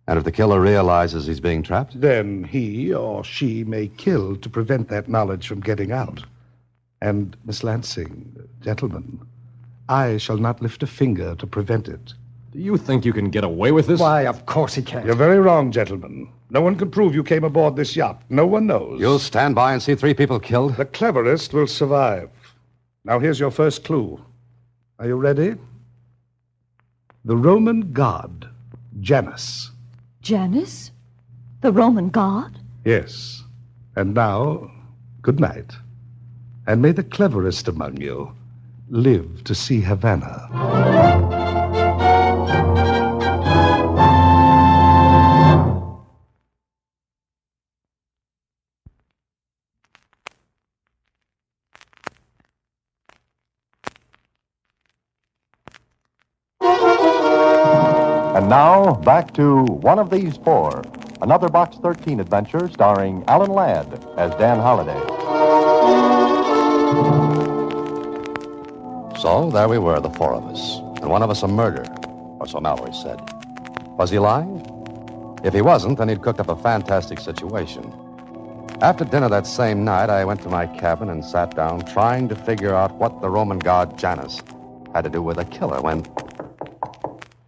And if the killer realizes he's being trapped? Then he or she may kill to prevent that knowledge from getting out. And, Miss Lansing, gentlemen, I shall not lift a finger to prevent it. Do you think you can get away with this? Why, of course he can. You're very wrong, gentlemen. No one can prove you came aboard this yacht. No one knows. You'll stand by and see 3 people killed? The cleverest will survive. Now, here's your first clue. Are you ready? The Roman god, Janus. Janus? The Roman god? Yes. And now, good night. And may the cleverest among you live to see Havana. And now, back to One of These Four, another Box 13 adventure starring Alan Ladd as Dan Holliday. So, there we were, the 4 of us. And one of us a murderer, or so Mallory said. Was he lying? If he wasn't, then he'd cooked up a fantastic situation. After dinner that same night, I went to my cabin and sat down trying to figure out what the Roman god Janus had to do with a killer when...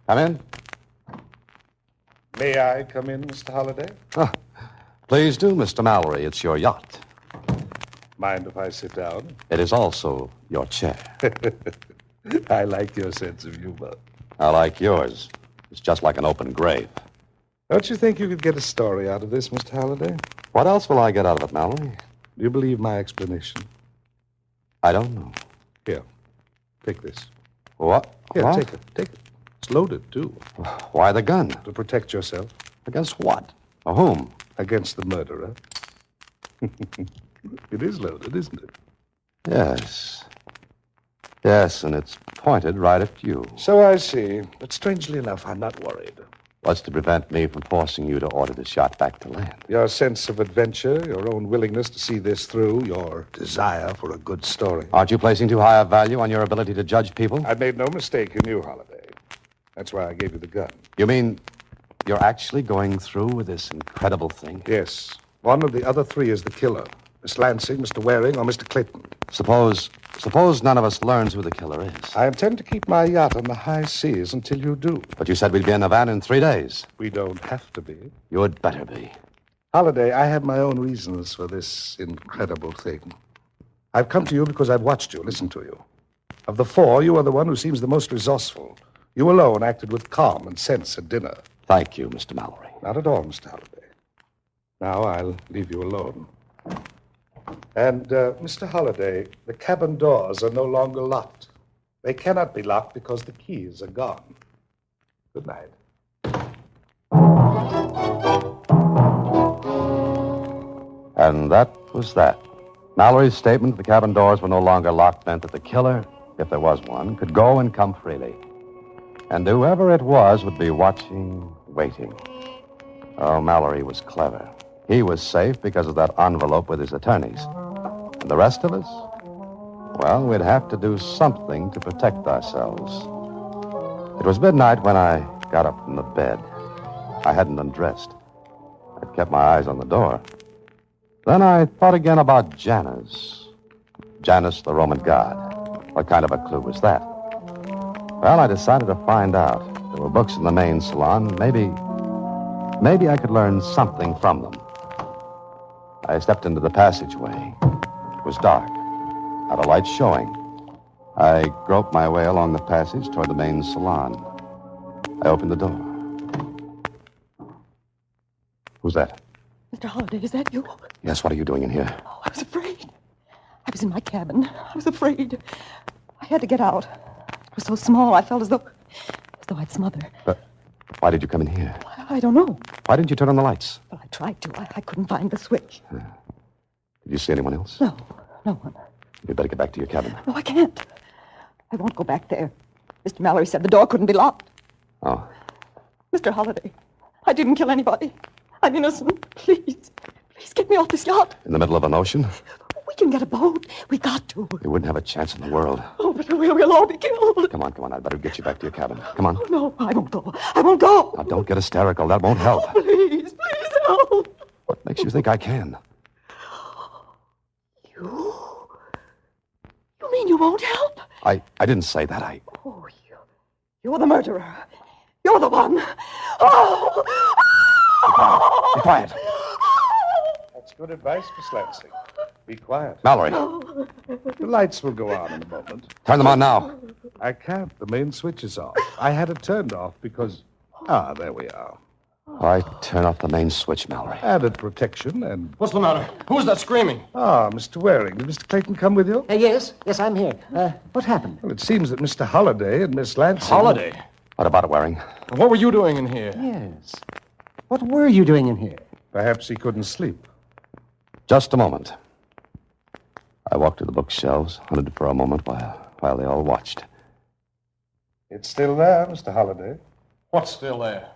Come in. May I come in, Mr. Holliday? Oh, please do, Mr. Mallory. It's your yacht. Mind if I sit down? It is also your chair. I like your sense of humor. I like yours. It's just like an open grave. Don't you think you could get a story out of this, Mr. Holliday? What else will I get out of it, Mallory? Do you believe my explanation? I don't know. Here, take this. What? Here, What? take it. Take it. It's loaded, too. Why the gun? To protect yourself. Against what? Or whom? Against the murderer. It is loaded, isn't it? Yes. Yes, and it's pointed right at you. So I see. But strangely enough, I'm not worried. What's to prevent me from forcing you to order the shot back to land? Your sense of adventure, your own willingness to see this through, your desire for a good story. Aren't you placing too high a value on your ability to judge people? I made no mistake in you, Holliday. That's why I gave you the gun. You mean you're actually going through with this incredible thing? Yes. One of the other 3 is the killer. Miss Lansing, Mr. Waring, or Mr. Clayton. Suppose none of us learns who the killer is. I intend to keep my yacht on the high seas until you do. But you said we'd be in Havana in 3 days. We don't have to be. You'd better be. Holliday, I have my own reasons for this incredible thing. I've come to you because I've watched you, listened to you. Of the four, you are the one who seems the most resourceful. You alone acted with calm and sense at dinner. Thank you, Mr. Mallory. Not at all, Mr. Holliday. Now I'll leave you alone. And, Mr. Holliday, the cabin doors are no longer locked. They cannot be locked because the keys are gone. Good night. And that was that. Mallory's statement that the cabin doors were no longer locked meant that the killer, if there was one, could go and come freely. And whoever it was would be watching, waiting. Oh, Mallory was clever. He was safe because of that envelope with his attorneys. And the rest of us? Well, we'd have to do something to protect ourselves. It was midnight when I got up from the bed. I hadn't undressed. I'd kept my eyes on the door. Then I thought again about Janus. Janus, the Roman god. What kind of a clue was that? Well, I decided to find out. There were books in the main salon. Maybe I could learn something from them. I stepped into the passageway. It was dark. Not a light showing. I groped my way along the passage toward the main salon. I opened the door. Who's that? Mr. Holliday, is that you? Yes, what are you doing in here? Oh, I was afraid. I was in my cabin. I was afraid. I had to get out. It was so small, I felt as though I'd smother. But why did you come in here? I don't know. Why didn't you turn on the lights? Well, I tried to. I couldn't find the switch. Did you see anyone else? No one. You'd better get back to your cabin. No, I can't. I won't go back there. Mr. Mallory said the door couldn't be locked. Oh. Mr. Holliday, I didn't kill anybody. I'm innocent. Please get me off this yacht. In the middle of an ocean? We can get a boat. We got to. You wouldn't have a chance in the world. Oh, but we'll all be killed. Come on. I'd better get you back to your cabin. Come on. Oh, no, I won't go. I won't go. Now, don't get hysterical. That won't help. Oh, please help. What makes you think I can? You mean you won't help? I didn't say that. Oh, you're the murderer. You're the one. Oh! Be quiet. That's good advice, Miss Lansing. Be quiet. Mallory. The lights will go on in a moment. Turn them on now. I can't. The main switch is off. I had it turned off because... Ah, there we are. I turn off the main switch, Mallory. Added protection and... What's the matter? Who's that screaming? Ah, Mr. Waring. Did Mr. Clayton come with you? Yes, I'm here. What happened? Well, it seems that Mr. Holliday and Miss Lansing... Holliday? What about it, Waring? What were you doing in here? Yes. What were you doing in here? Perhaps he couldn't sleep. Just a moment. I walked to the bookshelves, hunted for a moment while they all watched. It's still there, Mr. Holliday. What's still there?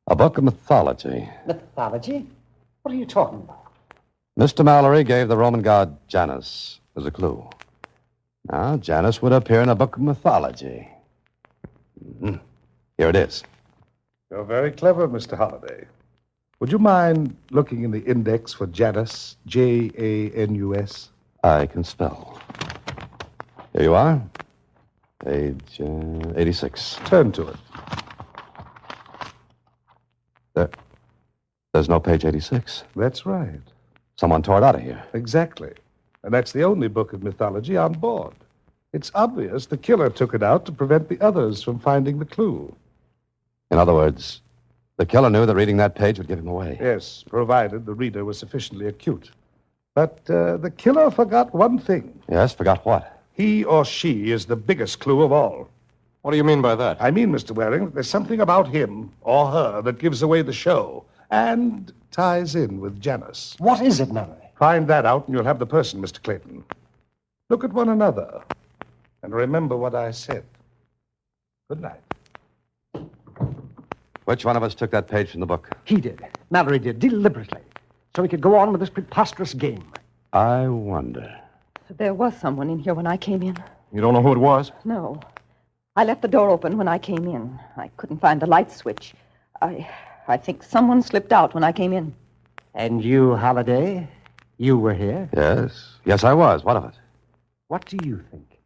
A book of mythology. Mythology? What are you talking about? Mr. Mallory gave the Roman god Janus as a clue. Now, Janus would appear in a book of mythology. Here it is. You're very clever, Mr. Holliday. Would you mind looking in the index for Janus, Janus? I can spell. Here you are. Page 86. Turn to it. There's no page 86. That's right. Someone tore it out of here. Exactly. And that's the only book of mythology on board. It's obvious the killer took it out to prevent the others from finding the clue. In other words, the killer knew that reading that page would give him away. Yes, provided the reader was sufficiently acute. But the killer forgot one thing. Yes, forgot what? He or she is the biggest clue of all. What do you mean by that? I mean, Mr. Waring, there's something about him or her that gives away the show and ties in with Janus. What is it, Mallory? Find that out and you'll have the person, Mr. Clayton. Look at one another and remember what I said. Good night. Which one of us took that page from the book? He did. Mallory did, deliberately. So he could go on with this preposterous game. I wonder. There was someone in here when I came in. You don't know who it was? No. I left the door open when I came in. I couldn't find the light switch. I think someone slipped out when I came in. And you, Holliday? You were here? Yes, I was. What of it? What do you think?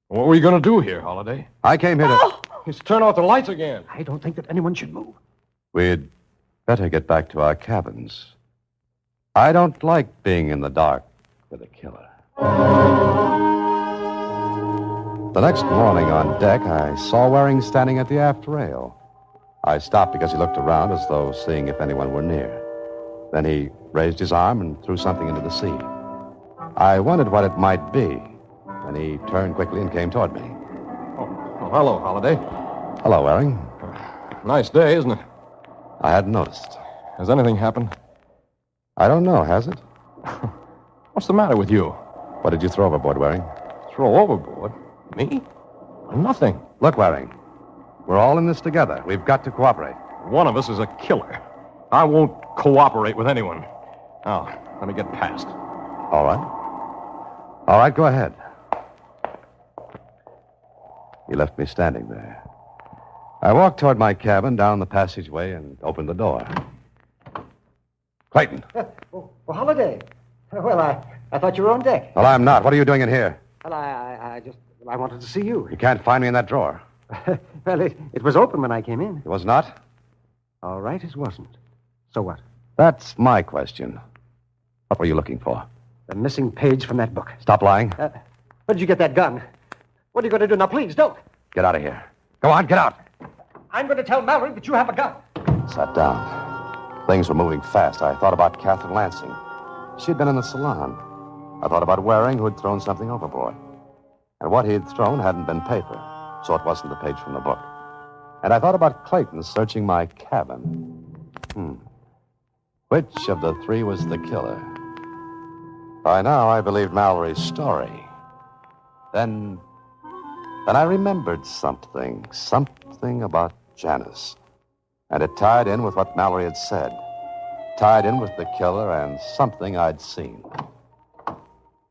What were you going to do here, Holliday? I came here to... He's turned off the lights again. I don't think that anyone should move. We'd better get back to our cabins. I don't like being in the dark with a killer. The next morning on deck, I saw Waring standing at the aft rail. I stopped because he looked around as though seeing if anyone were near. Then he raised his arm and threw something into the sea. I wondered what it might be. Then he turned quickly and came toward me. Oh, hello, Holiday. Hello, Waring. Nice day, isn't it? I hadn't noticed. Has anything happened? I don't know, has it? What's the matter with you? What did you throw overboard, Waring? Throw overboard? Me? Nothing. Look, Waring, we're all in this together. We've got to cooperate. One of us is a killer. I won't cooperate with anyone. Now, let me get past. All right. All right, go ahead. He left me standing there. I walked toward my cabin, down the passageway, and opened the door. Clayton. Holiday. Well, I thought you were on deck. Well, I'm not. What are you doing in here? Well, I wanted to see you. You can't find me in that drawer. Well, it was open when I came in. It was not? All right, it wasn't. So what? That's my question. What were you looking for? The missing page from that book. Stop lying. Where did you get that gun? What are you going to do now? Please, don't. Get out of here. Go on, get out. I'm going to tell Mallory that you have a gun. Sat down. Things were moving fast. I thought about Catherine Lansing. She'd been in the salon. I thought about Waring, who had thrown something overboard. And what he'd thrown hadn't been paper, so it wasn't the page from the book. And I thought about Clayton searching my cabin. Which of the three was the killer? By now, I believed Mallory's story. Then I remembered something about Janice. And it tied in with what Mallory had said. Tied in with the killer and something I'd seen.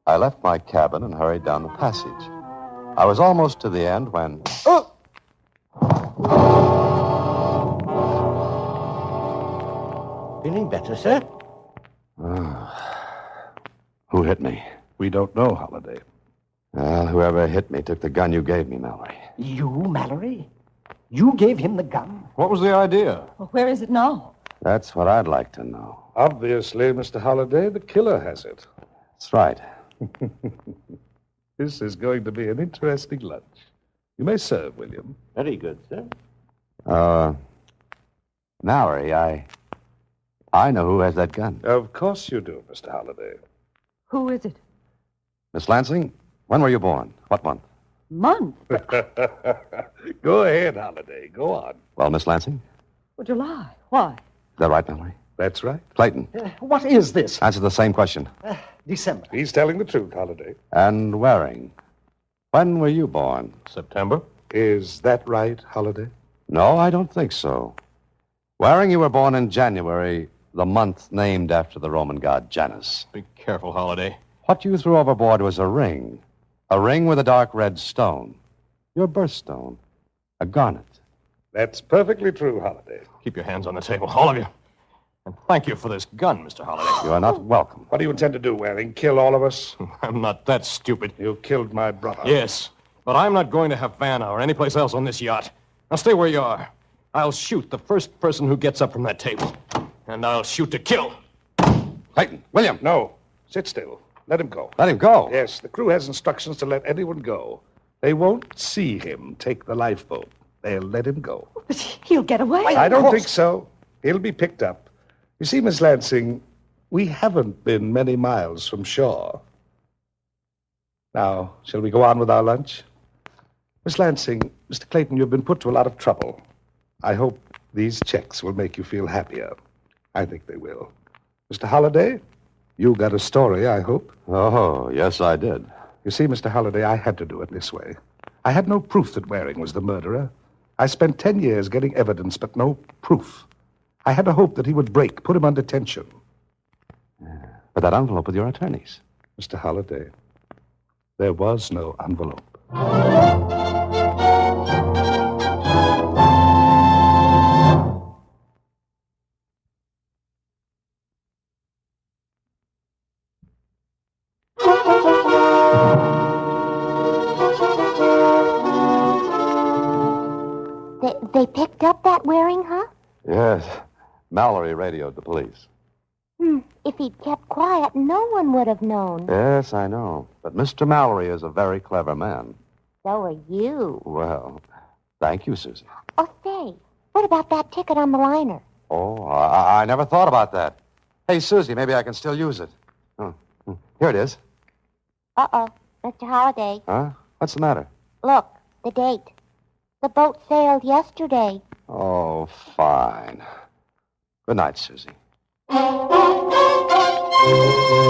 I left my cabin and hurried down the passage. I was almost to the end when... Oh! Feeling better, sir? Who hit me? We don't know, Holiday. Well, whoever hit me took the gun you gave me, Mallory. You, Mallory? You gave him the gun? What was the idea? Well, where is it now? That's what I'd like to know. Obviously, Mr. Holiday, the killer has it. That's right. This is going to be an interesting lunch. You may serve, William. Very good, sir. Mallory, I know who has that gun. Of course you do, Mr. Holiday. Who is it? Miss Lansing, when were you born? What month? Month? Go ahead, Holiday. Go on. Well, Miss Lansing? Well, July. Why? Is that right, Mallory? That's right. Clayton. What is this? Answer the same question. December. He's telling the truth, Holiday. And Waring. When were you born? September. Is that right, Holiday? No, I don't think so. Waring, you were born in January, the month named after the Roman god Janus. Be careful, Holiday. What you threw overboard was a ring. A ring with a dark red stone. Your birthstone. A garnet. That's perfectly true, Holiday. Keep your hands on the table, all of you. And thank you for this gun, Mr. Holiday. You are not welcome. What do you intend to do, Waring? Kill all of us? I'm not that stupid. You killed my brother. Yes, but I'm not going to Havana or anyplace else on this yacht. Now stay where you are. I'll shoot the first person who gets up from that table. And I'll shoot to kill. Clayton, William. No. Sit still. Let him go. Let him go? Yes, the crew has instructions to let anyone go. They won't see him take the lifeboat. They'll let him go. But he'll get away. I don't think so. He'll be picked up. You see, Miss Lansing, we haven't been many miles from shore. Now, shall we go on with our lunch? Miss Lansing, Mr. Clayton, you've been put to a lot of trouble. I hope these checks will make you feel happier. I think they will. Mr. Holiday, you got a story, I hope. Oh, yes, I did. You see, Mr. Holiday, I had to do it this way. I had no proof that Waring was the murderer. I spent 10 years getting evidence, but no proof. I had a hope that he would break, put him under tension. But that envelope with your attorneys. Mr. Holiday, there was no envelope. They picked up that Waring, huh? Yes. Mallory radioed the police. If he'd kept quiet, no one would have known. Yes, I know. But Mr. Mallory is a very clever man. So are you. Well, thank you, Susie. Oh, say, what about that ticket on the liner? Oh, I never thought about that. Hey, Susie, maybe I can still use it. Here it is. Uh-oh, Mr. Holliday. Huh? What's the matter? Look, the date. The boat sailed yesterday. Oh, fine. Good night, Susie.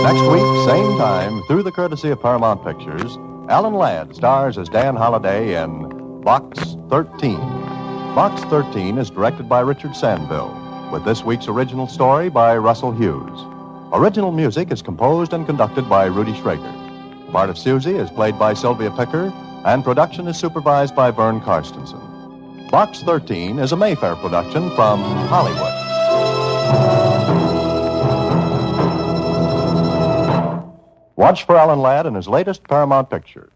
Next week, same time, through the courtesy of Paramount Pictures, Alan Ladd stars as Dan Holliday in Box 13. Box 13 is directed by Richard Sandville, with this week's original story by Russell Hughes. Original music is composed and conducted by Rudy Schrager. The part of Susie is played by Sylvia Picker, and production is supervised by Vern Karstensen. Box 13 is a Mayfair production from Hollywood. Watch for Alan Ladd in his latest Paramount picture.